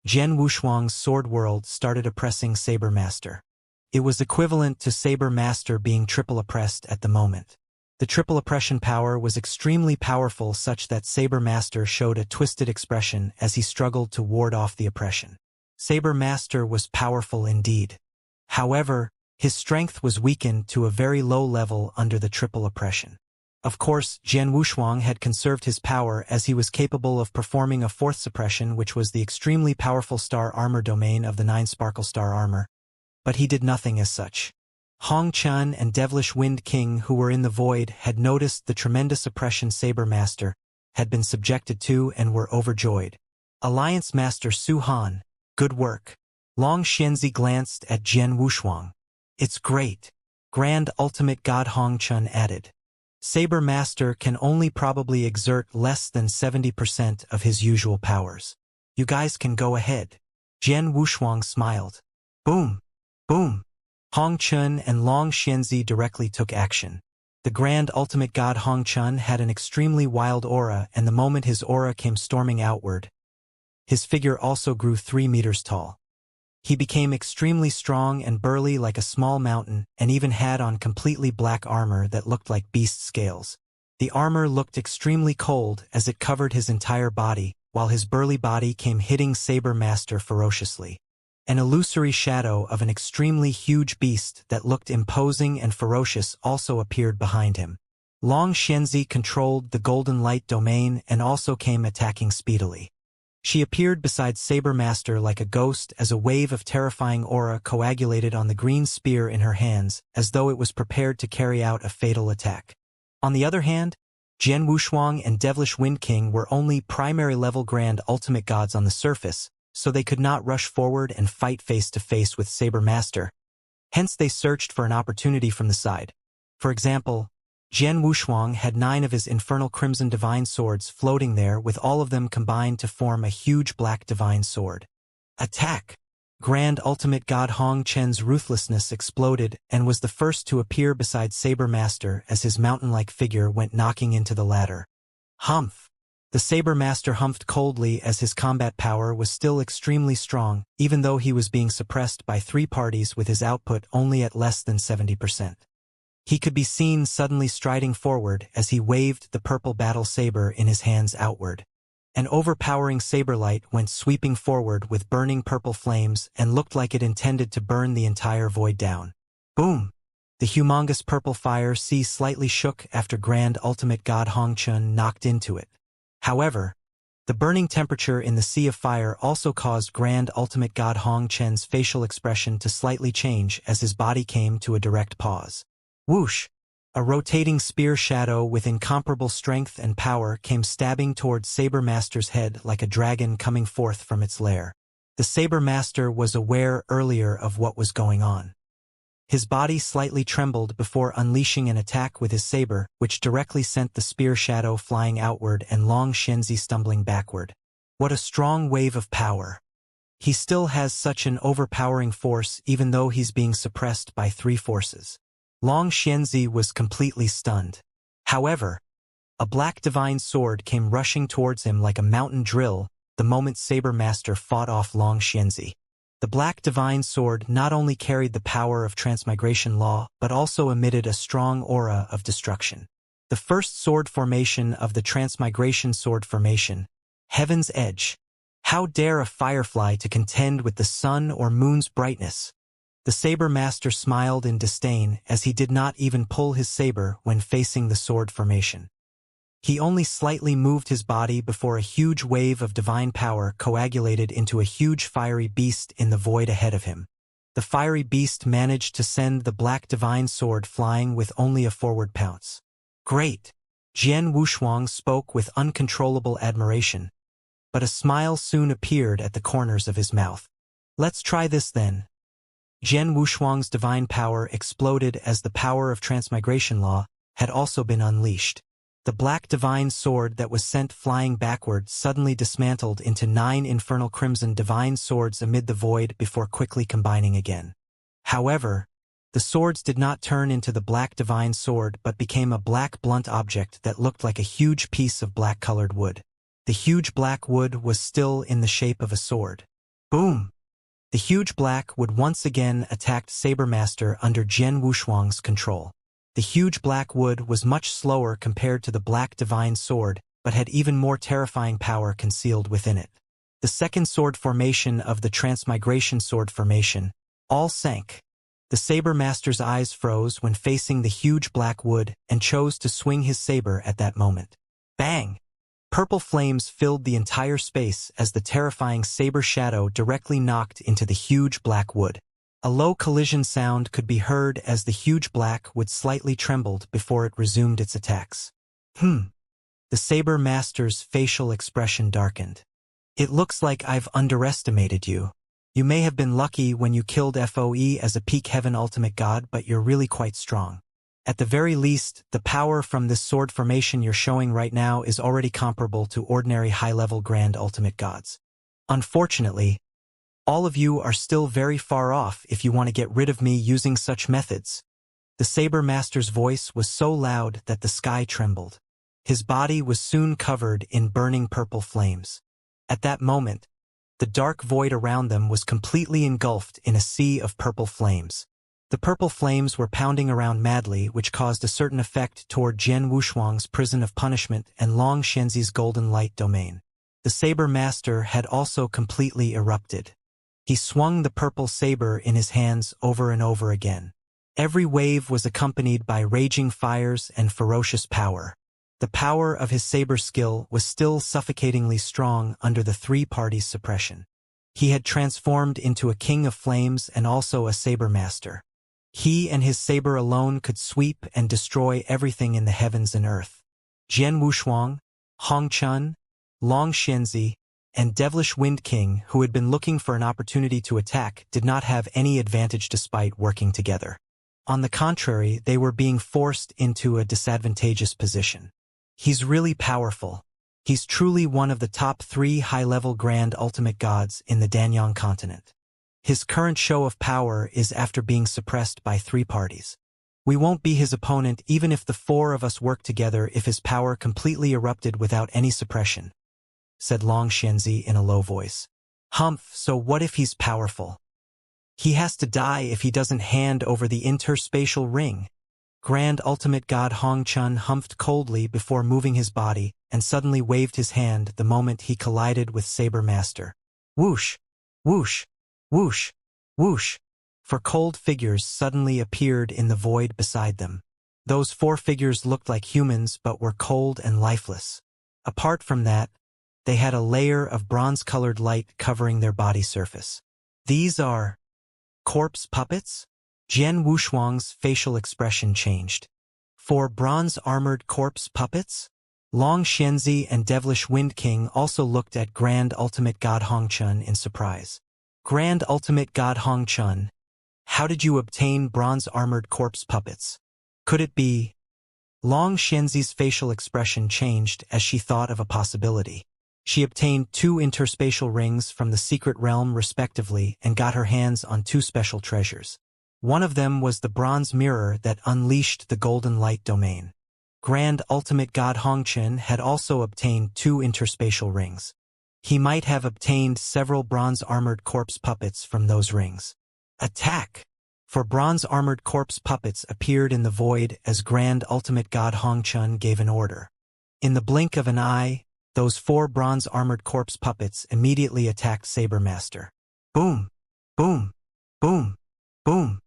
Jian Wushuang's sword world started oppressing Saber Master. It was equivalent to Saber Master being triple oppressed at the moment. The triple oppression power was extremely powerful, such that Saber Master showed a twisted expression as he struggled to ward off the oppression. Saber Master was powerful indeed. However, his strength was weakened to a very low level under the triple oppression. Of course, Jian Wushuang had conserved his power as he was capable of performing a 4th suppression, which was the extremely powerful star armor domain of the 9 sparkle star armor. But he did nothing as such. Hong Chun and Devilish Wind King, who were in the void, had noticed the tremendous oppression Saber Master had been subjected to and were overjoyed. Alliance Master Su Han, good work. Long Xianxi glanced at Jian Wushuang. It's great. Grand Ultimate God Hong Chun added. Saber Master can only probably exert less than 70% of his usual powers. You guys can go ahead. Jian Wushuang smiled. Boom. Boom. Hong Chun and Long Xianxi directly took action. The Grand Ultimate God Hong Chun had an extremely wild aura, and the moment his aura came storming outward, his figure also grew 3 meters tall. He became extremely strong and burly like a small mountain, and even had on completely black armor that looked like beast scales. The armor looked extremely cold as it covered his entire body, while his burly body came hitting Saber Master ferociously. An illusory shadow of an extremely huge beast that looked imposing and ferocious also appeared behind him. Long Xianxia controlled the golden light domain and also came attacking speedily. She appeared beside Saber Master like a ghost as a wave of terrifying aura coagulated on the green spear in her hands, as though it was prepared to carry out a fatal attack. On the other hand, Jian Wushuang and Devilish Wind King were only primary-level Grand Ultimate Gods on the surface, so they could not rush forward and fight face-to-face with Saber Master. Hence they searched for an opportunity from the side. For example, Jian Wushuang had 9 of his infernal crimson divine swords floating there, with all of them combined to form a huge black divine sword. Attack! Grand Ultimate God Hong Chen's ruthlessness exploded and was the first to appear beside Saber Master as his mountain-like figure went knocking into the ladder. Humph! The Saber Master humphed coldly as his combat power was still extremely strong, even though he was being suppressed by 3 parties with his output only at less than 70%. He could be seen suddenly striding forward as he waved the purple battle saber in his hands outward. An overpowering saber light went sweeping forward with burning purple flames and looked like it intended to burn the entire void down. Boom! The humongous purple fire sea slightly shook after Grand Ultimate God Hong Chun knocked into it. However, the burning temperature in the sea of fire also caused Grand Ultimate God Hong Chen's facial expression to slightly change as his body came to a direct pause. Whoosh! A rotating spear shadow with incomparable strength and power came stabbing towards Saber Master's head like a dragon coming forth from its lair. The Saber Master was aware earlier of what was going on. His body slightly trembled before unleashing an attack with his saber, which directly sent the spear shadow flying outward and Long Xianxia stumbling backward. What a strong wave of power! He still has such an overpowering force even though he's being suppressed by 3 forces. Long Xianxia was completely stunned. However, a black divine sword came rushing towards him like a mountain drill the moment Saber Master fought off Long Xianxia. The black divine sword not only carried the power of transmigration law, but also emitted a strong aura of destruction. The first sword formation of the transmigration sword formation, Heaven's Edge. How dare a firefly to contend with the sun or moon's brightness? The Saber Master smiled in disdain as he did not even pull his saber when facing the sword formation. He only slightly moved his body before a huge wave of divine power coagulated into a huge fiery beast in the void ahead of him. The fiery beast managed to send the black divine sword flying with only a forward pounce. Great! Jian Wushuang spoke with uncontrollable admiration, but a smile soon appeared at the corners of his mouth. Let's try this then. Jian Wushuang's divine power exploded as the power of transmigration law had also been unleashed. The black divine sword that was sent flying backward suddenly dismantled into 9 infernal crimson divine swords amid the void before quickly combining again. However, the swords did not turn into the black divine sword but became a black blunt object that looked like a huge piece of black-colored wood. The huge black wood was still in the shape of a sword. Boom! The huge black wood once again attacked Saber Master under Jian Wushuang's control. The huge black wood was much slower compared to the black divine sword, but had even more terrifying power concealed within it. The second sword formation of the transmigration sword formation all sank. The Saber Master's eyes froze when facing the huge black wood and chose to swing his saber at that moment. Bang! Purple flames filled the entire space as the terrifying saber shadow directly knocked into the huge black wood. A low collision sound could be heard as the huge black wood slightly trembled before it resumed its attacks. The Saber Master's facial expression darkened. It looks like I've underestimated you. You may have been lucky when you killed FOE as a peak heaven ultimate god, but you're really quite strong. At the very least, the power from this sword formation you're showing right now is already comparable to ordinary high-level grand ultimate gods. Unfortunately, all of you are still very far off if you want to get rid of me using such methods. The Saber Master's voice was so loud that the sky trembled. His body was soon covered in burning purple flames. At that moment, the dark void around them was completely engulfed in a sea of purple flames. The purple flames were pounding around madly, which caused a certain effect toward Jian Wushuang's prison of punishment and Long Shenzi's golden light domain. The Saber Master had also completely erupted. He swung the purple saber in his hands over and over again. Every wave was accompanied by raging fires and ferocious power. The power of his saber skill was still suffocatingly strong under the three parties' suppression. He had transformed into a king of flames and also a saber master. He and his saber alone could sweep and destroy everything in the heavens and earth. Jian Wushuang, Hong Chun, Long Shenzi, and Devilish Wind King, who had been looking for an opportunity to attack, did not have any advantage despite working together. On the contrary, they were being forced into a disadvantageous position. He's really powerful. He's truly one of the top 3 high-level grand ultimate gods in the Danyang continent. His current show of power is after being suppressed by 3 parties. We won't be his opponent even if the 4 of us work together if his power completely erupted without any suppression, said Long Shenzi in a low voice. Humph, so what if he's powerful? He has to die if he doesn't hand over the interspatial ring. Grand Ultimate God Hong Chun humphed coldly before moving his body and suddenly waved his hand the moment he collided with Saber Master. Whoosh! Whoosh! Whoosh! Whoosh! 4 cold figures suddenly appeared in the void beside them. Those 4 figures looked like humans but were cold and lifeless. Apart from that, they had a layer of bronze-colored light covering their body surface. These are corpse puppets? Jian Wushuang's facial expression changed. 4 bronze-armored corpse puppets? Long Shenzi and Devilish Wind King also looked at Grand Ultimate God Hong Chun in surprise. Grand Ultimate God Hong Chun, how did you obtain bronze-armored corpse puppets? Could it be? Long Shenzi's facial expression changed as she thought of a possibility. She obtained 2 interspatial rings from the secret realm respectively and got her hands on 2 special treasures. One of them was the bronze mirror that unleashed the golden light domain. Grand Ultimate God Hong Chun had also obtained 2 interspatial rings. He might have obtained several bronze-armored corpse puppets from those rings. Attack! 4 bronze-armored corpse puppets appeared in the void as Grand Ultimate God Hong Chun gave an order. In the blink of an eye, those 4 bronze-armored corpse puppets immediately attacked Saber Master. Boom! Boom! Boom! Boom!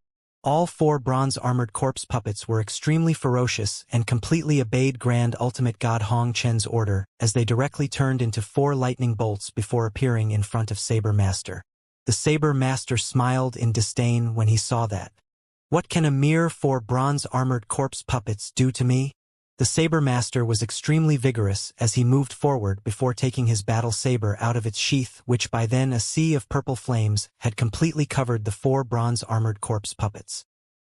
All 4 bronze-armored corpse puppets were extremely ferocious and completely obeyed Grand Ultimate God Hong Chun's order as they directly turned into 4 lightning bolts before appearing in front of Saber Master. The Saber Master smiled in disdain when he saw that. What can a mere 4 bronze-armored corpse puppets do to me? The Saber Master was extremely vigorous as he moved forward before taking his battle saber out of its sheath, which by then a sea of purple flames had completely covered the 4 bronze-armored corpse puppets.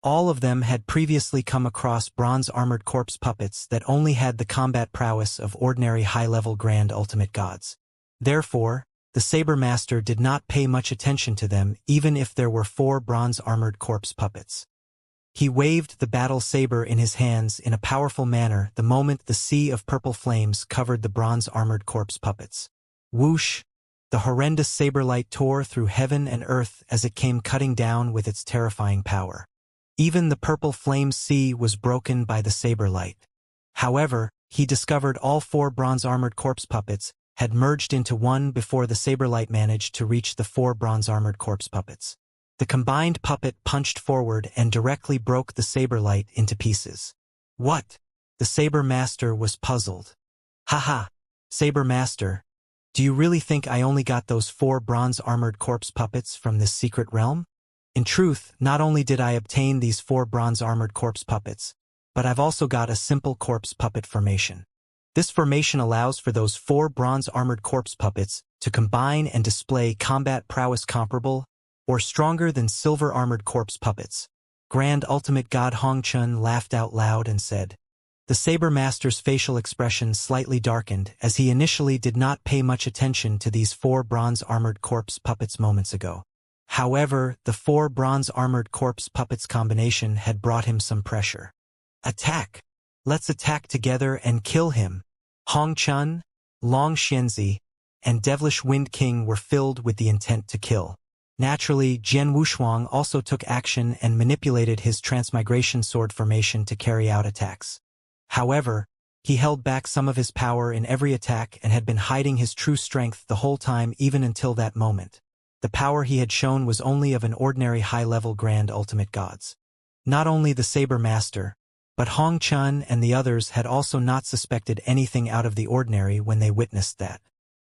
All of them had previously come across bronze-armored corpse puppets that only had the combat prowess of ordinary high-level grand ultimate gods. Therefore, the Saber Master did not pay much attention to them even if there were 4 bronze-armored corpse puppets. He waved the battle saber in his hands in a powerful manner the moment the sea of purple flames covered the bronze-armored corpse puppets. Whoosh! The horrendous saber light tore through heaven and earth as it came cutting down with its terrifying power. Even the purple flame sea was broken by the saber light. However, he discovered all 4 bronze-armored corpse puppets had merged into one before the saber light managed to reach the 4 bronze-armored corpse puppets. The combined puppet punched forward and directly broke the saber light into pieces. What? The Saber Master was puzzled. Haha, Saber Master, do you really think I only got those 4 bronze-armored corpse puppets from this secret realm? In truth, not only did I obtain these 4 bronze-armored corpse puppets, but I've also got a simple corpse puppet formation. This formation allows for those 4 bronze-armored corpse puppets to combine and display combat prowess comparable or stronger than silver-armored corpse puppets. Grand Ultimate God Hong Chun laughed out loud and said. The Saber Master's facial expression slightly darkened as he initially did not pay much attention to these 4 bronze-armored corpse puppets moments ago. However, the 4 bronze-armored corpse puppets combination had brought him some pressure. Attack! Let's attack together and kill him! Hong Chun, Long Xianxia, and Devilish Wind King were filled with the intent to kill. Naturally, Jian Wushuang also took action and manipulated his transmigration sword formation to carry out attacks. However, he held back some of his power in every attack and had been hiding his true strength the whole time even until that moment. The power he had shown was only of an ordinary high-level grand ultimate gods. Not only the Saber Master, but Hong Chun and the others had also not suspected anything out of the ordinary when they witnessed that.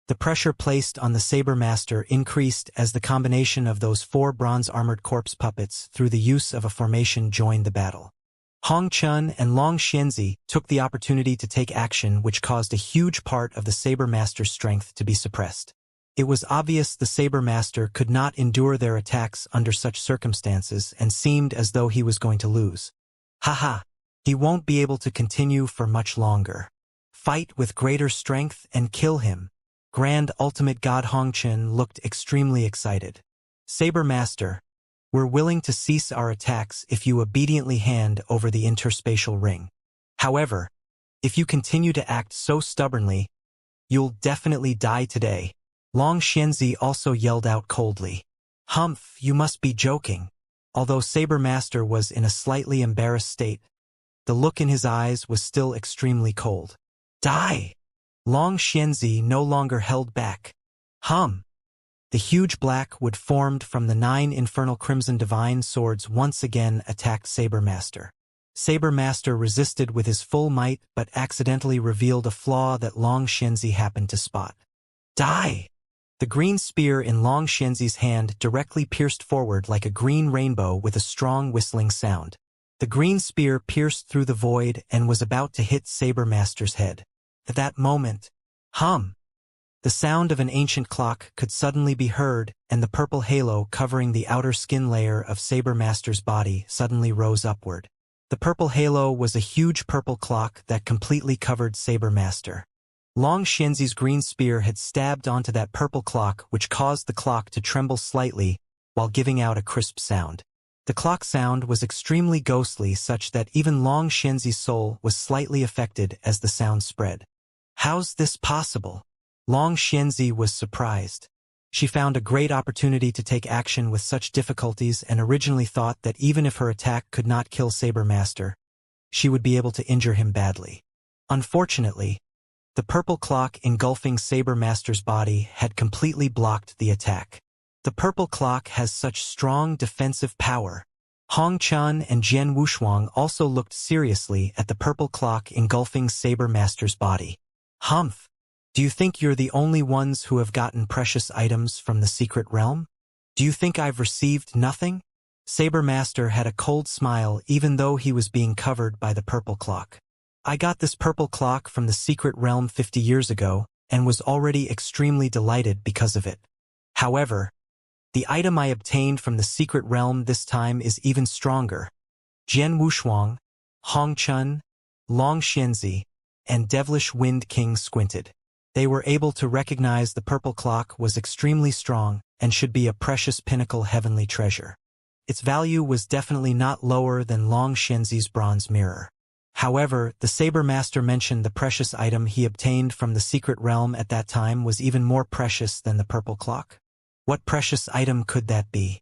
The pressure placed on the Saber Master increased as the combination of those 4 bronze-armored corpse puppets through the use of a formation joined the battle. Hong Chun and Long Xianxia took the opportunity to take action, which caused a huge part of the Saber Master's strength to be suppressed. It was obvious the Saber Master could not endure their attacks under such circumstances and seemed as though he was going to lose. Haha! He won't be able to continue for much longer. Fight with greater strength and kill him. Grand Ultimate God Hong Chun looked extremely excited. Saber Master, we're willing to cease our attacks if you obediently hand over the interspatial ring. However, if you continue to act so stubbornly, you'll definitely die today. Long Xianxia also yelled out coldly. Humph, you must be joking. Although Saber Master was in a slightly embarrassed state, the look in his eyes was still extremely cold. Die! Long Xianxia no longer held back. The huge black wood formed from the 9 infernal crimson divine swords once again attacked Saber Master. Saber Master resisted with his full might but accidentally revealed a flaw that Long Xianxia happened to spot. Die! The green spear in Long Xianxia's hand directly pierced forward like a green rainbow with a strong whistling sound. The green spear pierced through the void and was about to hit Saber Master's head. At that moment, the sound of an ancient clock could suddenly be heard, and the purple halo covering the outer skin layer of Saber Master's body suddenly rose upward. The purple halo was a huge purple clock that completely covered Saber Master. Long Xianxia's green spear had stabbed onto that purple clock, which caused the clock to tremble slightly while giving out a crisp sound. The clock sound was extremely ghostly, such that even Long Xianxia's soul was slightly affected as the sound spread. How's this possible? Long Xianxia was surprised. She found a great opportunity to take action with such difficulties and originally thought that even if her attack could not kill Saber Master, she would be able to injure him badly. Unfortunately, the purple clock engulfing Saber Master's body had completely blocked the attack. The purple clock has such strong defensive power. Hong Chun and Jian Wushuang also looked seriously at the purple clock engulfing Saber Master's body. Humph! Do you think you're the only ones who have gotten precious items from the secret realm? Do you think I've received nothing? Saber Master had a cold smile even though he was being covered by the purple clock. I got this purple clock from the secret realm 50 years ago and was already extremely delighted because of it. However, the item I obtained from the secret realm this time is even stronger. Jian Wushuang, Hong Chun, Long Xianxia, and Devilish Wind King squinted. They were able to recognize the purple clock was extremely strong and should be a precious pinnacle heavenly treasure. Its value was definitely not lower than Long Xianxia's bronze mirror. However, the Saber Master mentioned the precious item he obtained from the secret realm at that time was even more precious than the purple clock. What precious item could that be?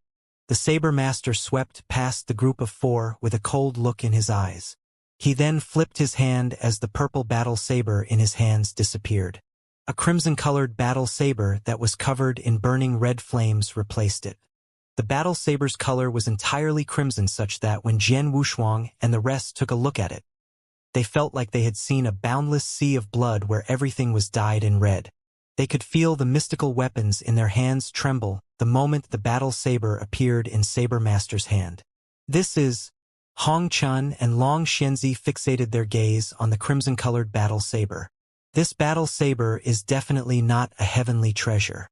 The Saber Master swept past the group of 4 with a cold look in his eyes. He then flipped his hand as the purple battle saber in his hands disappeared. A crimson-colored battle saber that was covered in burning red flames replaced it. The battle saber's color was entirely crimson, such that when Jian Wushuang and the rest took a look at it, they felt like they had seen a boundless sea of blood where everything was dyed in red. They could feel the mystical weapons in their hands tremble the moment the battle saber appeared in Saber Master's hand. This is... Hong Chun and Long Xianxia fixated their gaze on the crimson-colored battle saber. This battle saber is definitely not a heavenly treasure.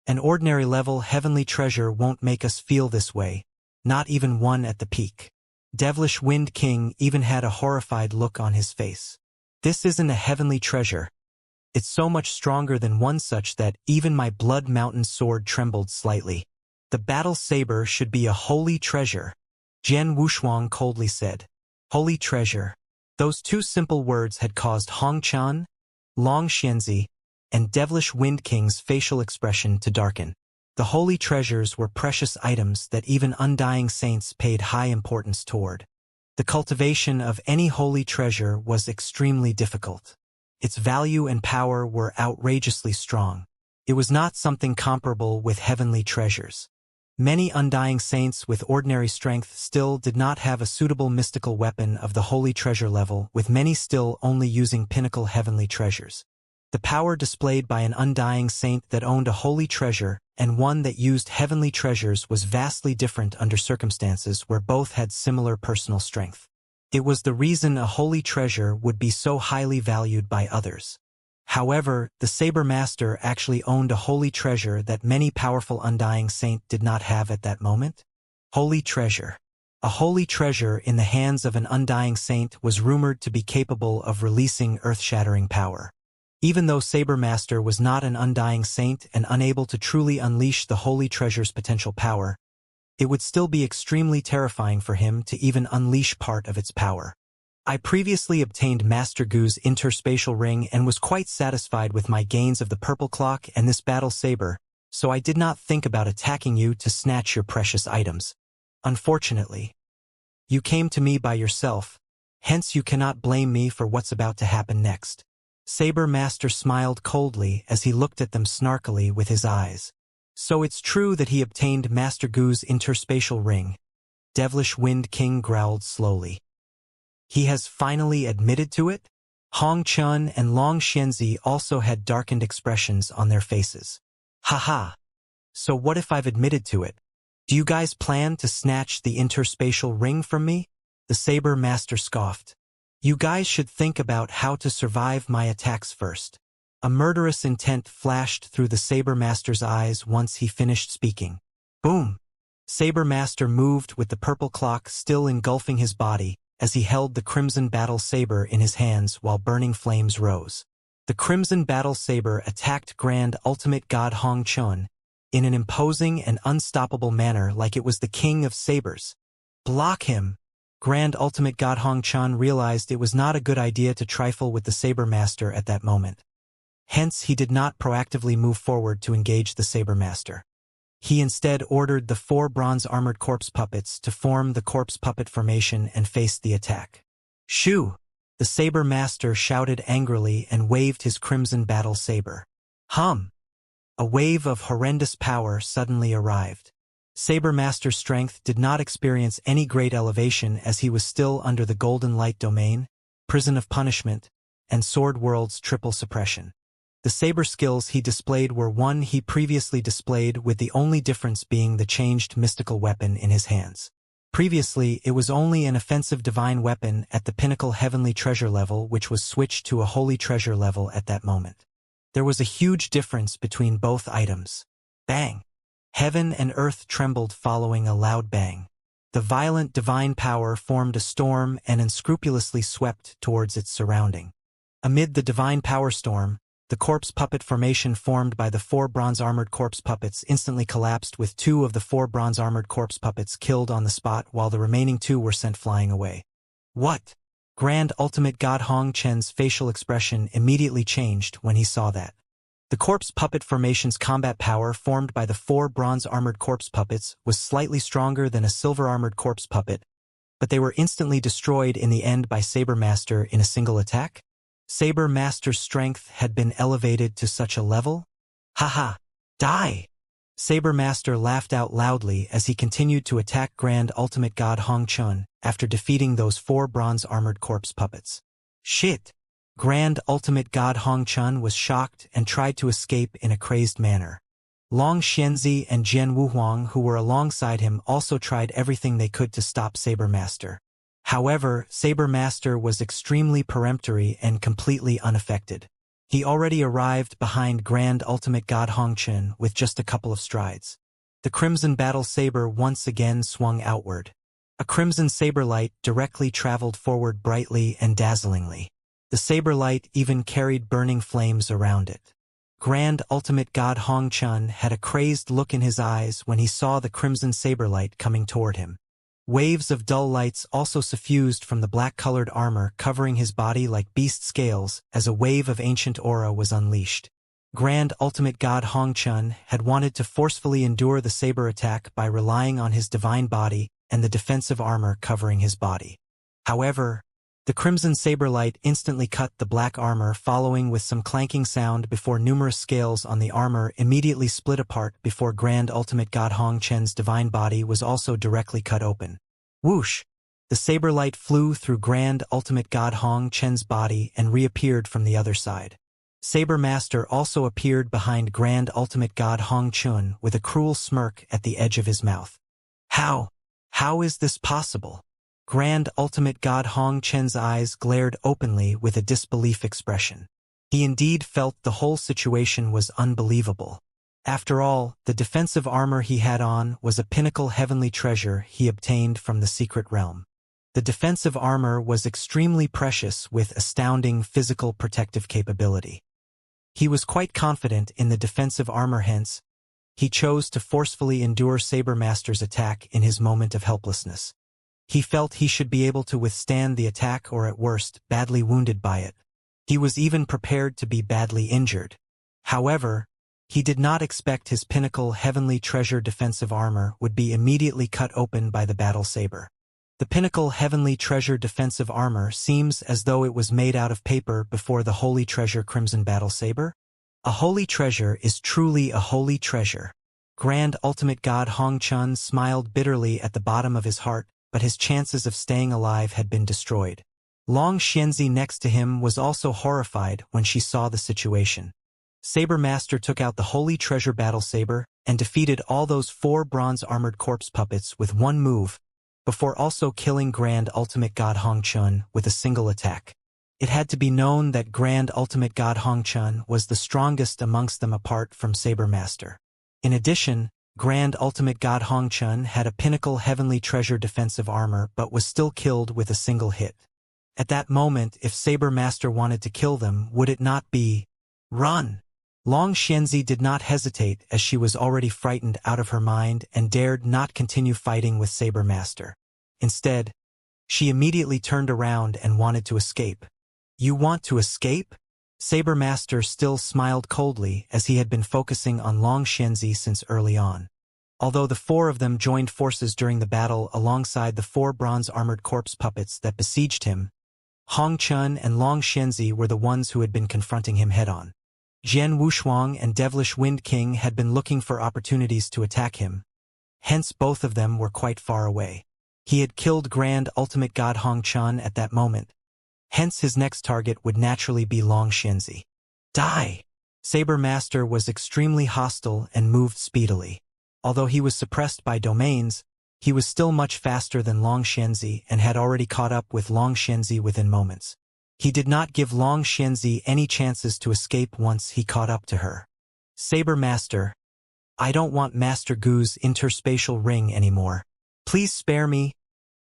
An ordinary level heavenly treasure won't make us feel this way, not even one at the peak. Devilish Wind King even had a horrified look on his face. This isn't a heavenly treasure. It's so much stronger than one, such that even my Blood Mountain sword trembled slightly. The battle saber should be a holy treasure, Jian Wushuang coldly said. Holy treasure. Those two simple words had caused Hong Qian, Long Xianzi, and Devilish Wind King's facial expression to darken. The holy treasures were precious items that even undying saints paid high importance toward. The cultivation of any holy treasure was extremely difficult. Its value and power were outrageously strong. It was not something comparable with heavenly treasures. Many undying saints with ordinary strength still did not have a suitable mystical weapon of the holy treasure level, with many still only using pinnacle heavenly treasures. The power displayed by an undying saint that owned a holy treasure and one that used heavenly treasures was vastly different under circumstances where both had similar personal strength. It was the reason a holy treasure would be so highly valued by others. However, the Saber Master actually owned a holy treasure that many powerful undying saint did not have at that moment. Holy treasure. A holy treasure in the hands of an undying saint was rumored to be capable of releasing earth-shattering power. Even though Saber Master was not an undying saint and unable to truly unleash the holy treasure's potential power, it would still be extremely terrifying for him to even unleash part of its power. I previously obtained Master Gu's interspatial ring and was quite satisfied with my gains of the purple clock and this battle saber, so I did not think about attacking you to snatch your precious items. Unfortunately, you came to me by yourself, hence you cannot blame me for what's about to happen next. Saber Master smiled coldly as he looked at them snarkily with his eyes. So it's true that he obtained Master Gu's interspatial ring. Devilish Wind King growled slowly. He has finally admitted to it? Hong Chun and Long Xianzi also had darkened expressions on their faces. Haha. So what if I've admitted to it? Do you guys plan to snatch the interspatial ring from me? The Saber Master scoffed. You guys should think about how to survive my attacks first. A murderous intent flashed through the Saber Master's eyes once he finished speaking. Boom! Saber Master moved with the purple clock still engulfing his body, as he held the crimson battle saber in his hands while burning flames rose. The crimson battle saber attacked Grand Ultimate God Hong Chun in an imposing and unstoppable manner like it was the king of sabers. Block him! Grand Ultimate God Hong Chun realized it was not a good idea to trifle with the Saber Master at that moment. Hence he did not proactively move forward to engage the Saber Master. He instead ordered the 4 bronze-armored corpse puppets to form the corpse puppet formation and face the attack. Shoo! The Saber Master shouted angrily and waved his crimson battle saber. Hum! A wave of horrendous power suddenly arrived. Saber Master's strength did not experience any great elevation as he was still under the Golden Light Domain, Prison of Punishment, and Sword World's triple suppression. The saber skills he displayed were one he previously displayed, with the only difference being the changed mystical weapon in his hands. Previously, it was only an offensive divine weapon at the pinnacle heavenly treasure level, which was switched to a holy treasure level at that moment. There was a huge difference between both items. Bang! Heaven and earth trembled following a loud bang. The violent divine power formed a storm and unscrupulously swept towards its surrounding. Amid the divine power storm, the corpse puppet formation formed by the 4 bronze-armored corpse puppets instantly collapsed, with 2 of the 4 bronze-armored corpse puppets killed on the spot while the remaining 2 were sent flying away. What? Grand Ultimate God Hong Chen's facial expression immediately changed when he saw that. The corpse puppet formation's combat power formed by the 4 bronze-armored corpse puppets was slightly stronger than a silver-armored corpse puppet, but they were instantly destroyed in the end by Saber Master in a single attack? Saber Master's strength had been elevated to such a level? Haha! Die! Saber Master laughed out loudly as he continued to attack Grand Ultimate God Hong Chun after defeating those 4 bronze-armored corpse puppets. Shit! Grand Ultimate God Hong Chun was shocked and tried to escape in a crazed manner. Long Xianzi and Jian Wuhuang, who were alongside him, also tried everything they could to stop Saber Master. However, Saber Master was extremely peremptory and completely unaffected. He already arrived behind Grand Ultimate God Hong Chun with just a couple of strides. The crimson battle saber once again swung outward. A crimson saber light directly traveled forward brightly and dazzlingly. The saber light even carried burning flames around it. Grand Ultimate God Hong Chun had a crazed look in his eyes when he saw the crimson saber light coming toward him. Waves of dull lights also suffused from the black-colored armor covering his body like beast scales as a wave of ancient aura was unleashed. Grand Ultimate God Hong Chun had wanted to forcefully endure the saber attack by relying on his divine body and the defensive armor covering his body. However, the crimson saber light instantly cut the black armor, following with some clanking sound before numerous scales on the armor immediately split apart before Grand Ultimate God Hong Chen's divine body was also directly cut open. Whoosh! The saber light flew through Grand Ultimate God Hong Chen's body and reappeared from the other side. Saber Master also appeared behind Grand Ultimate God Hong Chun with a cruel smirk at the edge of his mouth. How is this possible? Grand Ultimate God Hong Chen's eyes glared openly with a disbelief expression. He indeed felt the whole situation was unbelievable. After all, the defensive armor he had on was a pinnacle heavenly treasure he obtained from the secret realm. The defensive armor was extremely precious with astounding physical protective capability. He was quite confident in the defensive armor, hence, he chose to forcefully endure Saber Master's attack in his moment of helplessness. He felt he should be able to withstand the attack or at worst, badly wounded by it. He was even prepared to be badly injured. However, he did not expect his pinnacle heavenly treasure defensive armor would be immediately cut open by the battle saber. The pinnacle heavenly treasure defensive armor seems as though it was made out of paper before the holy treasure crimson battle saber. A holy treasure is truly a holy treasure. Grand Ultimate God Hong Chun smiled bitterly at the bottom of his heart, but his chances of staying alive had been destroyed. Long Xianxia next to him was also horrified when she saw the situation. Saber Master took out the holy treasure battle saber and defeated all those 4 bronze-armored corpse puppets with one move, before also killing Grand Ultimate God Hong Chun with a single attack. It had to be known that Grand Ultimate God Hong Chun was the strongest amongst them apart from Saber Master. In addition, Grand Ultimate God Hong Chun had a pinnacle heavenly treasure defensive armor but was still killed with a single hit. At that moment, if Saber Master wanted to kill them, would it not be, "Run"? Long Xianxia did not hesitate as she was already frightened out of her mind and dared not continue fighting with Saber Master. Instead, she immediately turned around and wanted to escape. "You want to escape?" Saber Master still smiled coldly as he had been focusing on Long Xianxia since early on. Although the 4 of them joined forces during the battle alongside the 4 bronze-armored corpse puppets that besieged him, Hong Chun and Long Xianxia were the ones who had been confronting him head-on. Jian Wushuang and Devilish Wind King had been looking for opportunities to attack him. Hence both of them were quite far away. He had killed Grand Ultimate God Hong Chun at that moment. Hence his next target would naturally be Long Xianxia. Die! Saber Master was extremely hostile and moved speedily. Although he was suppressed by domains, he was still much faster than Long Xianxia and had already caught up with Long Xianxia within moments. He did not give Long Xianxia any chances to escape once he caught up to her. "Saber Master, I don't want Master Gu's interspatial ring anymore. Please spare me,"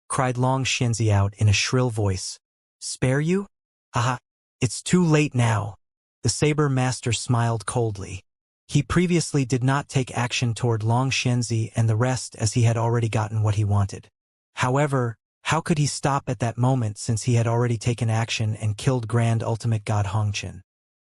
cried Long Xianxia out in a shrill voice. "Spare you? Haha, it's too late now." The Saber Master smiled coldly. He previously did not take action toward Long Xianxia and the rest as he had already gotten what he wanted. However, how could he stop at that moment since he had already taken action and killed Grand Ultimate God Hong Chun?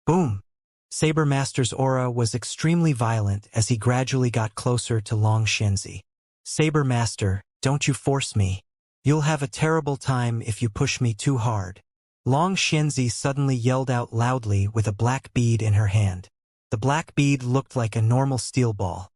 Boom! Saber Master's aura was extremely violent as he gradually got closer to Long Xianxia. "Saber Master, don't you force me. You'll have a terrible time if you push me too hard." Long Xianxia suddenly yelled out loudly with a black bead in her hand. The black bead looked like a normal steel ball.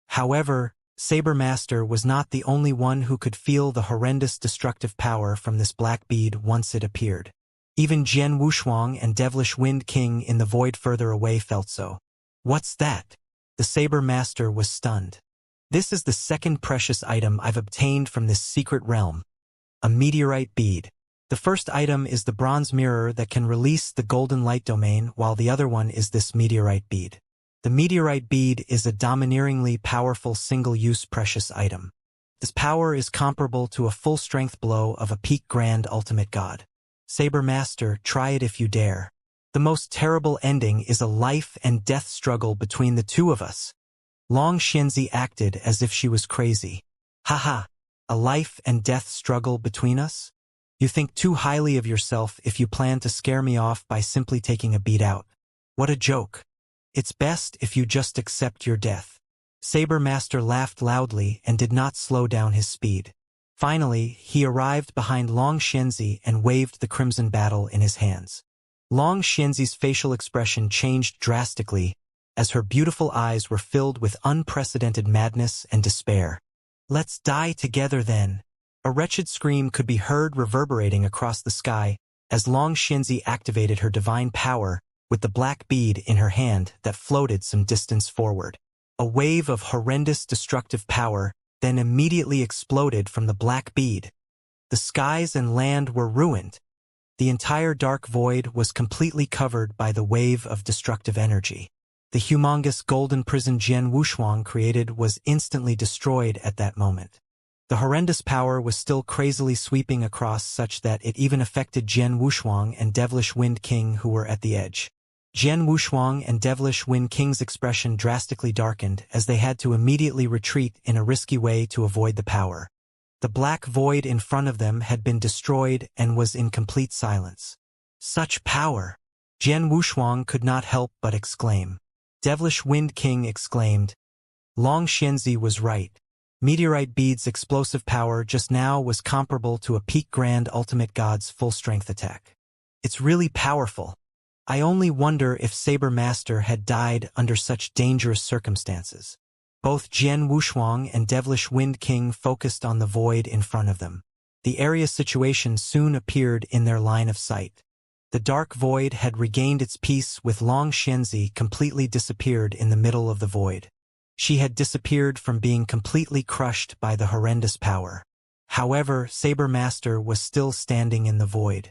However, Saber Master was not the only one who could feel the horrendous destructive power from this black bead once it appeared. Even Jian Wushuang and Devilish Wind King in the void further away felt so. "What's that?" The Saber Master was stunned. "This is the second precious item I've obtained from this secret realm. A meteorite bead. The first item is the bronze mirror that can release the golden light domain, while the other one is this meteorite bead. The meteorite bead is a domineeringly powerful single-use precious item. This power is comparable to a full-strength blow of a peak Grand Ultimate God. Saber Master, try it if you dare." The most terrible ending is a life and death struggle between the two of us. Long Xianxia acted as if she was crazy. Haha, a life and death struggle between us? You think too highly of yourself if you plan to scare me off by simply taking a beat out. What a joke. It's best if you just accept your death. Saber Master laughed loudly and did not slow down his speed. Finally, he arrived behind Long Xianxia and waved the crimson battle in his hands. Long Xianxia's facial expression changed drastically as her beautiful eyes were filled with unprecedented madness and despair. Let's die together then. A wretched scream could be heard reverberating across the sky as Long Xianxia activated her divine power with the black bead in her hand that floated some distance forward. A wave of horrendous destructive power then immediately exploded from the black bead. The skies and land were ruined. The entire dark void was completely covered by the wave of destructive energy. The humongous golden prison Jian Wushuang created was instantly destroyed at that moment. The horrendous power was still crazily sweeping across such that it even affected Jian Wushuang and Devilish Wind King who were at the edge. Jian Wushuang and Devilish Wind King's expression drastically darkened as they had to immediately retreat in a risky way to avoid the power. The black void in front of them had been destroyed and was in complete silence. Such power! Jian Wushuang could not help but exclaim. Devilish Wind King exclaimed. Long Xianxia was right. Meteorite Bead's explosive power just now was comparable to a peak Grand Ultimate God's full-strength attack. It's really powerful. I only wonder if Saber Master had died under such dangerous circumstances. Both Jian Wushuang and Devilish Wind King focused on the void in front of them. The area situation soon appeared in their line of sight. The dark void had regained its peace with Long Xianxia completely disappeared in the middle of the void. She had disappeared from being completely crushed by the horrendous power. However, Saber Master was still standing in the void.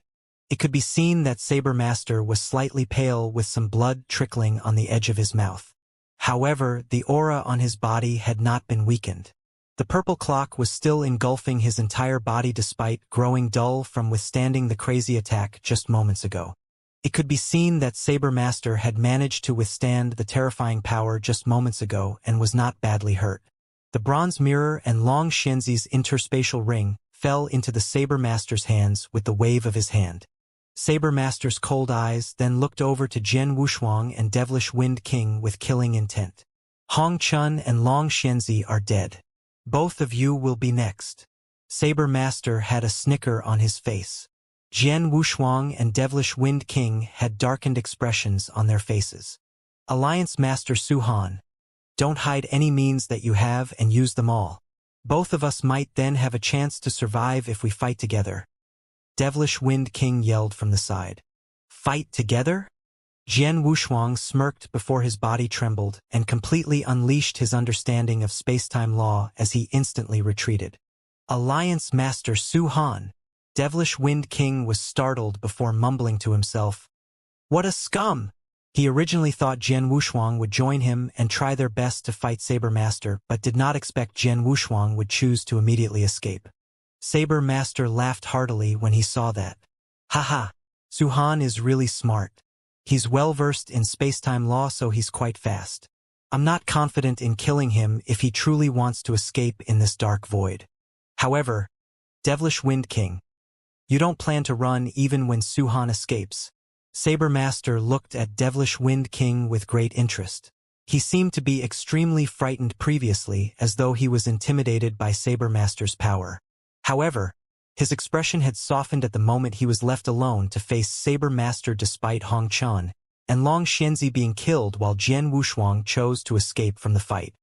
It could be seen that Saber Master was slightly pale with some blood trickling on the edge of his mouth. However, the aura on his body had not been weakened. The purple clock was still engulfing his entire body despite growing dull from withstanding the crazy attack just moments ago. It could be seen that Saber Master had managed to withstand the terrifying power just moments ago and was not badly hurt. The bronze mirror and Long Xianxia's interspatial ring fell into the Saber Master's hands with the wave of his hand. Saber Master's cold eyes then looked over to Jian Wushuang and Devilish Wind King with killing intent. Hong Chun and Long Xianxia are dead. Both of you will be next. Saber Master had a snicker on his face. Jian Wushuang and Devilish Wind King had darkened expressions on their faces. Alliance Master Su Han, don't hide any means that you have and use them all. Both of us might then have a chance to survive if we fight together. Devilish Wind King yelled from the side. Fight together? Jian Wushuang smirked before his body trembled and completely unleashed his understanding of space-time law as he instantly retreated. Alliance Master Su Han. Devilish Wind King was startled before mumbling to himself. What a scum! He originally thought Jian Wushuang would join him and try their best to fight Saber Master, but did not expect Jian Wushuang would choose to immediately escape. Saber Master laughed heartily when he saw that. Haha, Su Han is really smart. He's well-versed in space-time law, so he's quite fast. I'm not confident in killing him if he truly wants to escape in this dark void. However, Devilish Wind King, you don't plan to run even when Su Han escapes. Saber Master looked at Devilish Wind King with great interest. He seemed to be extremely frightened previously, as though he was intimidated by Saber Master's power. However, his expression had softened at the moment he was left alone to face Saber Master despite Hong Chun and Long Xianxia being killed while Jian Wushuang chose to escape from the fight.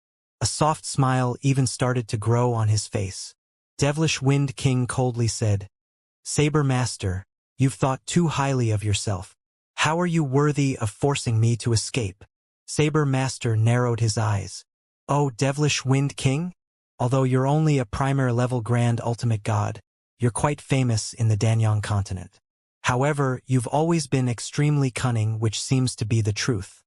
A soft smile even started to grow on his face. Devilish Wind King coldly said, Saber Master, you've thought too highly of yourself. How are you worthy of forcing me to escape? Saber Master narrowed his eyes. Oh, Devilish Wind King? Although you're only a primary-level Grand Ultimate God, you're quite famous in the Danyang continent. However, you've always been extremely cunning, which seems to be the truth.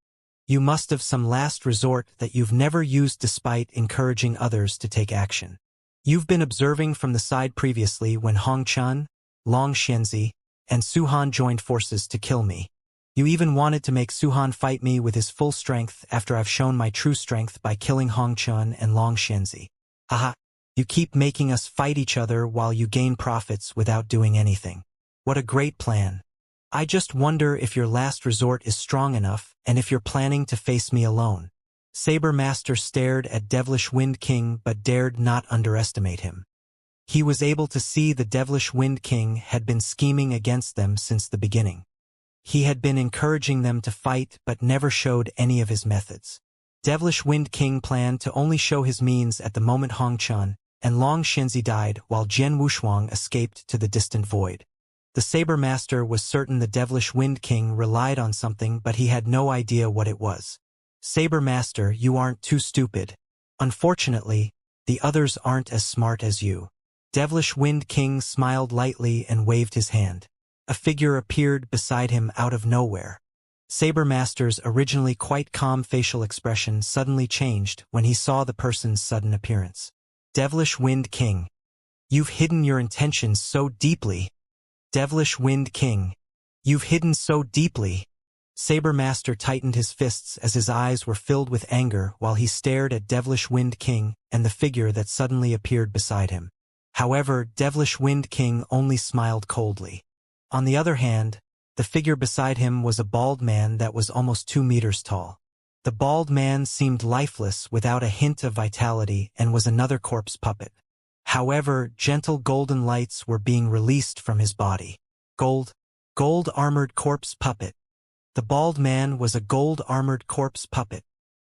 You must have some last resort that you've never used despite encouraging others to take action. You've been observing from the side previously when Hong Chun, Long Xianxia, and Su Han joined forces to kill me. You even wanted to make Suhan fight me with his full strength after I've shown my true strength by killing Hongchun and Long Xianxia. Haha. You keep making us fight each other while you gain profits without doing anything. What a great plan. I just wonder if your last resort is strong enough and if you're planning to face me alone. Saber Master stared at Devilish Wind King but dared not underestimate him. He was able to see the Devilish Wind King had been scheming against them since the beginning. He had been encouraging them to fight but never showed any of his methods. Devilish Wind King planned to only show his means at the moment Hongchun and Long Xianxia died while Jian Wushuang escaped to the distant void. The Saber Master was certain the Devilish Wind King relied on something but he had no idea what it was. Saber Master, you aren't too stupid. Unfortunately, the others aren't as smart as you. Devilish Wind King smiled lightly and waved his hand. A figure appeared beside him out of nowhere. Saber Master's originally quite calm facial expression suddenly changed when he saw the person's sudden appearance. Devilish Wind King. You've hidden your intentions so deeply. Devilish Wind King. You've hidden so deeply. Saber Master tightened his fists as his eyes were filled with anger while he stared at Devilish Wind King and the figure that suddenly appeared beside him. However, Devilish Wind King only smiled coldly. On the other hand, the figure beside him was a bald man that was almost 2 meters tall. The bald man seemed lifeless without a hint of vitality and was another corpse puppet. However, gentle golden lights were being released from his body. Gold-armored corpse puppet. The bald man was a gold-armored corpse puppet.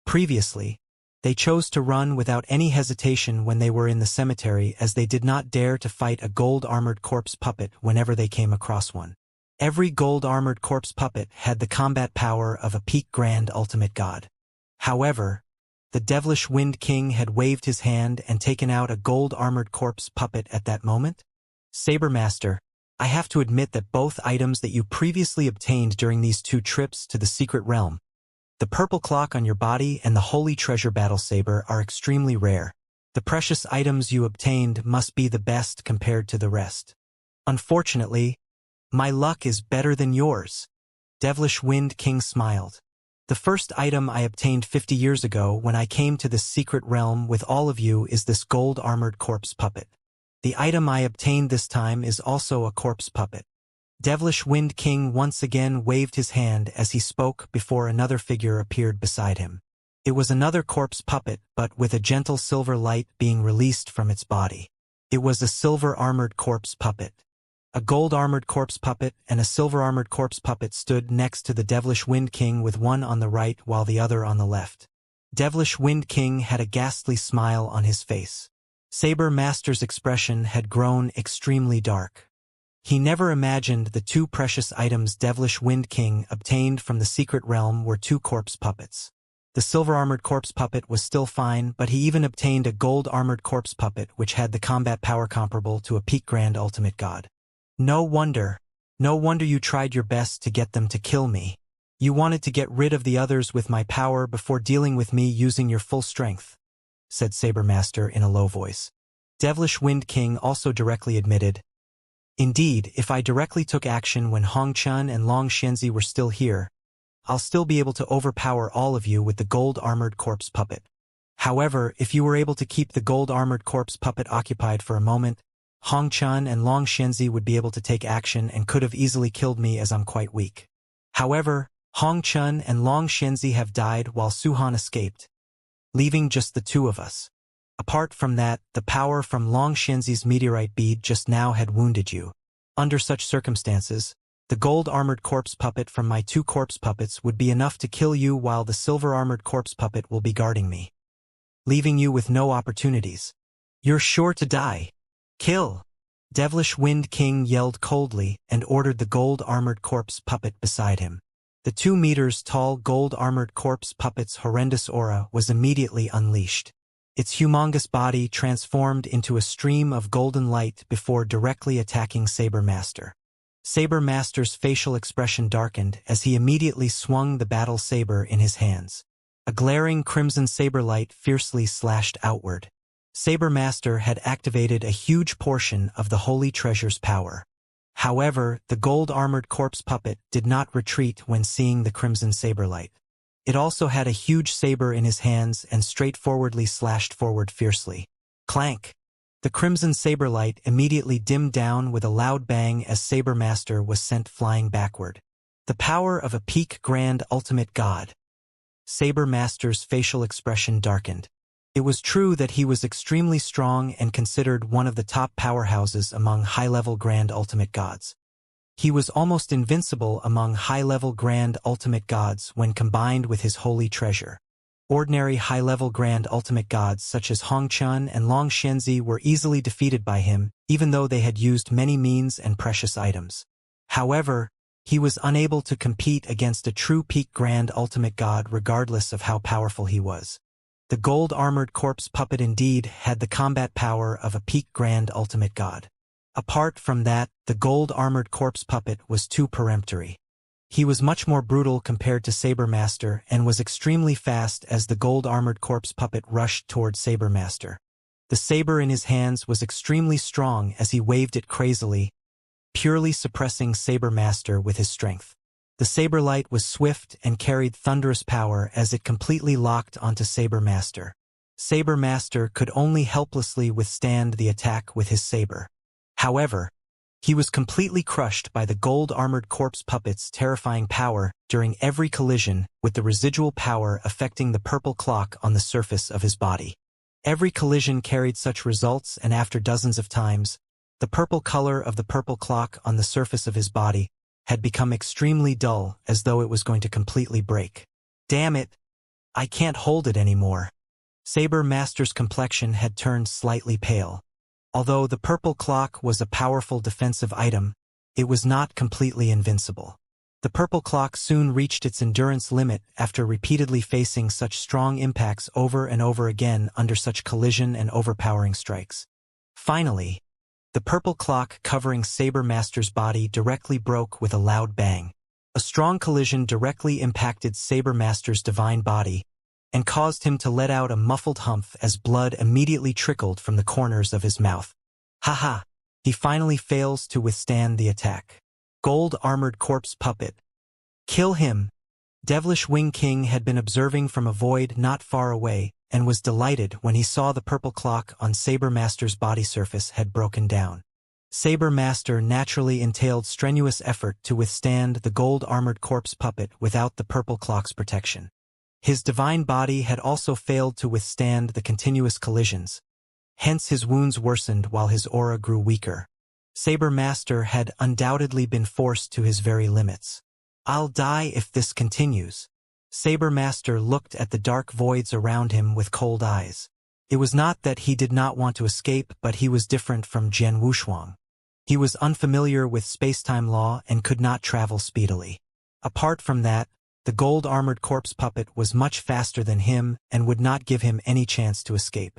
Previously, they chose to run without any hesitation when they were in the cemetery as they did not dare to fight a gold-armored corpse puppet whenever they came across one. Every gold-armored corpse puppet had the combat power of a peak grand ultimate god. However, the Devilish Wind King had waved his hand and taken out a gold-armored corpse puppet at that moment. Saber Master, I have to admit that both items that you previously obtained during these 2 trips to the secret realm, the purple clock on your body and the holy treasure battle saber, are extremely rare. The precious items you obtained must be the best compared to the rest. Unfortunately, my luck is better than yours. Devilish Wind King smiled. The first item I obtained 50 years ago when I came to this secret realm with all of you is this gold-armored corpse puppet. The item I obtained this time is also a corpse puppet. Devilish Wind King once again waved his hand as he spoke before another figure appeared beside him. It was another corpse puppet but with a gentle silver light being released from its body. It was a silver-armored corpse puppet. A gold-armored corpse puppet and a silver-armored corpse puppet stood next to the Devilish Wind King with one on the right while the other on the left. Devilish Wind King had a ghastly smile on his face. Saber Master's expression had grown extremely dark. He never imagined the 2 precious items Devilish Wind King obtained from the secret realm were 2 corpse puppets. The silver-armored corpse puppet was still fine, but he even obtained a gold-armored corpse puppet which had the combat power comparable to a peak grand ultimate god. No wonder you tried your best to get them to kill me. You wanted to get rid of the others with my power before dealing with me using your full strength, said Saber Master in a low voice. Devilish Wind King also directly admitted, indeed, if I directly took action when Hongchun and Long Xianxia were still here, I'll still be able to overpower all of you with the gold-armored corpse puppet. However, if you were able to keep the gold-armored corpse puppet occupied for a moment, Hongchun and Long Xianxia would be able to take action and could have easily killed me as I'm quite weak. However, Hongchun and Long Xianxia have died while Suhan escaped, leaving just the 2 of us. Apart from that, the power from Long Xianxia's meteorite bead just now had wounded you. Under such circumstances, the gold-armored corpse puppet from my 2 corpse puppets would be enough to kill you while the silver-armored corpse puppet will be guarding me, leaving you with no opportunities. You're sure to die. Kill! Devilish Wind King yelled coldly and ordered the gold-armored corpse puppet beside him. The 2 meters tall gold-armored corpse puppet's horrendous aura was immediately unleashed. Its humongous body transformed into a stream of golden light before directly attacking Saber Master. Saber Master's facial expression darkened as he immediately swung the battle saber in his hands. A glaring crimson saber light fiercely slashed outward. Saber Master had activated a huge portion of the Holy Treasure's power. However, the gold-armored corpse puppet did not retreat when seeing the crimson saber light. It also had a huge saber in his hands and straightforwardly slashed forward fiercely. Clank! The crimson saber light immediately dimmed down with a loud bang as Saber Master was sent flying backward. The power of a peak grand ultimate god. Saber Master's facial expression darkened. It was true that he was extremely strong and considered one of the top powerhouses among high-level grand ultimate gods. He was almost invincible among high-level grand ultimate gods when combined with his holy treasure. Ordinary high-level grand ultimate gods such as Hongchun and Long Xianxia were easily defeated by him, even though they had used many means and precious items. However, he was unable to compete against a true peak grand ultimate god regardless of how powerful he was. The gold-armored corpse puppet indeed had the combat power of a peak grand ultimate god. Apart from that, the gold-armored corpse puppet was too peremptory. He was much more brutal compared to Saber Master and was extremely fast as the gold-armored corpse puppet rushed toward Saber Master. The saber in his hands was extremely strong as he waved it crazily, purely suppressing Saber Master with his strength. The saber light was swift and carried thunderous power as it completely locked onto Saber Master. Saber Master could only helplessly withstand the attack with his saber. However, he was completely crushed by the gold-armored corpse puppet's terrifying power during every collision, with the residual power affecting the purple clock on the surface of his body. Every collision carried such results, and after dozens of times, the purple color of the purple clock on the surface of his body had become extremely dull, as though it was going to completely break. Damn it! I can't hold it anymore. Saber Master's complexion had turned slightly pale. Although the purple clock was a powerful defensive item, it was not completely invincible. The purple clock soon reached its endurance limit after repeatedly facing such strong impacts over and over again under such collision and overpowering strikes. Finally, the purple clock covering Saber Master's body directly broke with a loud bang. A strong collision directly impacted Saber Master's divine body and caused him to let out a muffled humph as blood immediately trickled from the corners of his mouth. Haha! He finally fails to withstand the attack. Gold-armored corpse puppet. Kill him! Devilish Wing King had been observing from a void not far away, and was delighted when he saw the purple clock on Saber Master's body surface had broken down. Saber Master naturally entailed strenuous effort to withstand the gold-armored corpse puppet without the purple clock's protection. His divine body had also failed to withstand the continuous collisions. Hence his wounds worsened while his aura grew weaker. Saber Master had undoubtedly been forced to his very limits. I'll die if this continues. Saber Master looked at the dark voids around him with cold eyes. It was not that he did not want to escape, but he was different from Jian Wushuang. He was unfamiliar with space-time law and could not travel speedily. Apart from that, the gold-armored corpse puppet was much faster than him and would not give him any chance to escape.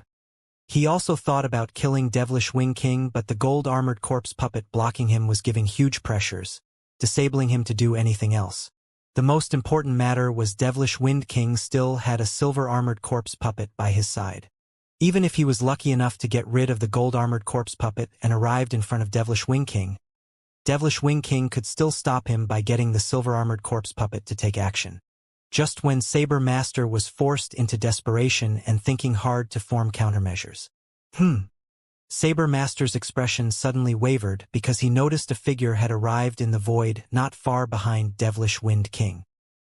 He also thought about killing Devilish Wing King, but the gold-armored corpse puppet blocking him was giving huge pressures, disabling him to do anything else. The most important matter was Devilish Wind King still had a silver-armored corpse puppet by his side. Even if he was lucky enough to get rid of the gold-armored corpse puppet and arrived in front of Devilish Wing King, Devilish Wing King could still stop him by getting the silver-armored corpse puppet to take action. Just when Saber Master was forced into desperation and thinking hard to form countermeasures. Saber Master's expression suddenly wavered because he noticed a figure had arrived in the void not far behind Devilish Wind King.